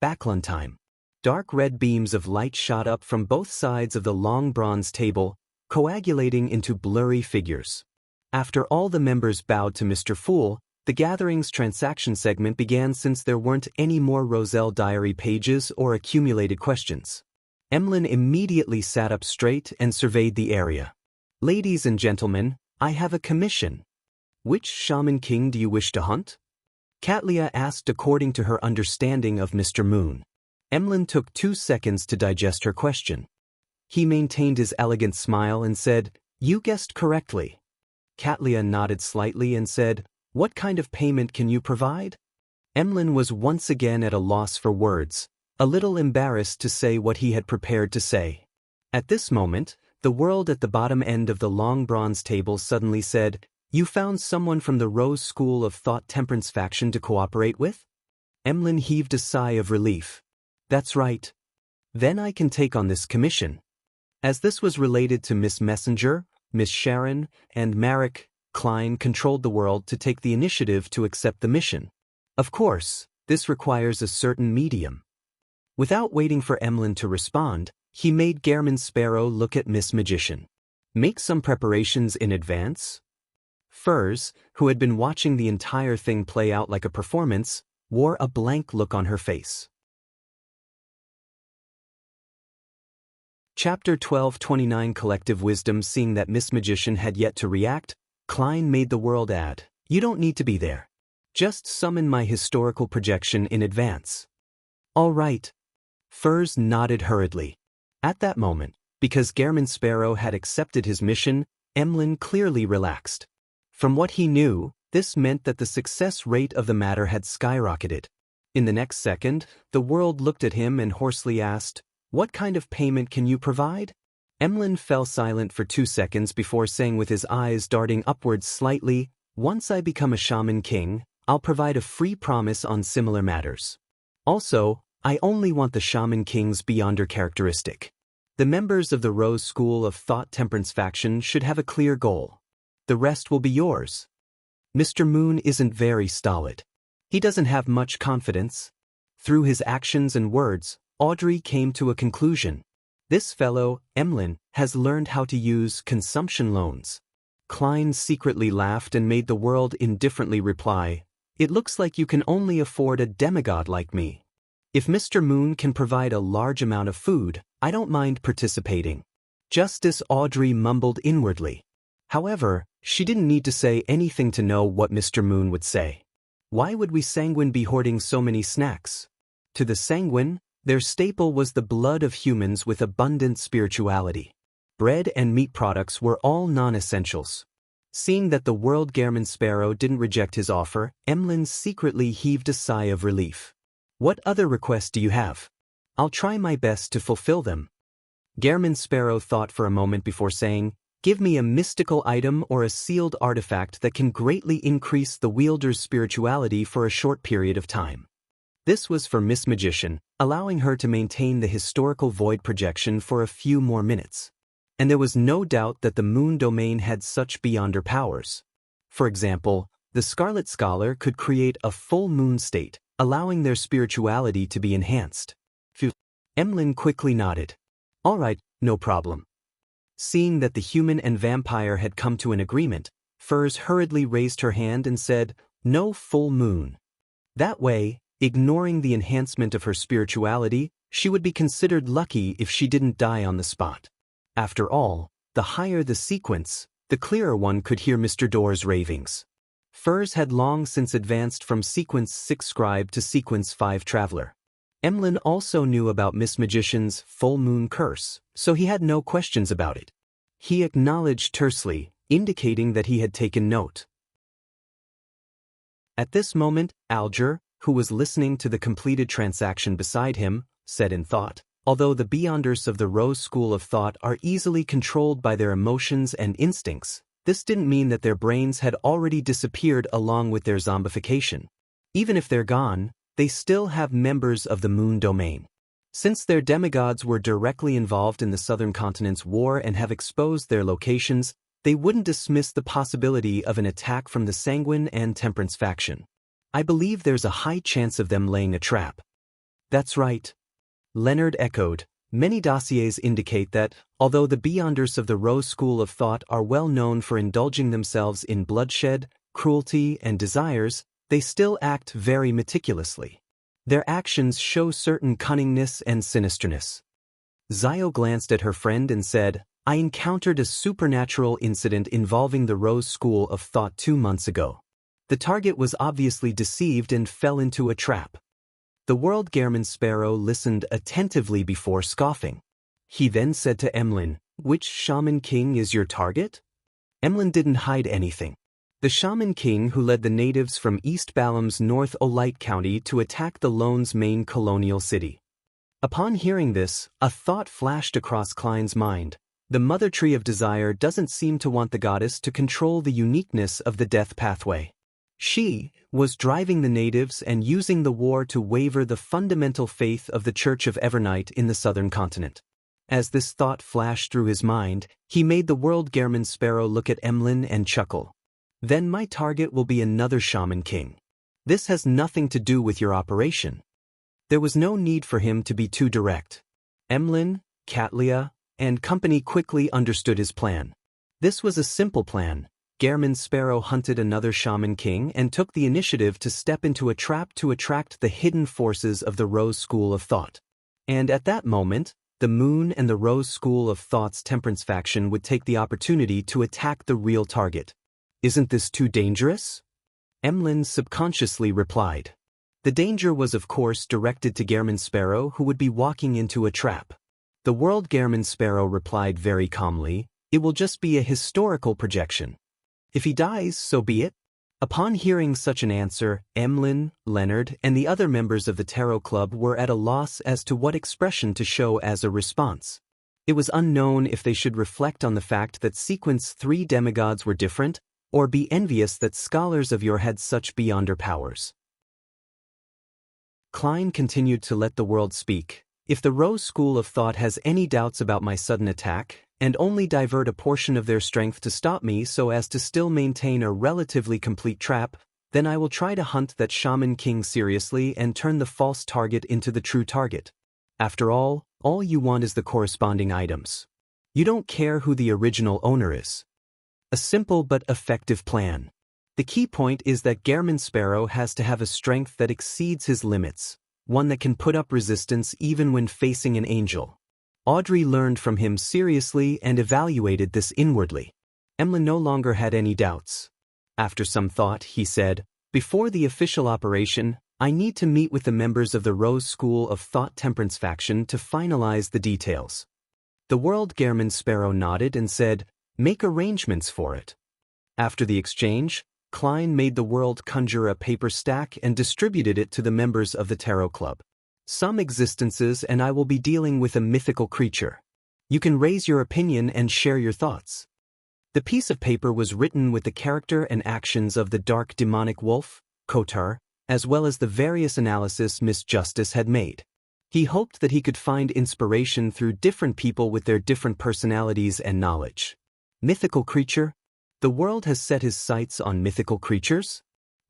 [SPEAKER 1] Backlund time, dark red beams of light shot up from both sides of the long bronze table, coagulating into blurry figures. After all the members bowed to Mr. Fool, the gathering's transaction segment began since there weren't any more Roselle diary pages or accumulated questions. Emlyn immediately sat up straight and surveyed the area. "Ladies and gentlemen, I have a commission. Which shaman king do you wish to hunt?" Katlia asked according to her understanding of Mr. Moon. Emlyn took 2 seconds to digest her question. He maintained his elegant smile and said, "You guessed correctly." Katlia nodded slightly and said, "What kind of payment can you provide?" Emlyn was once again at a loss for words, a little embarrassed to say what he had prepared to say. At this moment, the world at the bottom end of the long bronze table suddenly said, "You found someone from the Rose School of Thought Temperance faction to cooperate with?" Emlyn heaved a sigh of relief. "That's right. Then I can take on this commission." As this was related to Miss Messenger, Miss Sharon, and Marek, Klein controlled the world to take the initiative to accept the mission. Of course, this requires a certain medium. Without waiting for Emlyn to respond, he made Gehrman Sparrow look at Miss Magician. "Make some preparations in advance?" Furs, who had been watching the entire thing play out like a performance, wore a blank look on her face. Chapter 12:29 Collective Wisdom. Seeing that Miss Magician had yet to react, Klein made the world add, "You don't need to be there. Just summon my historical projection in advance." "All right." Furs nodded hurriedly. At that moment, because Gehrman Sparrow had accepted his mission, Emlyn clearly relaxed. From what he knew, this meant that the success rate of the matter had skyrocketed. In the next second, the world looked at him and hoarsely asked, "What kind of payment can you provide?" Emlyn fell silent for 2 seconds before saying with his eyes darting upwards slightly, "Once I become a shaman king, I'll provide a free promise on similar matters. Also, I only want the shaman king's Beyonder characteristic. The members of the Rose School of Thought Temperance faction should have a clear goal. The rest will be yours." Mr. Moon isn't very stolid. He doesn't have much confidence. Through his actions and words, Audrey came to a conclusion. This fellow, Emlyn, has learned how to use consumption loans. Klein secretly laughed and made the world indifferently reply, "It looks like you can only afford a demigod like me. If Mr. Moon can provide a large amount of food, I don't mind participating." Justice Audrey mumbled inwardly. However, she didn't need to say anything to know what Mr. Moon would say. Why would we sanguine be hoarding so many snacks? To the sanguine, their staple was the blood of humans with abundant spirituality. Bread and meat products were all non-essentials. Seeing that the World Gairman Sparrow didn't reject his offer, Emlyn secretly heaved a sigh of relief. "What other requests do you have? I'll try my best to fulfill them." Gairman Sparrow thought for a moment before saying, "Give me a mystical item or a sealed artifact that can greatly increase the wielder's spirituality for a short period of time." This was for Miss Magician, allowing her to maintain the historical void projection for a few more minutes. And there was no doubt that the moon domain had such beyonder powers. For example, the Scarlet Scholar could create a full moon state, allowing their spirituality to be enhanced. Phew. Emlyn quickly nodded. "All right, no problem." Seeing that the human and vampire had come to an agreement, Furs hurriedly raised her hand and said, "No full moon." That way, ignoring the enhancement of her spirituality, she would be considered lucky if she didn't die on the spot. After all, the higher the sequence, the clearer one could hear Mr. Door's ravings. Furs had long since advanced from Sequence 6 Scribe to Sequence 5 Traveler. Emlyn also knew about Miss Magician's full moon curse, so he had no questions about it. He acknowledged tersely, indicating that he had taken note. At this moment, Alger, who was listening to the completed transaction beside him, said in thought, "Although the Beyonders of the Rose School of Thought are easily controlled by their emotions and instincts, this didn't mean that their brains had already disappeared along with their zombification. Even if they're gone, they still have members of the moon domain. Since their demigods were directly involved in the Southern Continent's war and have exposed their locations, they wouldn't dismiss the possibility of an attack from the Sanguine and Temperance faction. I believe there's a high chance of them laying a trap." "That's right," Leonard echoed. "Many dossiers indicate that, although the Beyonders of the Rose School of Thought are well known for indulging themselves in bloodshed, cruelty, and desires, they still act very meticulously. Their actions show certain cunningness and sinisterness." Zio glanced at her friend and said, "I encountered a supernatural incident involving the Rose School of Thought 2 months ago. The target was obviously deceived and fell into a trap." The World Gairman Sparrow listened attentively before scoffing. He then said to Emlyn, "Which Shaman King is your target?" Emlyn didn't hide anything. The Shaman King who led the natives from East Balam's North Olite County to attack the Lone's main colonial city. Upon hearing this, a thought flashed across Klein's mind. The Mother Tree of Desire doesn't seem to want the goddess to control the uniqueness of the death pathway. She was driving the natives and using the war to waver the fundamental faith of the Church of Evernight in the Southern Continent. As this thought flashed through his mind, he made the World Gairman Sparrow look at Emlyn and chuckle. "Then my target will be another Shaman King. This has nothing to do with your operation." There was no need for him to be too direct. Emlyn, Catlia, and company quickly understood his plan. This was a simple plan. Gairman Sparrow hunted another Shaman King and took the initiative to step into a trap to attract the hidden forces of the Rose School of Thought. And at that moment, the Moon and the Rose School of Thought's Temperance faction would take the opportunity to attack the real target. "Isn't this too dangerous?" Emlyn subconsciously replied. The danger was of course directed to Gairman Sparrow, who would be walking into a trap. The World Gairman Sparrow replied very calmly, "It will just be a historical projection. If he dies, so be it." Upon hearing such an answer, Emlyn, Leonard, and the other members of the Tarot Club were at a loss as to what expression to show as a response. It was unknown if they should reflect on the fact that Sequence 3 demigods were different, or be envious that scholars of yore had such beyonder powers. Klein continued to let the world speak. "If the Rose School of Thought has any doubts about my sudden attack, and only divert a portion of their strength to stop me so as to still maintain a relatively complete trap, then I will try to hunt that Shaman King seriously and turn the false target into the true target. After all you want is the corresponding items. You don't care who the original owner is." A simple but effective plan. The key point is that Gairman Sparrow has to have a strength that exceeds his limits, one that can put up resistance even when facing an angel. Audrey learned from him seriously and evaluated this inwardly. Emlyn no longer had any doubts. After some thought, he said, "Before the official operation, I need to meet with the members of the Rose School of Thought Temperance faction to finalize the details." The World Gehrman Sparrow nodded and said, "Make arrangements for it." After the exchange, Klein made the World Conjure a paper stack and distributed it to the members of the Tarot Club. "Some existences, and I will be dealing with a mythical creature. You can raise your opinion and share your thoughts." The piece of paper was written with the character and actions of the dark demonic wolf, Kotar, as well as the various analysis Miss Justice had made. He hoped that he could find inspiration through different people with their different personalities and knowledge. Mythical creature? The world has set his sights on mythical creatures?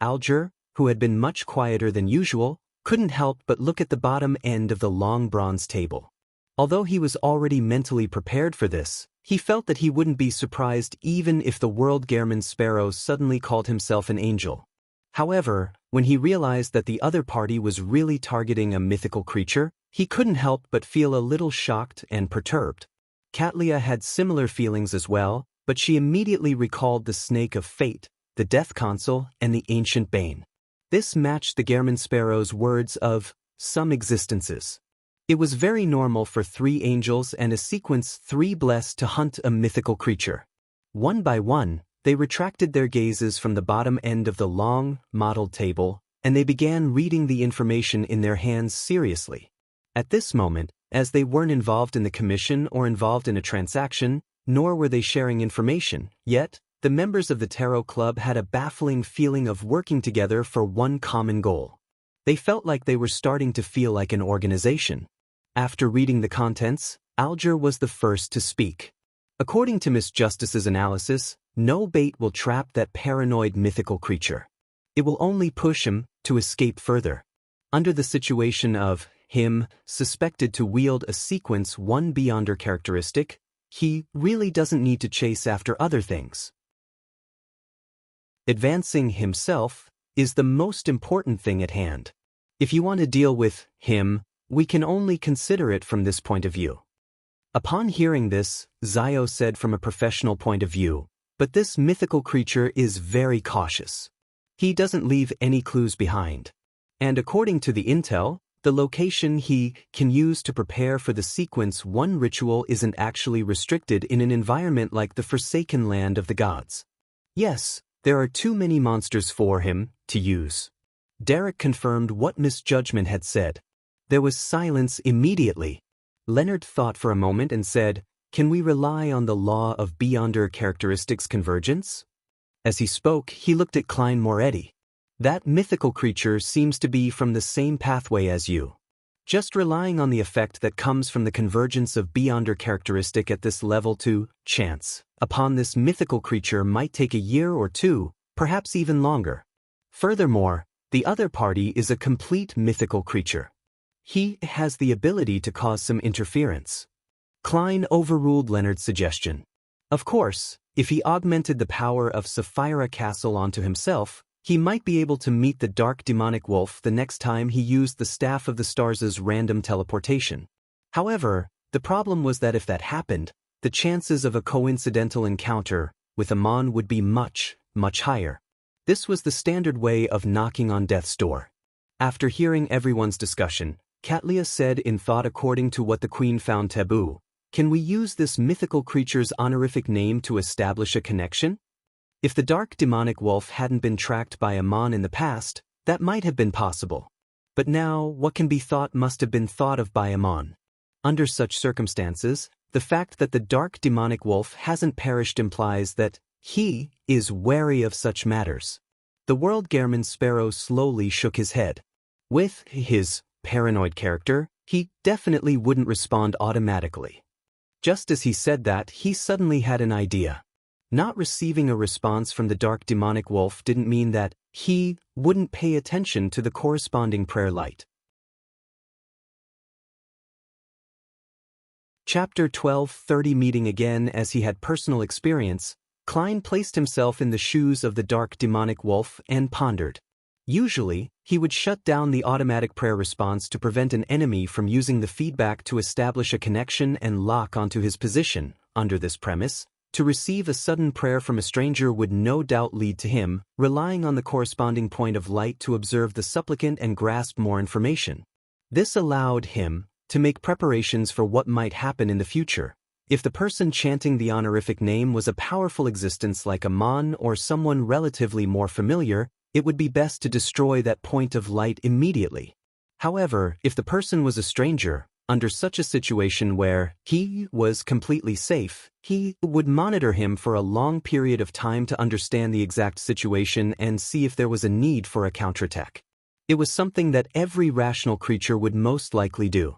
[SPEAKER 1] Alger, who had been much quieter than usual, couldn't help but look at the bottom end of the long bronze table. Although he was already mentally prepared for this, he felt that he wouldn't be surprised even if the World Gehrman Sparrow suddenly called himself an angel. However, when he realized that the other party was really targeting a mythical creature, he couldn't help but feel a little shocked and perturbed. Katlia had similar feelings as well, but she immediately recalled the Snake of Fate, the Death Console, and the Ancient Bane. This matched the Gehrman Sparrow's words of "some existences." It was very normal for 3 angels and a sequence 3 blessed to hunt a mythical creature. One by one, they retracted their gazes from the bottom end of the long, mottled table, and they began reading the information in their hands seriously. At this moment, as they weren't involved in the commission or involved in a transaction, nor were they sharing information, yet, the members of the Tarot Club had a baffling feeling of working together for one common goal. They felt like they were starting to feel like an organization. After reading the contents, Alger was the first to speak. According to Miss Justice's analysis, no bait will trap that paranoid mythical creature. It will only push him to escape further. Under the situation of him suspected to wield a sequence 1 beyonder characteristic, he really doesn't need to chase after other things. Advancing himself is the most important thing at hand. If you want to deal with him, we can only consider it from this point of view. Upon hearing this, Zio said from a professional point of view, but this mythical creature is very cautious. He doesn't leave any clues behind. And according to the intel, the location he can use to prepare for the sequence 1 ritual isn't actually restricted in an environment like the Forsaken Land of the Gods. Yes, there are too many monsters for him to use. Derek confirmed what Miss Judgment had said. There was silence immediately. Leonard thought for a moment and said, "Can we rely on the law of beyonder characteristics convergence?" As he spoke, he looked at Klein Moretti. "That mythical creature seems to be from the same pathway as you. Just relying on the effect that comes from the convergence of beyonder characteristic at this level to chance upon this mythical creature might take a year or 2, perhaps even longer. Furthermore, the other party is a complete mythical creature. He has the ability to cause some interference." Klein overruled Leonard's suggestion. Of course, if he augmented the power of Sapphira Castle onto himself, he might be able to meet the dark demonic wolf the next time he used the Staff of the Stars' random teleportation. However, the problem was that if that happened, the chances of a coincidental encounter with Amon would be much, much higher. This was the standard way of knocking on death's door. After hearing everyone's discussion, Katlia said in thought, according to what the Queen found taboo, "Can we use this mythical creature's honorific name to establish a connection? If the dark demonic wolf hadn't been tracked by Amon in the past, that might have been possible. But now, what can be thought must have been thought of by Amon. Under such circumstances, the fact that the dark demonic wolf hasn't perished implies that he is wary of such matters." The World Gehrman Sparrow slowly shook his head. With his paranoid character, he definitely wouldn't respond automatically. Just as he said that, he suddenly had an idea. Not receiving a response from the dark demonic wolf didn't mean that he wouldn't pay attention to the corresponding prayer light. Chapter 12:30 Meeting again. As he had personal experience, Klein placed himself in the shoes of the dark demonic wolf and pondered. Usually, he would shut down the automatic prayer response to prevent an enemy from using the feedback to establish a connection and lock onto his position. Under this premise, to receive a sudden prayer from a stranger would no doubt lead to him relying on the corresponding point of light to observe the supplicant and grasp more information. This allowed him to make preparations for what might happen in the future, If the person chanting the honorific name was a powerful existence like a Mon or someone relatively more familiar, it would be best to destroy that point of light immediately. However, if the person was a stranger, under such a situation where he was completely safe, he would monitor him for a long period of time to understand the exact situation and see if there was a need for a counterattack. It was something that every rational creature would most likely do.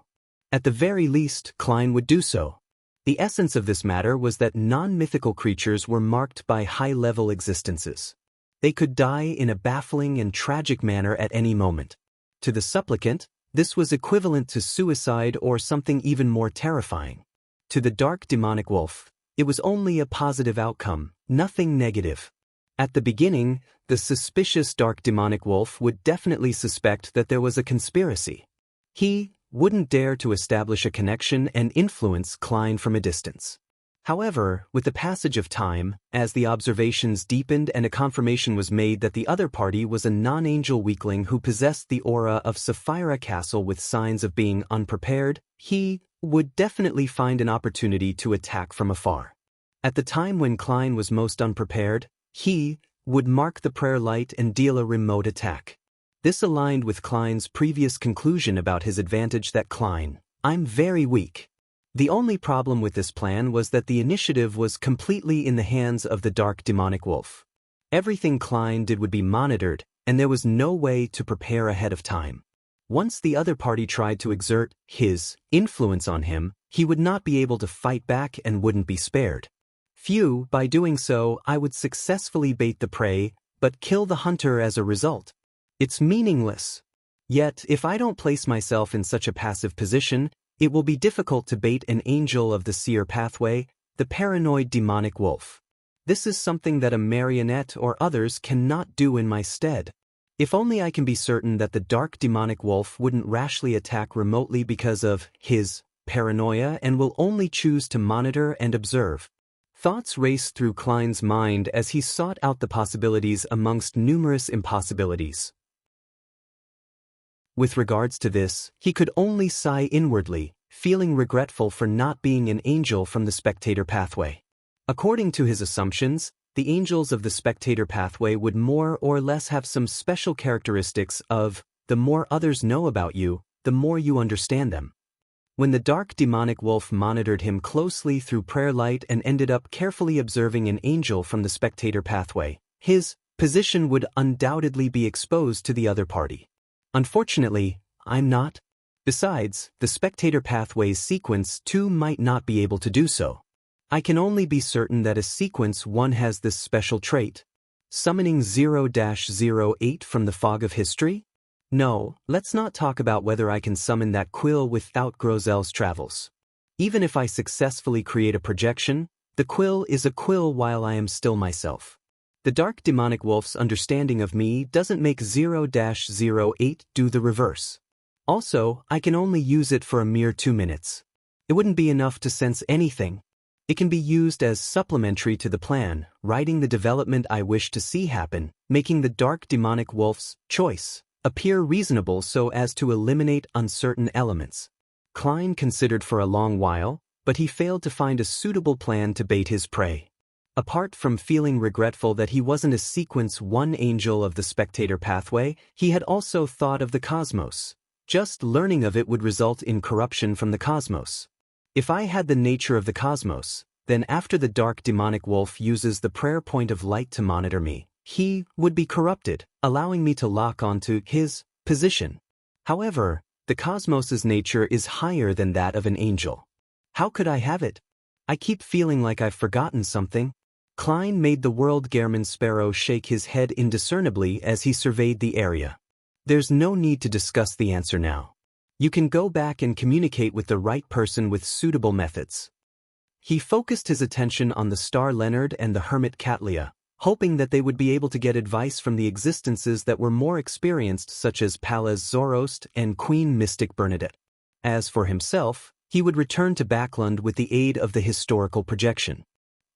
[SPEAKER 1] At the very least, Klein would do so. The essence of this matter was that non-mythical creatures were marked by high-level existences. They could die in a baffling and tragic manner at any moment. To the supplicant, this was equivalent to suicide or something even more terrifying. To the dark demonic wolf, it was only a positive outcome, nothing negative. At the beginning, the suspicious dark demonic wolf would definitely suspect that there was a conspiracy. He wouldn't dare to establish a connection and influence Klein from a distance. However, with the passage of time, as the observations deepened and a confirmation was made that the other party was a non-angel weakling who possessed the aura of Sapphira Castle with signs of being unprepared, he would definitely find an opportunity to attack from afar. At the time when Klein was most unprepared, he would mark the prayer light and deal a remote attack. This aligned with Klein's previous conclusion about his advantage that Klein, I'm very weak. The only problem with this plan was that the initiative was completely in the hands of the dark demonic wolf. Everything Klein did would be monitored, and there was no way to prepare ahead of time. Once the other party tried to exert his influence on him, he would not be able to fight back and wouldn't be spared. Phew, by doing so, I would successfully bait the prey, but kill the hunter as a result. It's meaningless. Yet, if I don't place myself in such a passive position, it will be difficult to bait an angel of the seer pathway, the paranoid demonic wolf. This is something that a marionette or others cannot do in my stead. If only I can be certain that the dark demonic wolf wouldn't rashly attack remotely because of his paranoia and will only choose to monitor and observe. Thoughts raced through Klein's mind as he sought out the possibilities amongst numerous impossibilities. With regards to this, he could only sigh inwardly, feeling regretful for not being an angel from the spectator pathway. According to his assumptions, the angels of the spectator pathway would more or less have some special characteristics of, the more others know about you, the more you understand them. When the dark demonic wolf monitored him closely through prayer light and ended up carefully observing an angel from the spectator pathway, his position would undoubtedly be exposed to the other party. Unfortunately, I'm not. Besides, the spectator pathway's sequence 2 might not be able to do so. I can only be certain that a sequence 1 has this special trait. Summoning 0-08 from the fog of history? No, let's not talk about whether I can summon that quill without Grozel's travels. Even if I successfully create a projection, the quill is a quill while I am still myself. The dark demonic wolf's understanding of me doesn't make 0-08 do the reverse. Also, I can only use it for a mere 2 minutes. It wouldn't be enough to sense anything. It can be used as supplementary to the plan, writing the development I wish to see happen, making the dark demonic wolf's choice appear reasonable so as to eliminate uncertain elements. Klein considered for a long while, but he failed to find a suitable plan to bait his prey. Apart from feeling regretful that he wasn't a sequence 1 angel of the spectator pathway, he had also thought of the cosmos. Just learning of it would result in corruption from the cosmos. If I had the nature of the cosmos, then after the dark demonic wolf uses the prayer point of light to monitor me, he would be corrupted, allowing me to lock onto his position. However, the cosmos's nature is higher than that of an angel. How could I have it? I keep feeling like I've forgotten something. Klein made the world Gehrman Sparrow shake his head indiscernibly as he surveyed the area. There's no need to discuss the answer now. You can go back and communicate with the right person with suitable methods. He focused his attention on the star Leonard and the hermit Katlia, hoping that they would be able to get advice from the existences that were more experienced such as Pallas Zoroast and Queen Mystic Bernadette. As for himself, he would return to Backlund with the aid of the historical projection.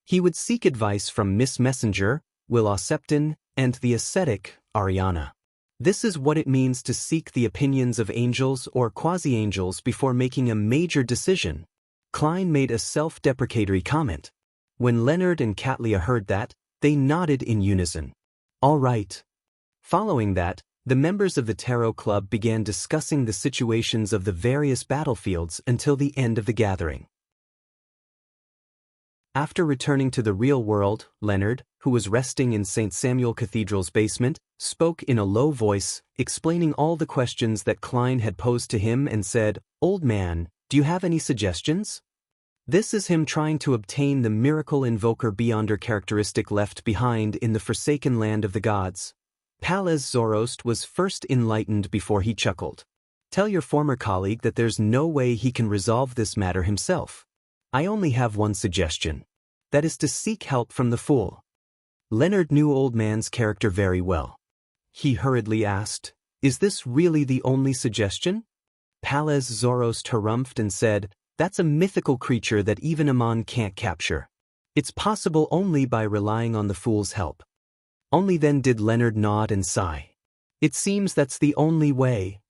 [SPEAKER 1] He would seek advice from Miss Messenger, Will Septon, and the ascetic, Ariana. This is what it means to seek the opinions of angels or quasi-angels before making a major decision. Klein made a self-deprecatory comment. When Leonard and Katlia heard that, they nodded in unison. All right. Following that, the members of the Tarot Club began discussing the situations of the various battlefields until the end of the gathering. After returning to the real world, Leonard, who was resting in St. Samuel Cathedral's basement, spoke in a low voice, explaining all the questions that Klein had posed to him and said, "Old man, do you have any suggestions?" This is him trying to obtain the miracle invoker Beyonder characteristic left behind in the forsaken land of the gods. Palaz Zoroast was first enlightened before he chuckled. Tell your former colleague that there's no way he can resolve this matter himself. I only have one suggestion. That is to seek help from the fool. Leonard knew Old Man's character very well. He hurriedly asked, "Is this really the only suggestion?" Palaz Zoroast harumphed and said, "That's a mythical creature that even Amon can't capture. It's possible only by relying on the fool's help." Only then did Leonard nod and sigh. It seems that's the only way.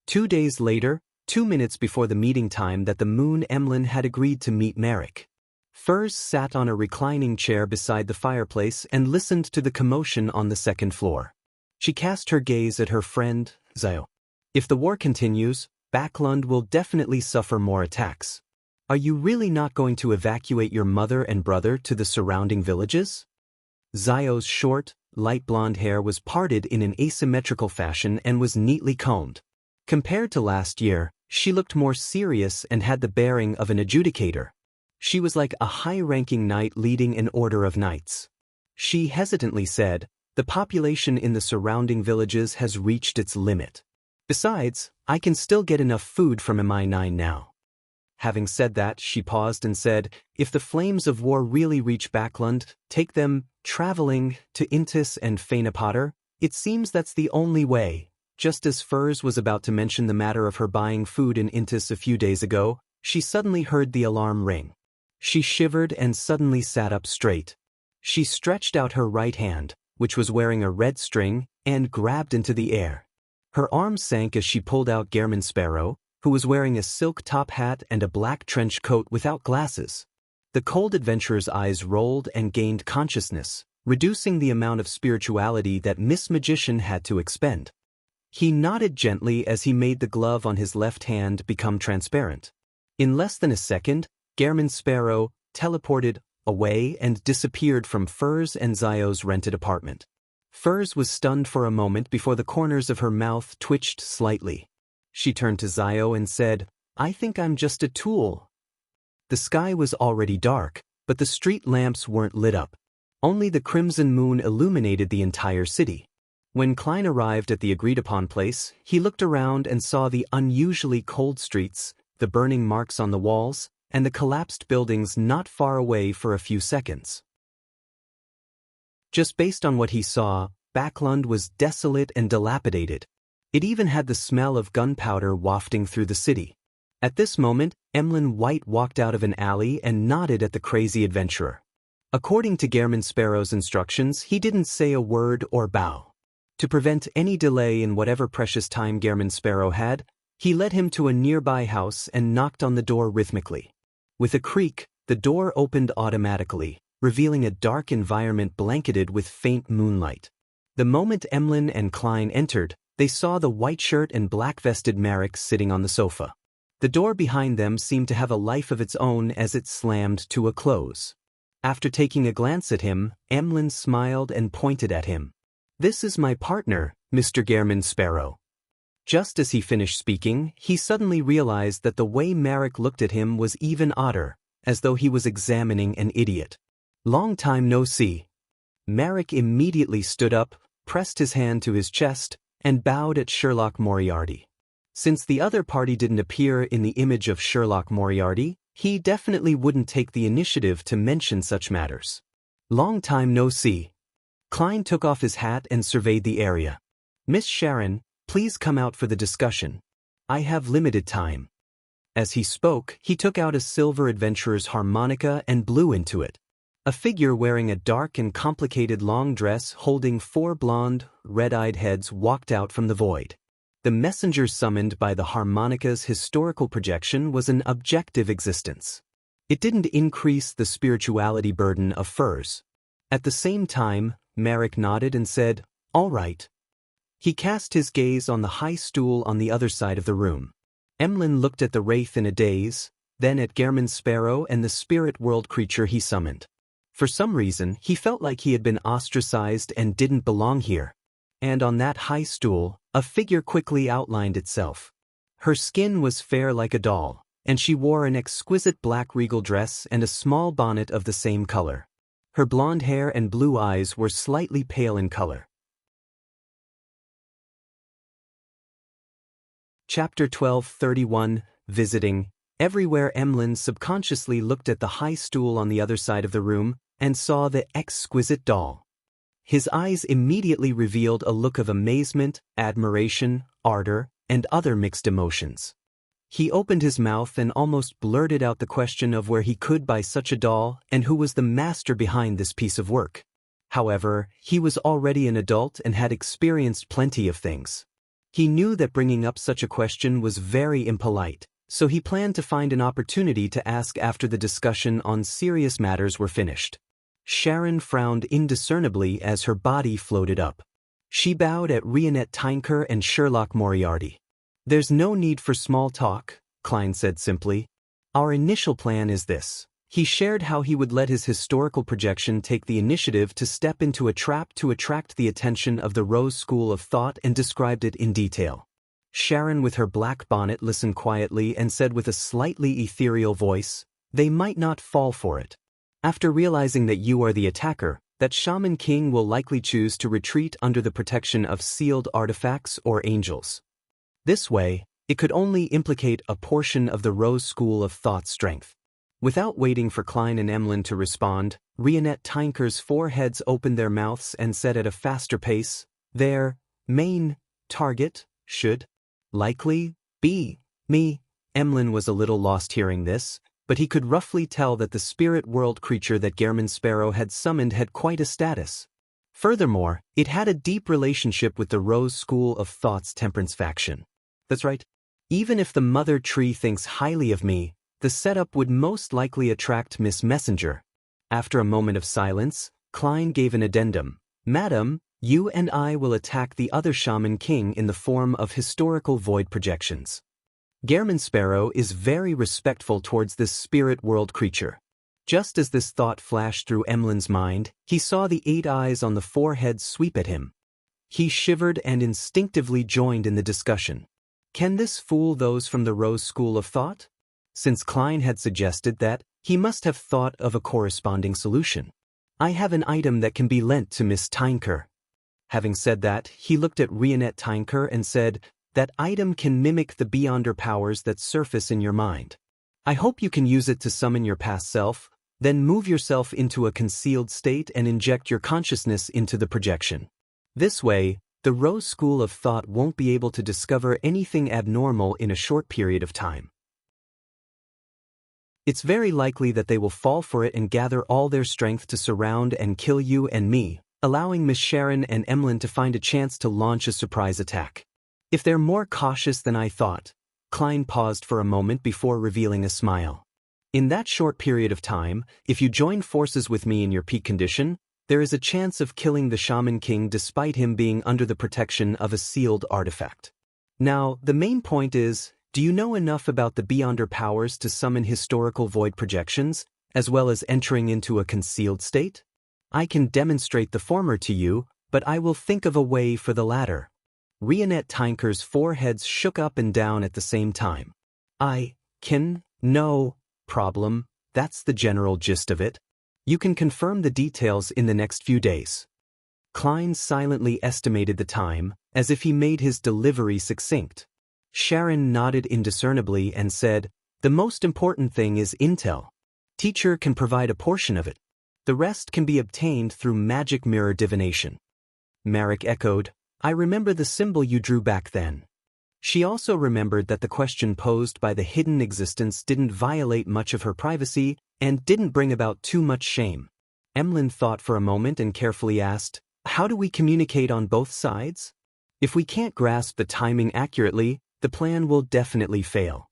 [SPEAKER 1] 2 days later, 2 minutes before the meeting time that the moon Emlyn had agreed to meet Merrick. Furs sat on a reclining chair beside the fireplace and listened to the commotion on the second floor. She cast her gaze at her friend, Zio. If the war continues, Backlund will definitely suffer more attacks. Are you really not going to evacuate your mother and brother to the surrounding villages? Zio's short, light blonde hair was parted in an asymmetrical fashion and was neatly combed. Compared to last year, she looked more serious and had the bearing of an adjudicator. She was like a high-ranking knight leading an order of knights. She hesitantly said, "The population in the surrounding villages has reached its limit. Besides, I can still get enough food from MI9 now." Having said that, she paused and said, "If the flames of war really reach Backlund, take them, traveling, to Intis and Fainapotter. It seems that's the only way." Just as Furs was about to mention the matter of her buying food in Intis a few days ago, she suddenly heard the alarm ring. She shivered and suddenly sat up straight. She stretched out her right hand, which was wearing a red string, and grabbed into the air. Her arm sank as she pulled out Gehrman Sparrow, who was wearing a silk top hat and a black trench coat without glasses. The cold adventurer's eyes rolled and gained consciousness, reducing the amount of spirituality that Miss Magician had to expend. He nodded gently as he made the glove on his left hand become transparent. In less than a second, Gehrman Sparrow teleported away and disappeared from Furs and Zio's rented apartment. Furs was stunned for a moment before the corners of her mouth twitched slightly. She turned to Zio and said, "I think I'm just a tool." The sky was already dark, but the street lamps weren't lit up. Only the crimson moon illuminated the entire city. When Klein arrived at the agreed-upon place, he looked around and saw the unusually cold streets, the burning marks on the walls, and the collapsed buildings not far away for a few seconds. Just based on what he saw, Backlund was desolate and dilapidated. It even had the smell of gunpowder wafting through the city. At this moment, Emlyn White walked out of an alley and nodded at the crazy adventurer. According to Gehrman Sparrow's instructions, he didn't say a word or bow. To prevent any delay in whatever precious time Gehrman Sparrow had, he led him to a nearby house and knocked on the door rhythmically. With a creak, the door opened automatically, revealing a dark environment blanketed with faint moonlight. The moment Emlyn and Klein entered, they saw the white shirt and black-vested Merrick sitting on the sofa. The door behind them seemed to have a life of its own as it slammed to a close. After taking a glance at him, Emlyn smiled and pointed at him. "This is my partner, Mr. Gehrman Sparrow." Just as he finished speaking, he suddenly realized that the way Merrick looked at him was even odder, as though he was examining an idiot. "Long time no see." Merrick immediately stood up, pressed his hand to his chest, and bowed at Sherlock Moriarty. Since the other party didn't appear in the image of Sherlock Moriarty, he definitely wouldn't take the initiative to mention such matters. "Long time no see." Klein took off his hat and surveyed the area. "Miss Sharon, please come out for the discussion. I have limited time." As he spoke, he took out a silver adventurer's harmonica and blew into it. A figure wearing a dark and complicated long dress holding 4 blonde, red-eyed heads walked out from the void. The messenger summoned by the harmonica's historical projection was an objective existence. It didn't increase the spirituality burden of furs. At the same time, Merrick nodded and said, "All right." He cast his gaze on the high stool on the other side of the room. Emlyn looked at the wraith in a daze, then at Gehrman Sparrow and the spirit world creature he summoned. For some reason, he felt like he had been ostracized and didn't belong here. And on that high stool, a figure quickly outlined itself. Her skin was fair like a doll, and she wore an exquisite black regal dress and a small bonnet of the same color. Her blonde hair and blue eyes were slightly pale in color. Chapter 12:31, Visiting. Everywhere Emlyn subconsciously looked at the high stool on the other side of the room and saw the exquisite doll. His eyes immediately revealed a look of amazement, admiration, ardor, and other mixed emotions. He opened his mouth and almost blurted out the question of where he could buy such a doll and who was the master behind this piece of work. However, he was already an adult and had experienced plenty of things. He knew that bringing up such a question was very impolite, so he planned to find an opportunity to ask after the discussion on serious matters were finished. Sharon frowned indiscernibly as her body floated up. She bowed at Rionette Tynker and Sherlock Moriarty. "There's no need for small talk," Klein said simply. "Our initial plan is this." He shared how he would let his historical projection take the initiative to step into a trap to attract the attention of the Rose School of Thought and described it in detail. Sharon with her black bonnet listened quietly and said with a slightly ethereal voice, "They might not fall for it. After realizing that you are the attacker, that Shaman King will likely choose to retreat under the protection of sealed artifacts or angels. This way, it could only implicate a portion of the Rose School of Thought's strength." Without waiting for Klein and Emlyn to respond, Rionette Tynker's four heads opened their mouths and said at a faster pace, "Their main target should likely be me." Emlyn was a little lost hearing this, but he could roughly tell that the spirit world creature that Gehrman Sparrow had summoned had quite a status. Furthermore, it had a deep relationship with the Rose School of Thought's Temperance faction. That's right. Even if the Mother Tree thinks highly of me, the setup would most likely attract Miss Messenger. After a moment of silence, Klein gave an addendum. "Madam, you and I will attack the other Shaman King in the form of historical void projections." Gehrman Sparrow is very respectful towards this spirit world creature. Just as this thought flashed through Emlyn's mind, he saw the 8 eyes on the forehead sweep at him. He shivered and instinctively joined in the discussion. Can this fool those from the Rose School of Thought? Since Klein had suggested that, he must have thought of a corresponding solution. "I have an item that can be lent to Miss Tynker." Having said that, he looked at Rionette Tynker and said, "That item can mimic the Beyonder powers that surface in your mind. I hope you can use it to summon your past self, then move yourself into a concealed state and inject your consciousness into the projection. This way, the Rose School of Thought won't be able to discover anything abnormal in a short period of time. It's very likely that they will fall for it and gather all their strength to surround and kill you and me, allowing Miss Sharon and Emlyn to find a chance to launch a surprise attack. If they're more cautious than I thought." Klein paused for a moment before revealing a smile. "In that short period of time, if you join forces with me in your peak condition, there is a chance of killing the Shaman King despite him being under the protection of a sealed artifact. Now, the main point is, do you know enough about the Beyonder powers to summon historical void projections, as well as entering into a concealed state? I can demonstrate the former to you, but I will think of a way for the latter." Rionette Tynker's four heads shook up and down at the same time. "I can, no problem, that's the general gist of it. You can confirm the details in the next few days." Klein silently estimated the time, as if he made his delivery succinct. Sharon nodded indiscernibly and said, "The most important thing is intel. Teacher can provide a portion of it. The rest can be obtained through magic mirror divination." Merrick echoed, "I remember the symbol you drew back then." She also remembered that the question posed by the hidden existence didn't violate much of her privacy and didn't bring about too much shame. Emlyn thought for a moment and carefully asked, "How do we communicate on both sides? If we can't grasp the timing accurately, the plan will definitely fail."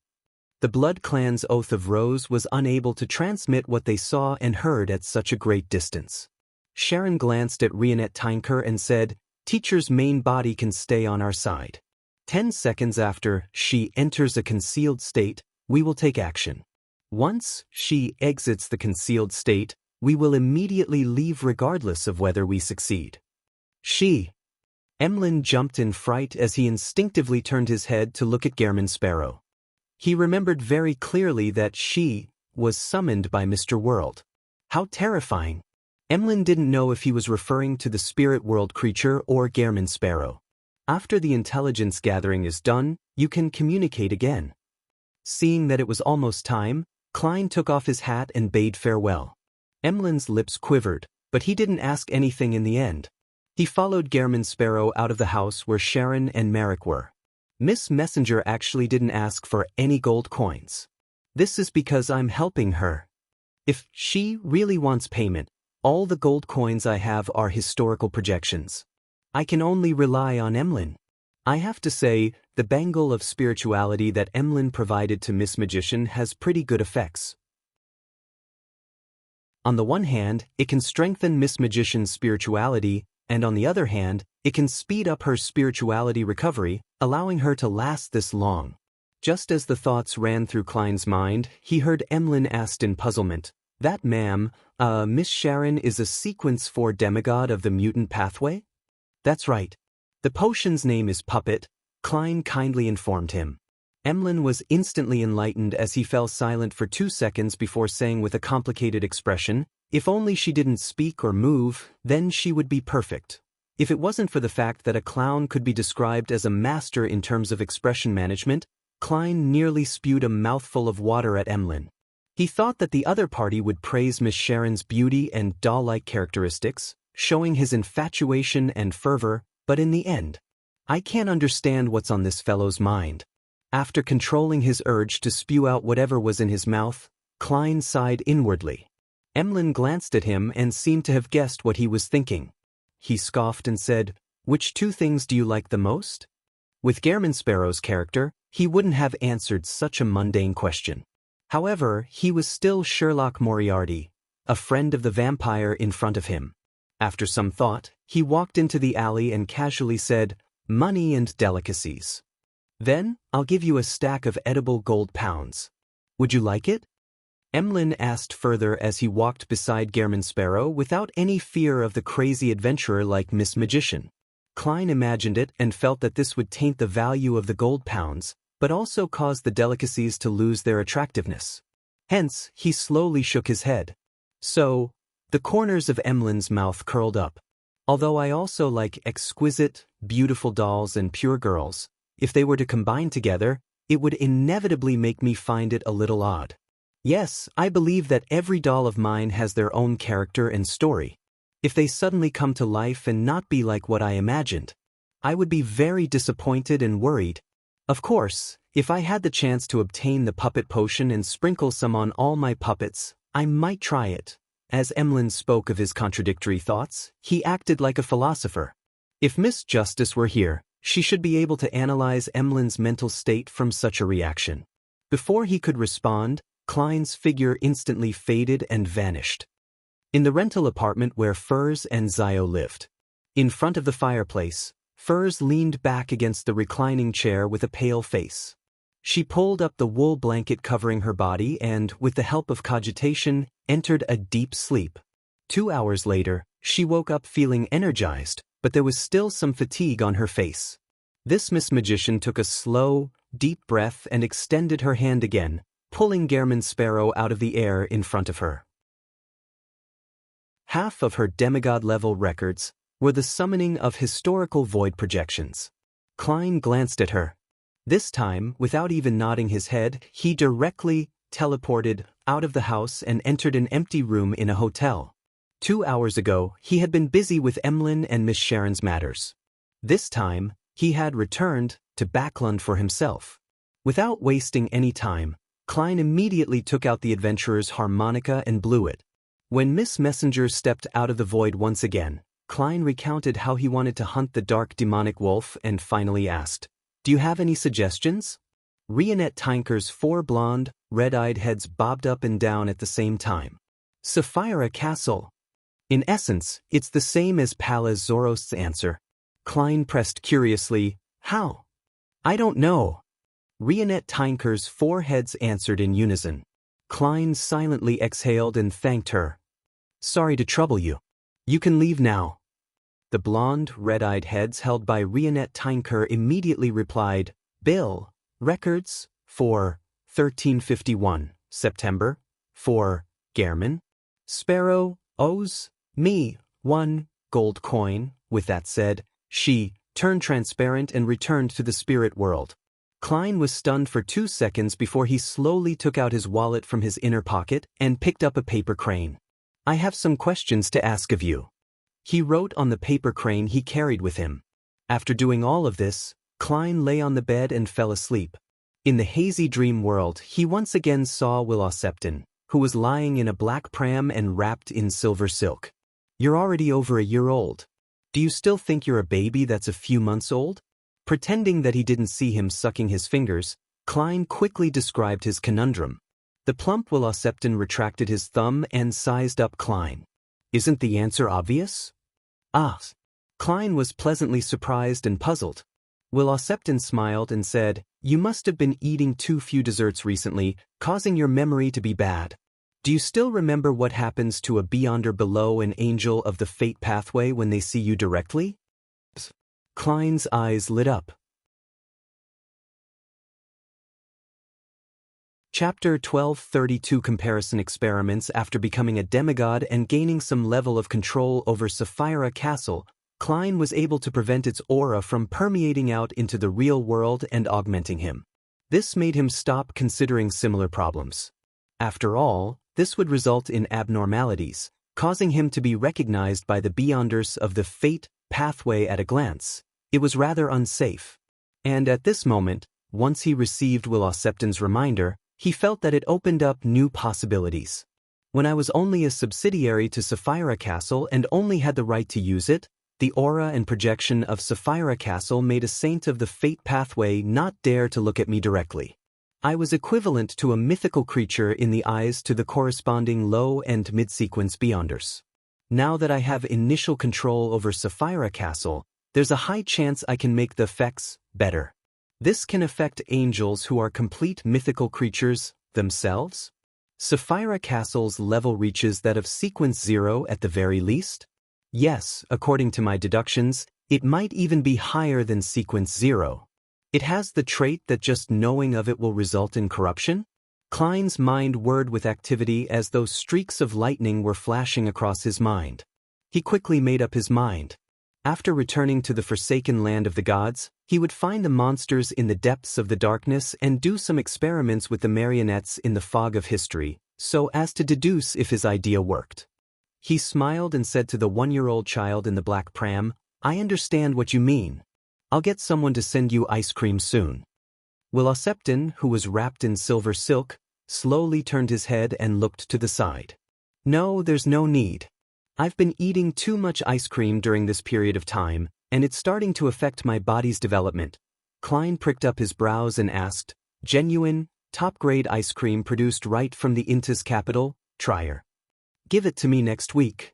[SPEAKER 1] The Blood Clan's Oath of Rose was unable to transmit what they saw and heard at such a great distance. Sharon glanced at Rionette Tynker and said, "Teacher's main body can stay on our side. 10 seconds after she enters a concealed state, we will take action. Once she exits the concealed state, we will immediately leave regardless of whether we succeed." Emlyn jumped in fright as he instinctively turned his head to look at Gehrman Sparrow. He remembered very clearly that she was summoned by Mr. World. How terrifying! Emlyn didn't know if he was referring to the spirit world creature or Gehrman Sparrow. After the intelligence gathering is done, you can communicate again. Seeing that it was almost time, Klein took off his hat and bade farewell. Emlyn's lips quivered, but he didn't ask anything in the end. He followed Gehrman Sparrow out of the house where Sharon and Merrick were. Miss Messenger actually didn't ask for any gold coins. This is because I'm helping her. If she really wants payment, all the gold coins I have are historical projections. I can only rely on Emlyn. I have to say, the bangle of spirituality that Emlyn provided to Miss Magician has pretty good effects. On the one hand, it can strengthen Miss Magician's spirituality, and on the other hand, it can speed up her spirituality recovery, allowing her to last this long. Just as the thoughts ran through Klein's mind, he heard Emlyn asked in puzzlement, "That ma'am, Miss Sharon is a sequence 4 demigod of the mutant pathway?" "That's right. The potion's name is Puppet," Klein kindly informed him. Emlyn was instantly enlightened as he fell silent for 2 seconds before saying with a complicated expression, "If only she didn't speak or move, then she would be perfect." If it wasn't for the fact that a clown could be described as a master in terms of expression management, Klein nearly spewed a mouthful of water at Emlyn. He thought that the other party would praise Miss Sharon's beauty and doll-like characteristics, showing his infatuation and fervor, but in the end, I can't understand what's on this fellow's mind. After controlling his urge to spew out whatever was in his mouth, Klein sighed inwardly. Emlyn glanced at him and seemed to have guessed what he was thinking. He scoffed and said, "Which 2 things do you like the most?" With Gehrman Sparrow's character, he wouldn't have answered such a mundane question. However, he was still Sherlock Moriarty, a friend of the vampire in front of him. After some thought, he walked into the alley and casually said, "Money and delicacies. Then, I'll give you a stack of edible gold pounds. Would you like it?" Emlyn asked further as he walked beside Gehrman Sparrow without any fear of the crazy adventurer like Miss Magician. Klein imagined it and felt that this would taint the value of the gold pounds, but also cause the delicacies to lose their attractiveness. Hence, he slowly shook his head. "So," the corners of Emlyn's mouth curled up. "Although I also like exquisite, beautiful dolls and pure girls, if they were to combine together, it would inevitably make me find it a little odd. Yes, I believe that every doll of mine has their own character and story. If they suddenly come to life and not be like what I imagined, I would be very disappointed and worried. Of course, if I had the chance to obtain the puppet potion and sprinkle some on all my puppets, I might try it." As Emlyn spoke of his contradictory thoughts, he acted like a philosopher. If Miss Justice were here, she should be able to analyze Emlyn's mental state from such a reaction. Before he could respond, Klein's figure instantly faded and vanished. In the rental apartment where Furs and Zio lived. In front of the fireplace, Furs leaned back against the reclining chair with a pale face. She pulled up the wool blanket covering her body and, with the help of cogitation, entered a deep sleep. 2 hours later, she woke up feeling energized, but there was still some fatigue on her face. This Miss Magician took a slow, deep breath and extended her hand again, pulling Gehrman Sparrow out of the air in front of her. Half of her demigod-level records were the summoning of historical void projections. Klein glanced at her. This time, without even nodding his head, he directly teleported out of the house and entered an empty room in a hotel. 2 hours ago, he had been busy with Emlyn and Miss Sharon's matters. This time, he had returned to Backlund for himself. Without wasting any time, Klein immediately took out the adventurer's harmonica and blew it. When Miss Messenger stepped out of the void once again, Klein recounted how he wanted to hunt the dark demonic wolf and finally asked, "Do you have any suggestions?" Rionette Tinker's 4 blonde, red-eyed heads bobbed up and down at the same time. Sapphira Castle. In essence, it's the same as Pallas Zorost's answer. Klein pressed curiously, how? I don't know. Rionette Tinker's 4 heads answered in unison. Klein silently exhaled and thanked her. Sorry to trouble you. You can leave now. The blonde, red-eyed heads held by Rionette Tinker immediately replied, Bill, records, for 1351, September, for German. Sparrow, owes, me, 1, gold coin. With that said, she turned transparent and returned to the spirit world. Klein was stunned for 2 seconds before he slowly took out his wallet from his inner pocket and picked up a paper crane. I have some questions to ask of you. He wrote on the paper crane he carried with him. After doing all of this, Klein lay on the bed and fell asleep. In the hazy dream world, he once again saw Will Septon, who was lying in a black pram and wrapped in silver silk. You're already over a year old. Do you still think you're a baby that's a few months old? Pretending that he didn't see him sucking his fingers, Klein quickly described his conundrum. The plump Will Septon retracted his thumb and sized up Klein. Isn't the answer obvious? Ah. Klein was pleasantly surprised and puzzled. Will Septon smiled and said, You must have been eating too few desserts recently, causing your memory to be bad. Do you still remember what happens to a beyonder below an angel of the fate pathway when they see you directly? Klein's eyes lit up. Chapter 1232 Comparison Experiments. After becoming a demigod and gaining some level of control over Sapphira Castle, Klein was able to prevent its aura from permeating out into the real world and augmenting him. This made him stop considering similar problems. After all, this would result in abnormalities, causing him to be recognized by the beyonders of the fate pathway at a glance. It was rather unsafe. And at this moment, once he received Will Septon's reminder, he felt that it opened up new possibilities. When I was only a subsidiary to Sapphira Castle and only had the right to use it, the aura and projection of Sapphira Castle made a saint of the fate pathway not dare to look at me directly. I was equivalent to a mythical creature in the eyes to the corresponding low and mid-sequence beyonders. Now that I have initial control over Sapphira Castle, there's a high chance I can make the effects better. This can affect angels who are complete mythical creatures themselves. Sapphira Castle's level reaches that of sequence 0 at the very least? Yes, according to my deductions, it might even be higher than sequence 0. It has the trait that just knowing of it will result in corruption? Klein's mind whirred with activity as though streaks of lightning were flashing across his mind. He quickly made up his mind. After returning to the forsaken land of the gods, he would find the monsters in the depths of the darkness and do some experiments with the marionettes in the fog of history, so as to deduce if his idea worked. He smiled and said to the 1-year-old child in the black pram, I understand what you mean. I'll get someone to send you ice cream soon. Will Septon, who was wrapped in silver silk, slowly turned his head and looked to the side. No, there's no need. I've been eating too much ice cream during this period of time, and it's starting to affect my body's development. Klein pricked up his brows and asked, Genuine, top-grade ice cream produced right from the Intis capital, Trier. Give it to me next week.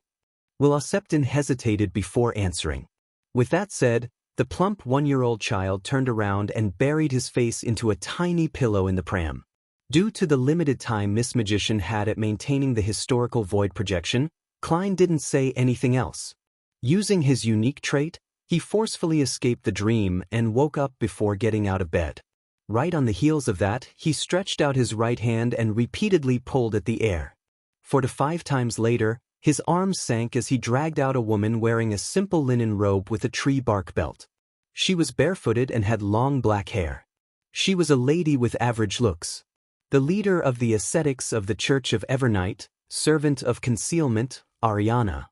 [SPEAKER 1] Will Septon hesitated before answering. With that said, the plump 1-year-old child turned around and buried his face into a tiny pillow in the pram. Due to the limited time Miss Magician had at maintaining the historical void projection, Klein didn't say anything else. Using his unique trait, he forcefully escaped the dream and woke up before getting out of bed. Right on the heels of that, he stretched out his right hand and repeatedly pulled at the air. 4 to 5 times later, his arms sank as he dragged out a woman wearing a simple linen robe with a tree bark belt. She was barefooted and had long black hair. She was a lady with average looks. The leader of the ascetics of the Church of Evernight, servant of concealment, Ariana.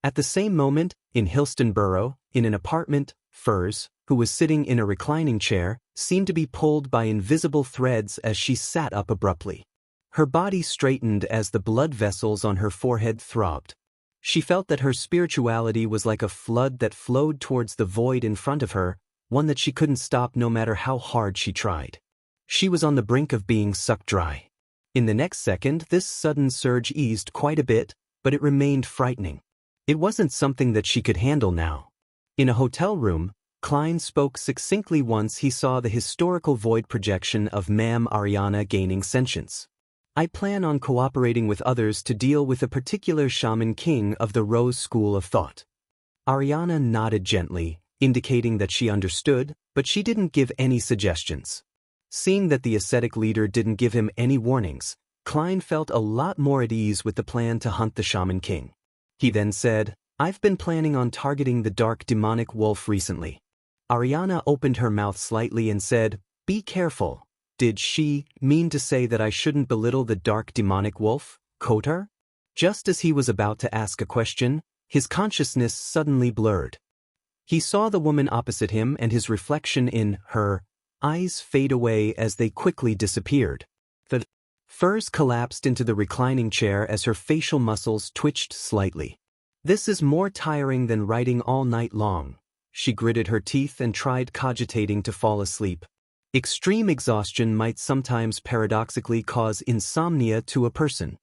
[SPEAKER 1] At the same moment, in Hillston Borough, in an apartment, Furs, who was sitting in a reclining chair, seemed to be pulled by invisible threads as she sat up abruptly. Her body straightened as the blood vessels on her forehead throbbed. She felt that her spirituality was like a flood that flowed towards the void in front of her, one that she couldn't stop no matter how hard she tried. She was on the brink of being sucked dry. In the next second, this sudden surge eased quite a bit, but it remained frightening. It wasn't something that she could handle now. In a hotel room, Klein spoke succinctly once he saw the historical void projection of Ma'am Ariana gaining sentience. I plan on cooperating with others to deal with a particular shaman king of the Rose School of Thought. Ariana nodded gently, indicating that she understood, but she didn't give any suggestions. Seeing that the ascetic leader didn't give him any warnings, Klein felt a lot more at ease with the plan to hunt the shaman king. He then said, "I've been planning on targeting the dark demonic wolf recently." Ariana opened her mouth slightly and said, "Be careful. Did she mean to say that I shouldn't belittle the dark demonic wolf, Kotar?" Just as he was about to ask a question, his consciousness suddenly blurred. He saw the woman opposite him and his reflection in her eyes fade away as they quickly disappeared. The furs collapsed into the reclining chair as her facial muscles twitched slightly. "This is more tiring than writing all night long." She gritted her teeth and tried cogitating to fall asleep. Extreme exhaustion might sometimes paradoxically cause insomnia to a person.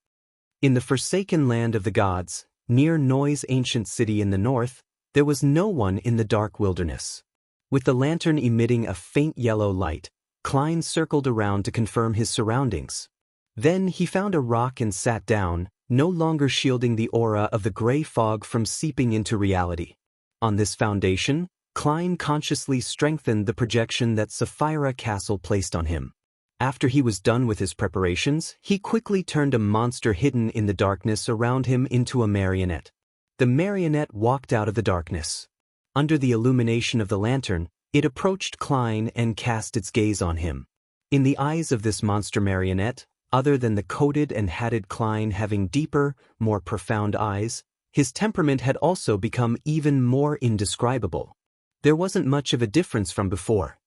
[SPEAKER 1] In the forsaken land of the gods, near Noi's ancient city in the north, there was no one in the dark wilderness. With the lantern emitting a faint yellow light, Klein circled around to confirm his surroundings. Then he found a rock and sat down, no longer shielding the aura of the gray fog from seeping into reality. On this foundation, Klein consciously strengthened the projection that Sapphira Castle placed on him. After he was done with his preparations, he quickly turned a monster hidden in the darkness around him into a marionette. The marionette walked out of the darkness. Under the illumination of the lantern, it approached Klein and cast its gaze on him. In the eyes of this monster marionette, other than the coated and hatted Klein having deeper, more profound eyes, his temperament had also become even more indescribable. There wasn't much of a difference from before.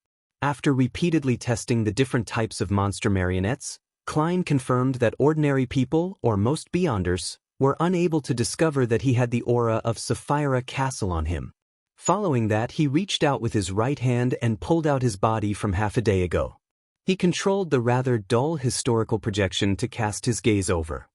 [SPEAKER 1] After repeatedly testing the different types of monster marionettes, Klein confirmed that ordinary people, or most Beyonders, were unable to discover that he had the aura of Sapphira Castle on him. Following that, he reached out with his right hand and pulled out his body from half a day ago. He controlled the rather dull historical projection to cast his gaze over.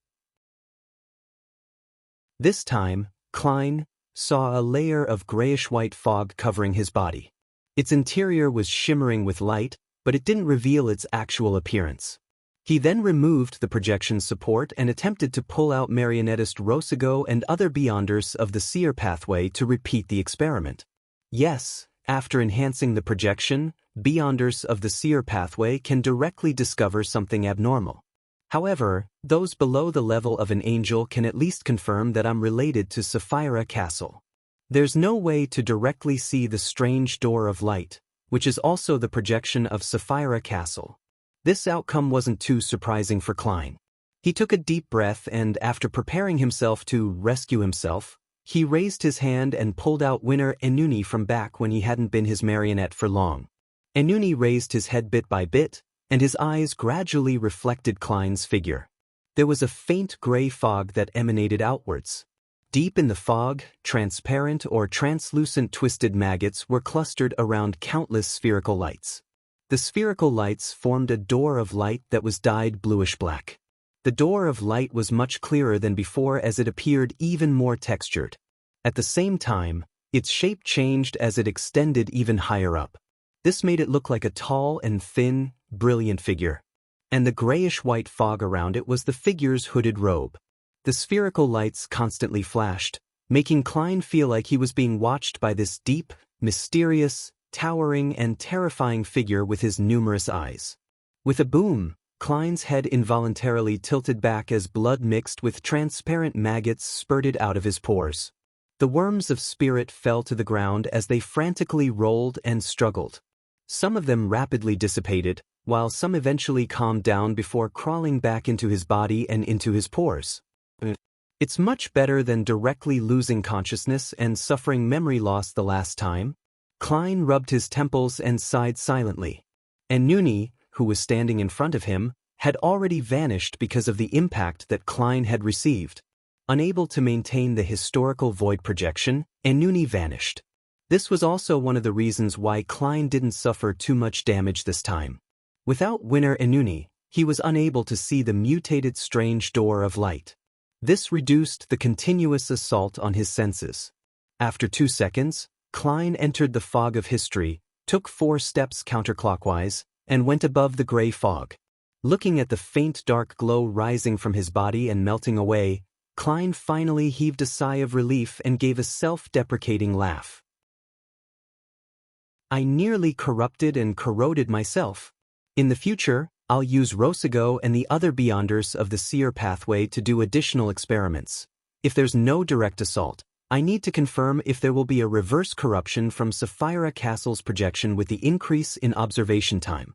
[SPEAKER 1] This time, Klein saw a layer of grayish-white fog covering his body. Its interior was shimmering with light, but it didn't reveal its actual appearance. He then removed the projection support and attempted to pull out marionettist Rosago and other Beyonders of the seer pathway to repeat the experiment. Yes, after enhancing the projection, Beyonders of the seer pathway can directly discover something abnormal. However, those below the level of an angel can at least confirm that I'm related to Sapphira Castle. There's no way to directly see the strange door of light, which is also the projection of Sapphira Castle. This outcome wasn't too surprising for Klein. He took a deep breath and, after preparing himself to rescue himself, he raised his hand and pulled out Winner Enuni from back when he hadn't been his marionette for long. Enuni raised his head bit by bit, and his eyes gradually reflected Klein's figure. There was a faint gray fog that emanated outwards. Deep in the fog, transparent or translucent twisted maggots were clustered around countless spherical lights. The spherical lights formed a door of light that was dyed bluish-black. The door of light was much clearer than before as it appeared even more textured. At the same time, its shape changed as it extended even higher up. This made it look like a tall and thin, brilliant figure. And the grayish-white fog around it was the figure's hooded robe. The spherical lights constantly flashed, making Klein feel like he was being watched by this deep, mysterious, towering and terrifying figure with his numerous eyes. With a boom, Klein's head involuntarily tilted back as blood mixed with transparent maggots spurted out of his pores. The worms of spirit fell to the ground as they frantically rolled and struggled. Some of them rapidly dissipated, while some eventually calmed down before crawling back into his body and into his pores. It's much better than directly losing consciousness and suffering memory loss the last time. Klein rubbed his temples and sighed silently. Enuni, who was standing in front of him, had already vanished because of the impact that Klein had received. Unable to maintain the historical void projection, Enuni vanished. This was also one of the reasons why Klein didn't suffer too much damage this time. Without Winner Inuni, he was unable to see the mutated strange door of light. This reduced the continuous assault on his senses. After 2 seconds, Klein entered the fog of history, took 4 steps counterclockwise, and went above the gray fog. Looking at the faint dark glow rising from his body and melting away, Klein finally heaved a sigh of relief and gave a self-deprecating laugh. I nearly corrupted and corroded myself. In the future, I'll use Rosago and the other Beyonders of the Seer pathway to do additional experiments. If there's no direct assault, I need to confirm if there will be a reverse corruption from Sapphira Castle's projection with the increase in observation time.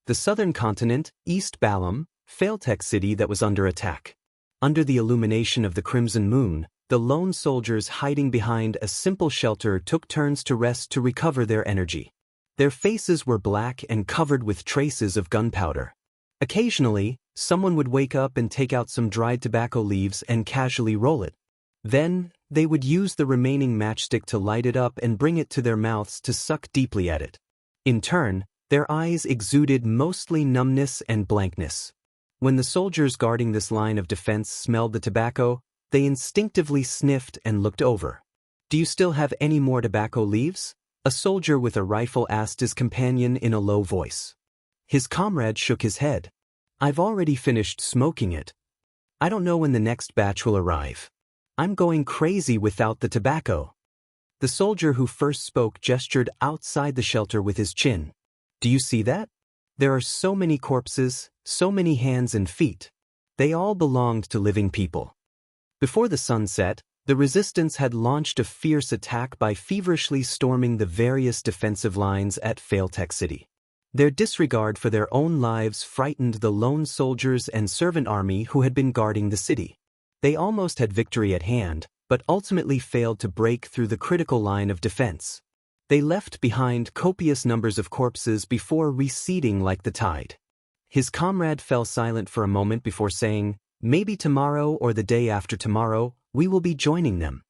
[SPEAKER 1] The southern continent, East Balam, Failtech City that was under attack. Under the illumination of the crimson moon, the lone soldiers hiding behind a simple shelter took turns to rest to recover their energy. Their faces were black and covered with traces of gunpowder. Occasionally, someone would wake up and take out some dried tobacco leaves and casually roll it. Then, they would use the remaining matchstick to light it up and bring it to their mouths to suck deeply at it. In turn, their eyes exuded mostly numbness and blankness. When the soldiers guarding this line of defense smelled the tobacco, they instinctively sniffed and looked over. "Do you still have any more tobacco leaves?" a soldier with a rifle asked his companion in a low voice. His comrade shook his head. "I've already finished smoking it. I don't know when the next batch will arrive. I'm going crazy without the tobacco." The soldier who first spoke gestured outside the shelter with his chin. "Do you see that? There are so many corpses, so many hands and feet. They all belonged to living people." Before the sun set, the resistance had launched a fierce attack by feverishly storming the various defensive lines at Failtech City. Their disregard for their own lives frightened the lone soldiers and servant army who had been guarding the city. They almost had victory at hand, but ultimately failed to break through the critical line of defense. They left behind copious numbers of corpses before receding like the tide. His comrade fell silent for a moment before saying, "Maybe tomorrow or the day after tomorrow, we will be joining them."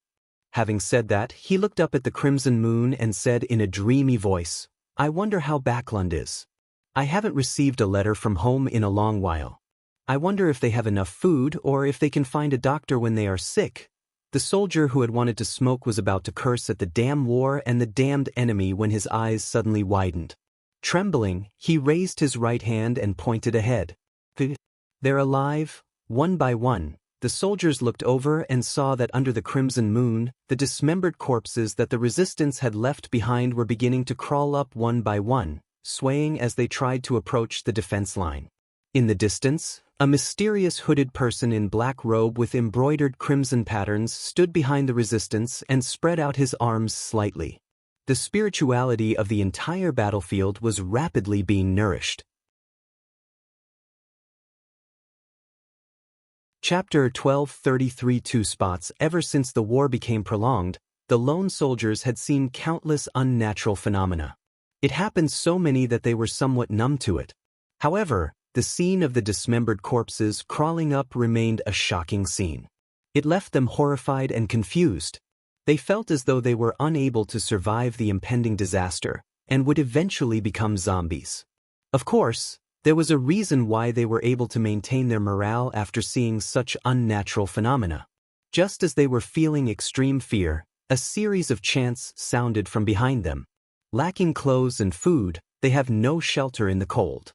[SPEAKER 1] Having said that, he looked up at the crimson moon and said in a dreamy voice, "I wonder how Backlund is. I haven't received a letter from home in a long while. I wonder if they have enough food or if they can find a doctor when they are sick." The soldier who had wanted to smoke was about to curse at the damn war and the damned enemy when his eyes suddenly widened. Trembling, he raised his right hand and pointed ahead. "They're alive." One by one, the soldiers looked over and saw that under the crimson moon, the dismembered corpses that the resistance had left behind were beginning to crawl up one by one, swaying as they tried to approach the defense line. In the distance, a mysterious hooded person in black robe with embroidered crimson patterns stood behind the resistance and spread out his arms slightly. The spirituality of the entire battlefield was rapidly being nourished. Chapter 12:33 Two spots. Ever since the war became prolonged, the lone soldiers had seen countless unnatural phenomena. It happened so many that they were somewhat numb to it. However, the scene of the dismembered corpses crawling up remained a shocking scene. It left them horrified and confused. They felt as though they were unable to survive the impending disaster and would eventually become zombies. Of course, there was a reason why they were able to maintain their morale after seeing such unnatural phenomena. Just as they were feeling extreme fear, a series of chants sounded from behind them. Lacking clothes and food, they have no shelter in the cold.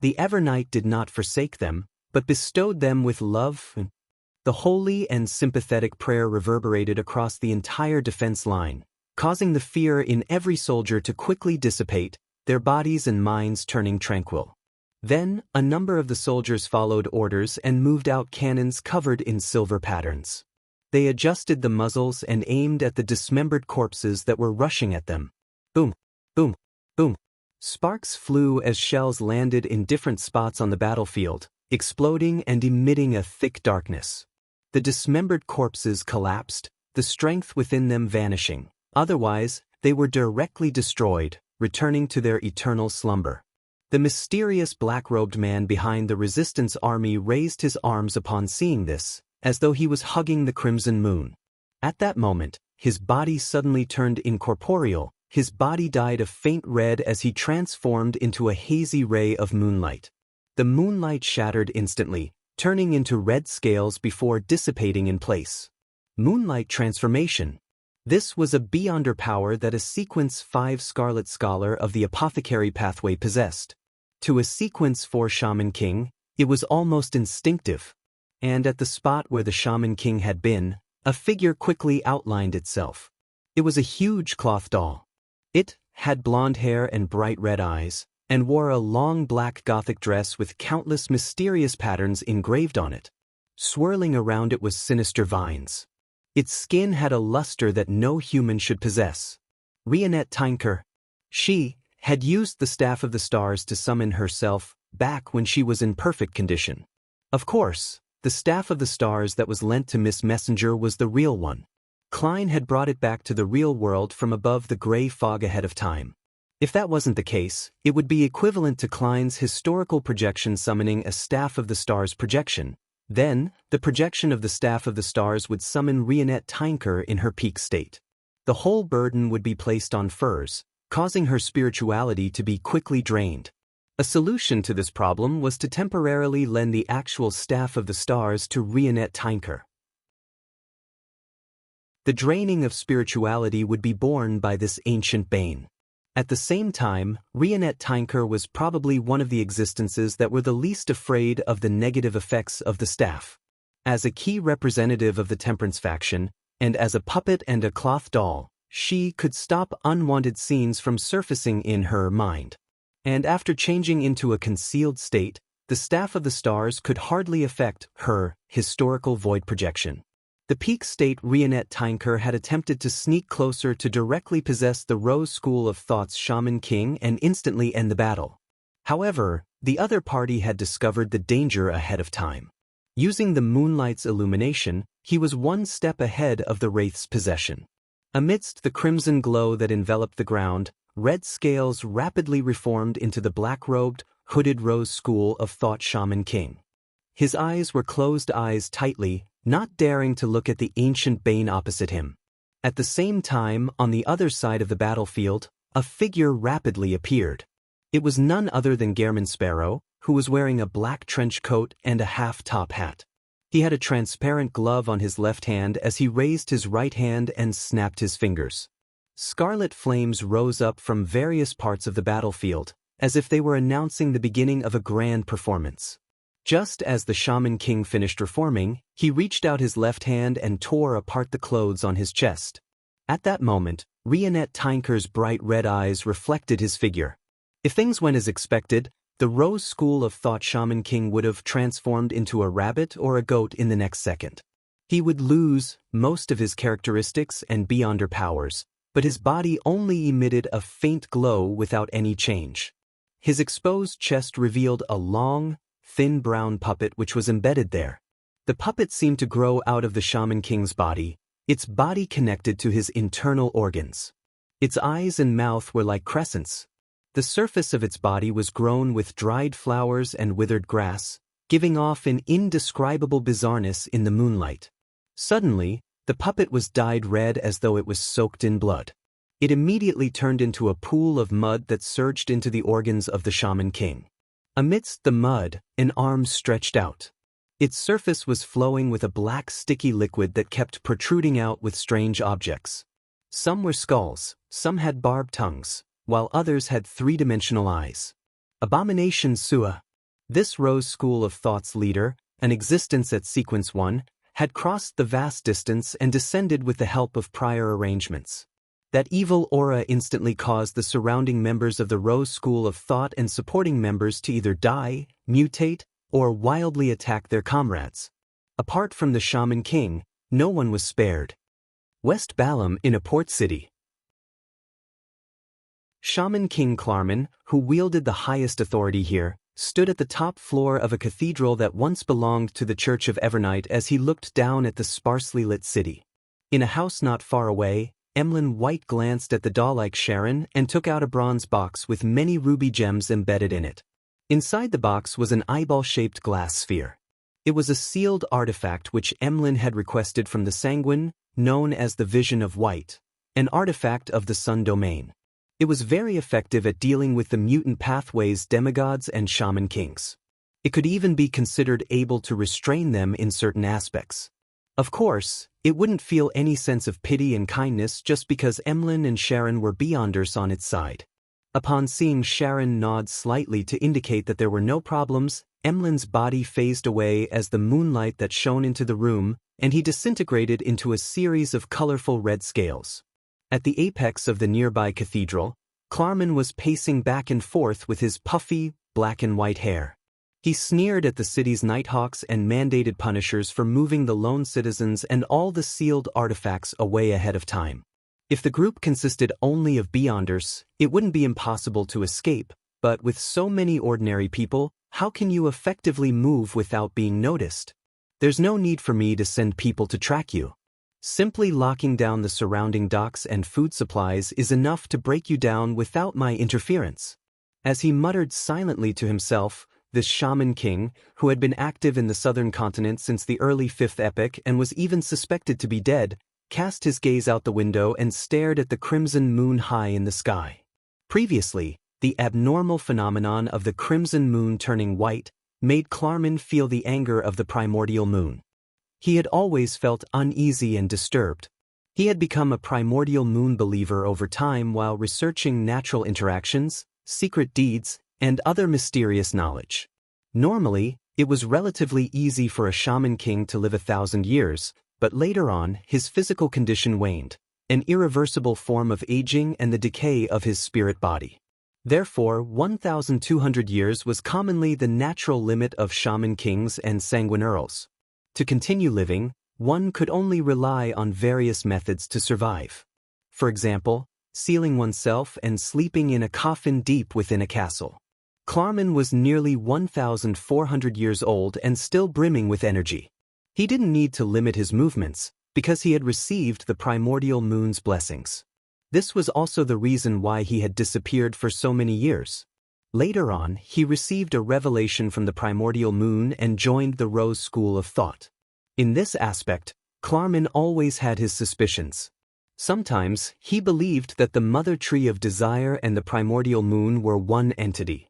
[SPEAKER 1] The Evernight did not forsake them, but bestowed them with love. The holy and sympathetic prayer reverberated across the entire defense line, causing the fear in every soldier to quickly dissipate, their bodies and minds turning tranquil. Then, a number of the soldiers followed orders and moved out cannons covered in silver patterns. They adjusted the muzzles and aimed at the dismembered corpses that were rushing at them. Boom, boom, boom. Sparks flew as shells landed in different spots on the battlefield, exploding and emitting a thick darkness. The dismembered corpses collapsed, the strength within them vanishing. Otherwise, they were directly destroyed, returning to their eternal slumber. The mysterious black-robed man behind the resistance army raised his arms upon seeing this, as though he was hugging the crimson moon. At that moment, his body suddenly turned incorporeal. His body dyed a faint red as he transformed into a hazy ray of moonlight. The moonlight shattered instantly, turning into red scales before dissipating in place. Moonlight transformation. This was a beyonder power that a Sequence 5 Scarlet Scholar of the Apothecary pathway possessed. To a Sequence 4 Shaman King, it was almost instinctive. And at the spot where the Shaman King had been, a figure quickly outlined itself. It was a huge cloth doll. It had blonde hair and bright red eyes, and wore a long black Gothic dress with countless mysterious patterns engraved on it. Swirling around it was sinister vines. Its skin had a luster that no human should possess. Rionette Tinker. She had used the Staff of the Stars to summon herself back when she was in perfect condition. Of course, the Staff of the Stars that was lent to Miss Messenger was the real one. Klein had brought it back to the real world from above the gray fog ahead of time. If that wasn't the case, it would be equivalent to Klein's historical projection summoning a Staff of the Stars projection. Then, the projection of the Staff of the Stars would summon Rionette Tinker in her peak state. The whole burden would be placed on Furs, causing her spirituality to be quickly drained. A solution to this problem was to temporarily lend the actual Staff of the Stars to Rionette Tinker. The draining of spirituality would be borne by this ancient bane. At the same time, Rionette Tinker was probably one of the existences that were the least afraid of the negative effects of the staff. As a key representative of the Temperance faction, and as a puppet and a cloth doll, she could stop unwanted scenes from surfacing in her mind. And after changing into a concealed state, the Staff of the Stars could hardly affect her historical void projection. The peak state Rionette Tinker had attempted to sneak closer to directly possess the Rose School of Thought's Shaman King and instantly end the battle. However, the other party had discovered the danger ahead of time. Using the moonlight's illumination, he was one step ahead of the Wraith's possession. Amidst the crimson glow that enveloped the ground, red scales rapidly reformed into the black-robed, hooded Rose School of Thought Shaman King. His eyes were closed eyes tightly, not daring to look at the ancient bane opposite him. At the same time, on the other side of the battlefield, a figure rapidly appeared. It was none other than Gehrman Sparrow, who was wearing a black trench coat and a half-top hat. He had a transparent glove on his left hand as he raised his right hand and snapped his fingers. Scarlet flames rose up from various parts of the battlefield, as if they were announcing the beginning of a grand performance. Just as the Shaman King finished reforming, he reached out his left hand and tore apart the clothes on his chest. At that moment, Rionette Tinker's bright red eyes reflected his figure. If things went as expected, the Rose School of Thought Shaman King would have transformed into a rabbit or a goat in the next second. He would lose most of his characteristics and beyonder powers, but his body only emitted a faint glow without any change. His exposed chest revealed a long, thin brown puppet which was embedded there. The puppet seemed to grow out of the Shaman King's body, its body connected to his internal organs. Its eyes and mouth were like crescents. The surface of its body was grown with dried flowers and withered grass, giving off an indescribable bizarreness in the moonlight. Suddenly, the puppet was dyed red as though it was soaked in blood. It immediately turned into a pool of mud that surged into the organs of the Shaman King. Amidst the mud, an arm stretched out. Its surface was flowing with a black sticky liquid that kept protruding out with strange objects. Some were skulls, some had barbed tongues, while others had three-dimensional eyes. Abomination Sua. This Rose School of Thought's leader, an existence at Sequence 1, had crossed the vast distance and descended with the help of prior arrangements. That evil aura instantly caused the surrounding members of the Rose School of Thought and supporting members to either die, mutate, or wildly attack their comrades. Apart from the Shaman King, no one was spared. West Balam in a port city. Shaman King Klarman, who wielded the highest authority here, stood at the top floor of a cathedral that once belonged to the Church of Evernight as he looked down at the sparsely lit city. In a house not far away, Emlyn White glanced at the doll-like Sharon and took out a bronze box with many ruby gems embedded in it. Inside the box was an eyeball-shaped glass sphere. It was a sealed artifact which Emlyn had requested from the sanguine, known as the Vision of White, an artifact of the Sun domain. It was very effective at dealing with the mutant pathways demigods and shaman kings. It could even be considered able to restrain them in certain aspects. Of course, it wouldn't feel any sense of pity and kindness just because Emlyn and Sharon were Beyonders on its side. Upon seeing Sharon nod slightly to indicate that there were no problems, Emlyn's body phased away as the moonlight that shone into the room, and he disintegrated into a series of colorful red scales. At the apex of the nearby cathedral, Klarman was pacing back and forth with his puffy, black and white hair. He sneered at the city's nighthawks and mandated punishers for moving the lone citizens and all the sealed artifacts away ahead of time. If the group consisted only of Beyonders, it wouldn't be impossible to escape, but with so many ordinary people, how can you effectively move without being noticed? There's no need for me to send people to track you. Simply locking down the surrounding docks and food supplies is enough to break you down without my interference. As he muttered silently to himself, this shaman king, who had been active in the southern continent since the early 5th epoch and was even suspected to be dead, cast his gaze out the window and stared at the crimson moon high in the sky. Previously, the abnormal phenomenon of the crimson moon turning white made Klarman feel the anger of the primordial moon. He had always felt uneasy and disturbed. He had become a primordial moon believer over time while researching natural interactions, secret deeds, and other mysterious knowledge. Normally, it was relatively easy for a shaman king to live 1,000 years, but later on, his physical condition waned, an irreversible form of aging and the decay of his spirit body. Therefore, 1,200 years was commonly the natural limit of shaman kings and sanguine earls. To continue living, one could only rely on various methods to survive. For example, sealing oneself and sleeping in a coffin deep within a castle. Klarman was nearly 1,400 years old and still brimming with energy. He didn't need to limit his movements, because he had received the primordial moon's blessings. This was also the reason why he had disappeared for so many years. Later on, he received a revelation from the primordial moon and joined the Rose School of Thought. In this aspect, Klarman always had his suspicions. Sometimes, he believed that the mother tree of desire and the primordial moon were one entity.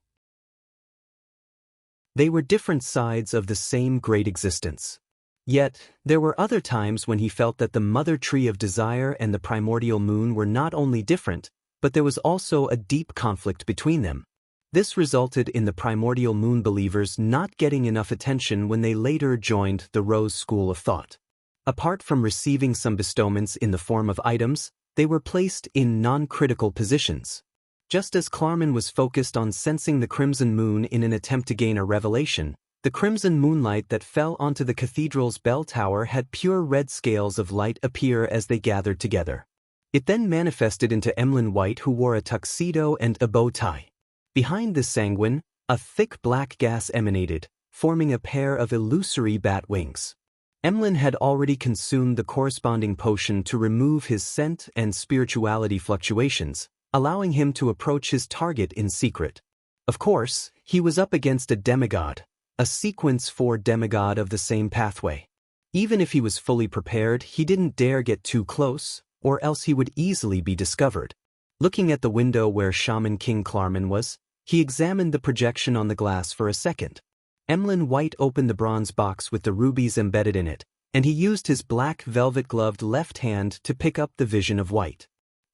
[SPEAKER 1] They were different sides of the same great existence. Yet, there were other times when he felt that the mother tree of desire and the primordial moon were not only different, but there was also a deep conflict between them. This resulted in the primordial moon believers not getting enough attention when they later joined the Rose School of Thought. Apart from receiving some bestowments in the form of items, they were placed in non-critical positions. Just as Klarman was focused on sensing the crimson moon in an attempt to gain a revelation, the crimson moonlight that fell onto the cathedral's bell tower had pure red scales of light appear as they gathered together. It then manifested into Emlyn White, who wore a tuxedo and a bow tie. Behind the sanguine, a thick black gas emanated, forming a pair of illusory bat wings. Emlyn had already consumed the corresponding potion to remove his scent and spirituality fluctuations, allowing him to approach his target in secret. Of course, he was up against a demigod, a sequence 4 demigod of the same pathway. Even if he was fully prepared, he didn't dare get too close, or else he would easily be discovered. Looking at the window where Shaman King Klarman was, he examined the projection on the glass for a second. Emlyn White opened the bronze box with the rubies embedded in it, and he used his black velvet-gloved left hand to pick up the Vision of White.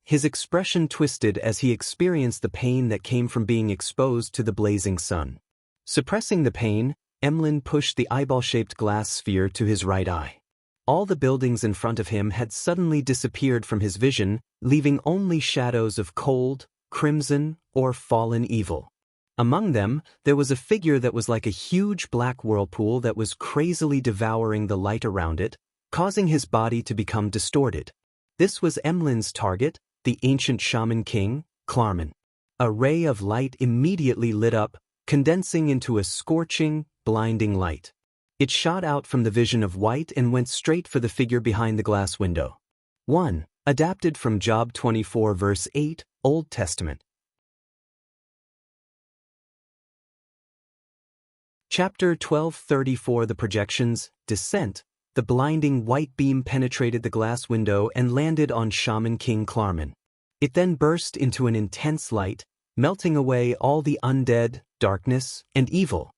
[SPEAKER 1] His expression twisted as he experienced the pain that came from being exposed to the blazing sun. Suppressing the pain, Emlyn pushed the eyeball-shaped glass sphere to his right eye. All the buildings in front of him had suddenly disappeared from his vision, leaving only shadows of cold, crimson, or fallen evil. Among them, there was a figure that was like a huge black whirlpool that was crazily devouring the light around it, causing his body to become distorted. This was Emlyn's target, the ancient shaman king, Klarman. A ray of light immediately lit up, condensing into a scorching, blinding light. It shot out from the Vision of White and went straight for the figure behind the glass window. 1. Adapted from Job 24 verse 8, Old Testament. Chapter 12:34 The Projections, Descent, the blinding white beam penetrated the glass window and landed on Shaman King Klarman. It then burst into an intense light, melting away all the undead, darkness, and evil.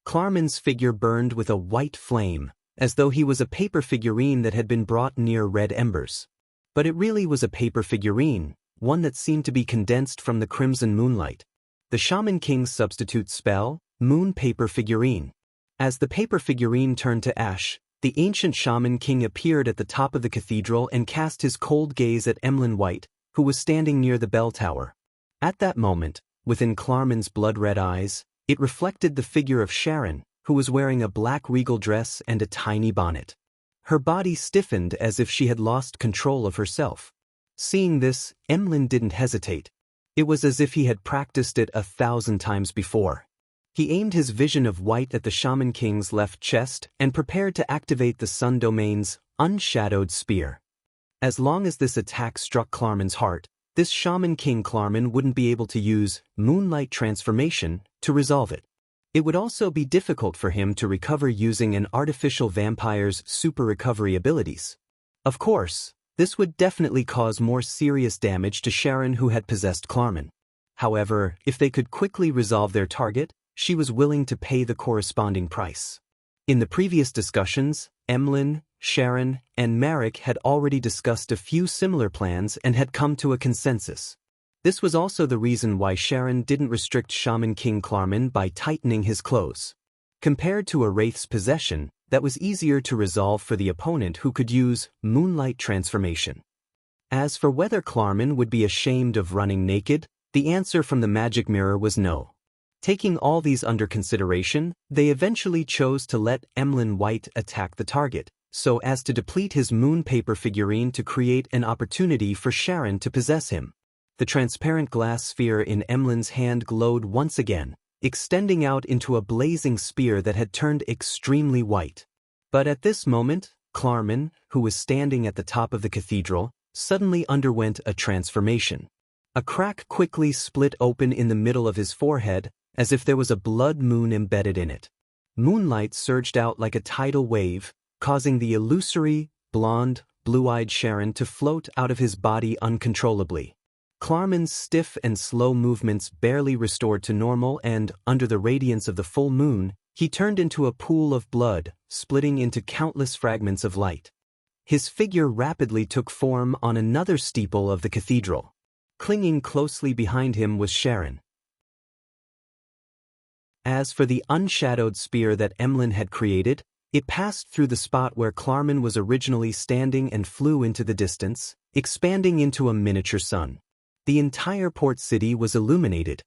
[SPEAKER 1] Klarman's figure burned with a white flame, as though he was a paper figurine that had been brought near red embers. But it really was a paper figurine, one that seemed to be condensed from the crimson moonlight. The Shaman King's substitute spell, Moon Paper Figurine. As the paper figurine turned to ash, the ancient Shaman King appeared at the top of the cathedral and cast his cold gaze at Emlyn White, who was standing near the bell tower. At that moment, within Klarman's blood-red eyes, it reflected the figure of Sharon, who was wearing a black regal dress and a tiny bonnet. Her body stiffened as if she had lost control of herself. Seeing this, Emlyn didn't hesitate. It was as if he had practiced it 1,000 times before. He aimed his vision of white at the Shaman King's left chest and prepared to activate the Sun Domain's unshadowed spear. As long as this attack struck Klarman's heart, this Shaman King Klarman wouldn't be able to use Moonlight Transformation to resolve it. It would also be difficult for him to recover using an artificial vampire's super recovery abilities. Of course, this would definitely cause more serious damage to Sharon, who had possessed Klarman. However, if they could quickly resolve their target, she was willing to pay the corresponding price. In the previous discussions, Emlyn, Sharon, and Marek had already discussed a few similar plans and had come to a consensus. This was also the reason why Sharon didn't restrict Shaman King Klarman by tightening his clothes. Compared to a wraith's possession, that was easier to resolve for the opponent, who could use Moonlight Transformation. As for whether Klarman would be ashamed of running naked, the answer from the magic mirror was no. Taking all these under consideration, they eventually chose to let Emlyn White attack the target, so as to deplete his moon paper figurine to create an opportunity for Sharon to possess him. The transparent glass sphere in Emlyn's hand glowed once again, extending out into a blazing spear that had turned extremely white. But at this moment, Klarman, who was standing at the top of the cathedral, suddenly underwent a transformation. A crack quickly split open in the middle of his forehead, as if there was a blood moon embedded in it. Moonlight surged out like a tidal wave, causing the illusory, blonde, blue-eyed Sharon to float out of his body uncontrollably. Klarman's stiff and slow movements barely restored to normal, and, under the radiance of the full moon, he turned into a pool of blood, splitting into countless fragments of light. His figure rapidly took form on another steeple of the cathedral. Clinging closely behind him was Sharon. As for the unshadowed spear that Emlyn had created, it passed through the spot where Klarman was originally standing and flew into the distance, expanding into a miniature sun. The entire port city was illuminated.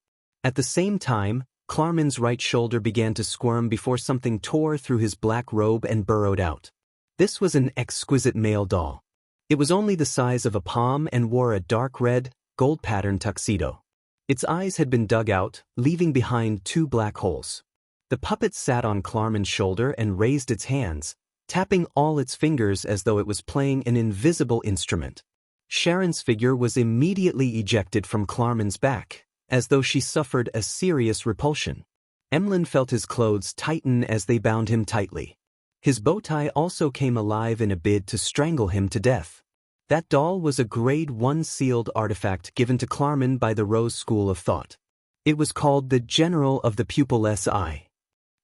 [SPEAKER 1] At the same time, Klarman's right shoulder began to squirm before something tore through his black robe and burrowed out. This was an exquisite male doll. It was only the size of a palm and wore a dark red, gold-patterned tuxedo. Its eyes had been dug out, leaving behind 2 black holes. The puppet sat on Klarman's shoulder and raised its hands, tapping all its fingers as though it was playing an invisible instrument. Sharon's figure was immediately ejected from Klarman's back, as though she suffered a serious repulsion. Emlyn felt his clothes tighten as they bound him tightly. His bow tie also came alive in a bid to strangle him to death. That doll was a Grade 1 sealed artifact given to Klarman by the Rose School of Thought. It was called the General of the Pupilless Eye.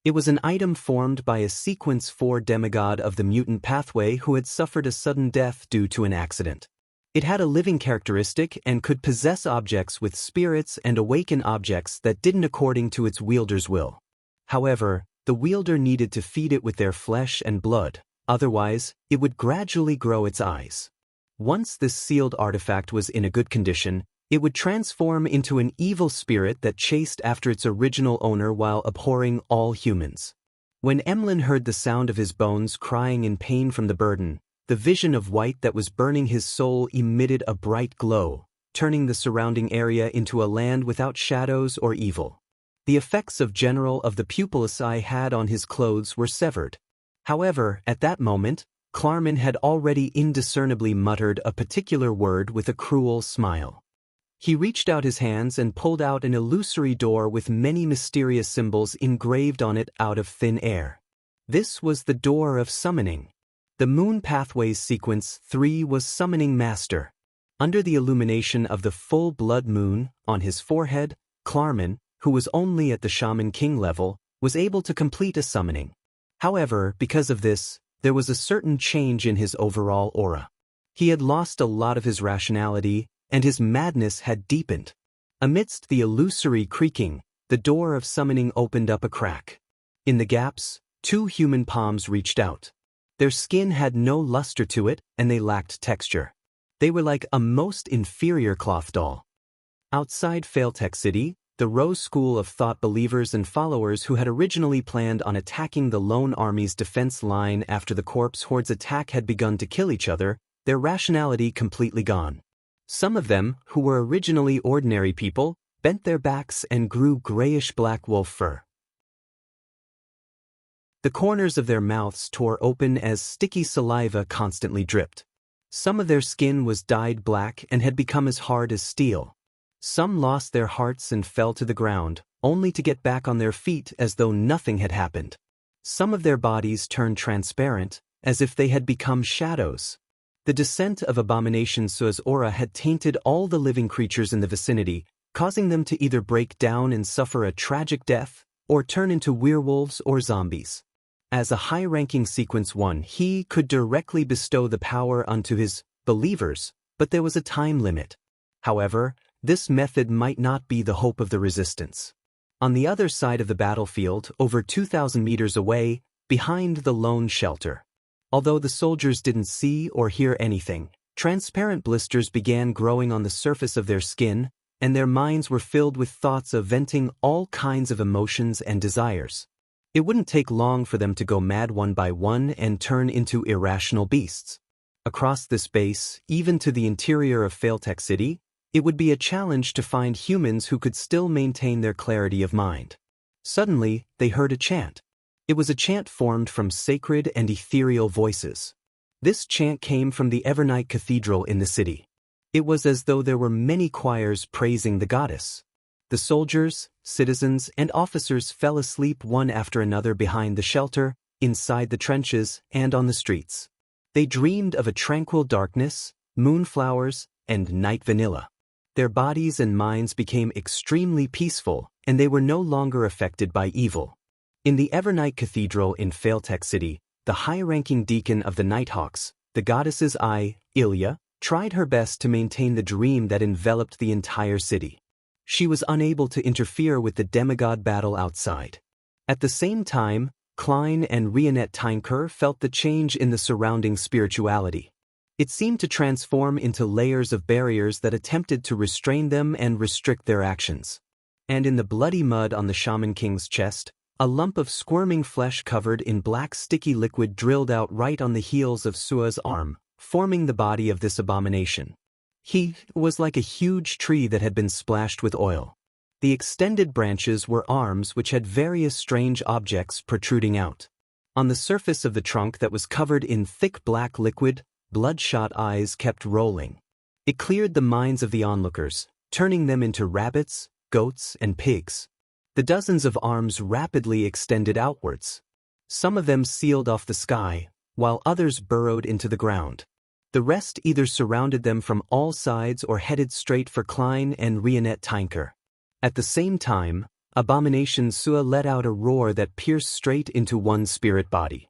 [SPEAKER 1] It was an item formed by a Sequence 4 demigod of the mutant pathway who had suffered a sudden death due to an accident. It had a living characteristic and could possess objects with spirits and awaken objects that didn't according to its wielder's will. However, the wielder needed to feed it with their flesh and blood, otherwise, it would gradually grow its eyes. Once this sealed artifact was in a good condition, it would transform into an evil spirit that chased after its original owner while abhorring all humans. When Emlyn heard the sound of his bones crying in pain from the burden, the vision of white that was burning his soul emitted a bright glow, turning the surrounding area into a land without shadows or evil. The effects of General of the Pupilless Eye had on his clothes were severed. However, at that moment, Klarman had already indiscernibly muttered a particular word with a cruel smile. He reached out his hands and pulled out an illusory door with many mysterious symbols engraved on it out of thin air. This was the Door of Summoning. The Moon Pathways Sequence 3 was Summoning Master. Under the illumination of the full blood moon on his forehead, Klarman, who was only at the Shaman King level, was able to complete a summoning. However, because of this, there was a certain change in his overall aura. He had lost a lot of his rationality, and his madness had deepened. Amidst the illusory creaking, the door of summoning opened up a crack. In the gaps, 2 human palms reached out. Their skin had no luster to it, and they lacked texture. They were like a most inferior cloth doll. Outside Failtech City, the Rose School of Thought believers and followers who had originally planned on attacking the Lone Army's defense line after the Corpse Horde's attack had begun to kill each other, their rationality completely gone. Some of them, who were originally ordinary people, bent their backs and grew grayish-black wolf fur. The corners of their mouths tore open as sticky saliva constantly dripped. Some of their skin was dyed black and had become as hard as steel. Some lost their hearts and fell to the ground, only to get back on their feet as though nothing had happened. Some of their bodies turned transparent, as if they had become shadows. The descent of Abomination Sua's aura had tainted all the living creatures in the vicinity, causing them to either break down and suffer a tragic death, or turn into werewolves or zombies. As a high-ranking Sequence 1, he could directly bestow the power onto his believers, but there was a time limit. However, this method might not be the hope of the resistance. On the other side of the battlefield, over 2,000 meters away, behind the lone shelter. Although the soldiers didn't see or hear anything, transparent blisters began growing on the surface of their skin, and their minds were filled with thoughts of venting all kinds of emotions and desires. It wouldn't take long for them to go mad one by one and turn into irrational beasts. Across this base, even to the interior of Failtech City, it would be a challenge to find humans who could still maintain their clarity of mind. Suddenly, they heard a chant. It was a chant formed from sacred and ethereal voices. This chant came from the Evernight Cathedral in the city. It was as though there were many choirs praising the goddess. The soldiers, citizens, and officers fell asleep one after another behind the shelter, inside the trenches, and on the streets. They dreamed of a tranquil darkness, moonflowers, and night vanilla. Their bodies and minds became extremely peaceful, and they were no longer affected by evil. In the Evernight Cathedral in Failtech City, the high-ranking deacon of the Nighthawks, the goddess's eye, Ilya, tried her best to maintain the dream that enveloped the entire city. She was unable to interfere with the demigod battle outside. At the same time, Klein and Rionette Tynker felt the change in the surrounding spirituality. It seemed to transform into layers of barriers that attempted to restrain them and restrict their actions. And in the bloody mud on the Shaman King's chest, a lump of squirming flesh covered in black sticky liquid drilled out right on the heels of Sua's arm, forming the body of this abomination. He was like a huge tree that had been splashed with oil. The extended branches were arms which had various strange objects protruding out. On the surface of the trunk that was covered in thick black liquid, bloodshot eyes kept rolling. It cleared the minds of the onlookers, turning them into rabbits, goats, and pigs. The dozens of arms rapidly extended outwards. Some of them sealed off the sky, while others burrowed into the ground. The rest either surrounded them from all sides or headed straight for Klein and Rionette Tynker. At the same time, Abomination Sua let out a roar that pierced straight into one spirit body.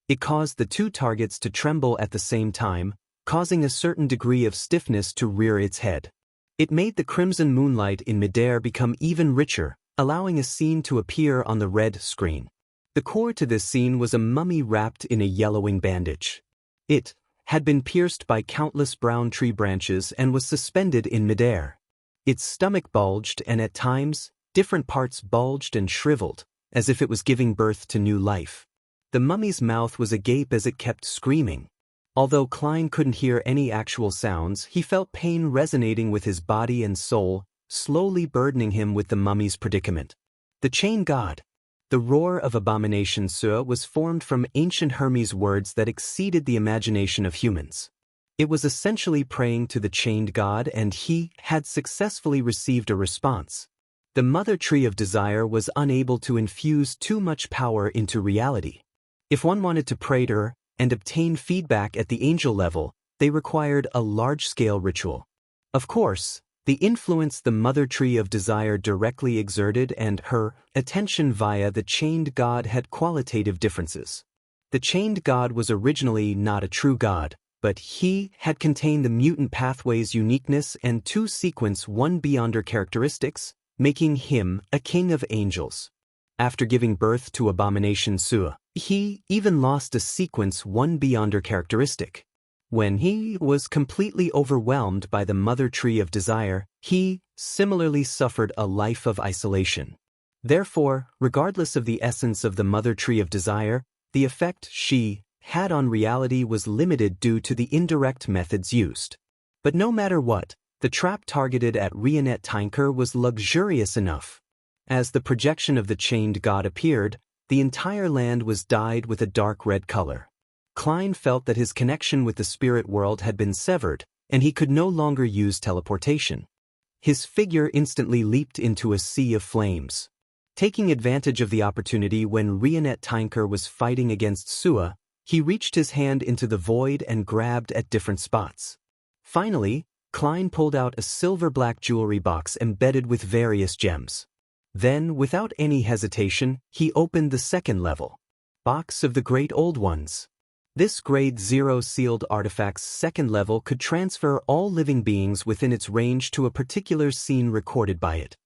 [SPEAKER 1] It caused the 2 targets to tremble at the same time, causing a certain degree of stiffness to rear its head. It made the crimson moonlight in midair become even richer, allowing a scene to appear on the red screen. The core to this scene was a mummy wrapped in a yellowing bandage. It had been pierced by countless brown tree branches and was suspended in midair. Its stomach bulged and at times, different parts bulged and shriveled, as if it was giving birth to new life. The mummy's mouth was agape as it kept screaming. Although Klein couldn't hear any actual sounds, he felt pain resonating with his body and soul, slowly burdening him with the mummy's predicament. The chain god. The roar of Abomination Sua was formed from ancient Hermes words that exceeded the imagination of humans. It was essentially praying to the chained god, and he had successfully received a response. The mother tree of desire was unable to infuse too much power into reality. If one wanted to pray to her and obtain feedback at the angel level, they required a large-scale ritual. Of course, the influence the Mother Tree of Desire directly exerted and her attention via the chained god had qualitative differences. The chained god was originally not a true god, but he had contained the mutant pathway's uniqueness and two sequence one beyonder characteristics, making him a king of angels. After giving birth to Abomination Sua, he even lost a sequence one beyonder characteristic. When he was completely overwhelmed by the Mother Tree of Desire, he similarly suffered a life of isolation. Therefore, regardless of the essence of the Mother Tree of Desire, the effect she had on reality was limited due to the indirect methods used. But no matter what, the trap targeted at Rionette Tinker was luxurious enough. As the projection of the chained god appeared, the entire land was dyed with a dark red color. Klein felt that his connection with the spirit world had been severed, and he could no longer use teleportation. His figure instantly leaped into a sea of flames. Taking advantage of the opportunity when Rionette Tinker was fighting against Sua, he reached his hand into the void and grabbed at different spots. Finally, Klein pulled out a silver-black jewelry box embedded with various gems. Then, without any hesitation, he opened the second level. Box of the Great Old Ones. This Grade 0 sealed artifact's second level could transfer all living beings within its range to a particular scene recorded by it.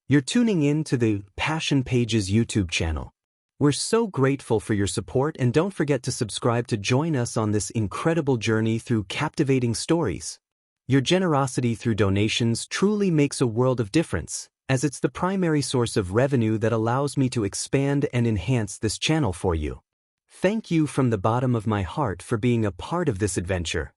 [SPEAKER 1] You're tuning in to the Passion Pages YouTube channel. We're so grateful for your support, and don't forget to subscribe to join us on this incredible journey through captivating stories. Your generosity through donations truly makes a world of difference, as it's the primary source of revenue that allows me to expand and enhance this channel for you. Thank you from the bottom of my heart for being a part of this adventure.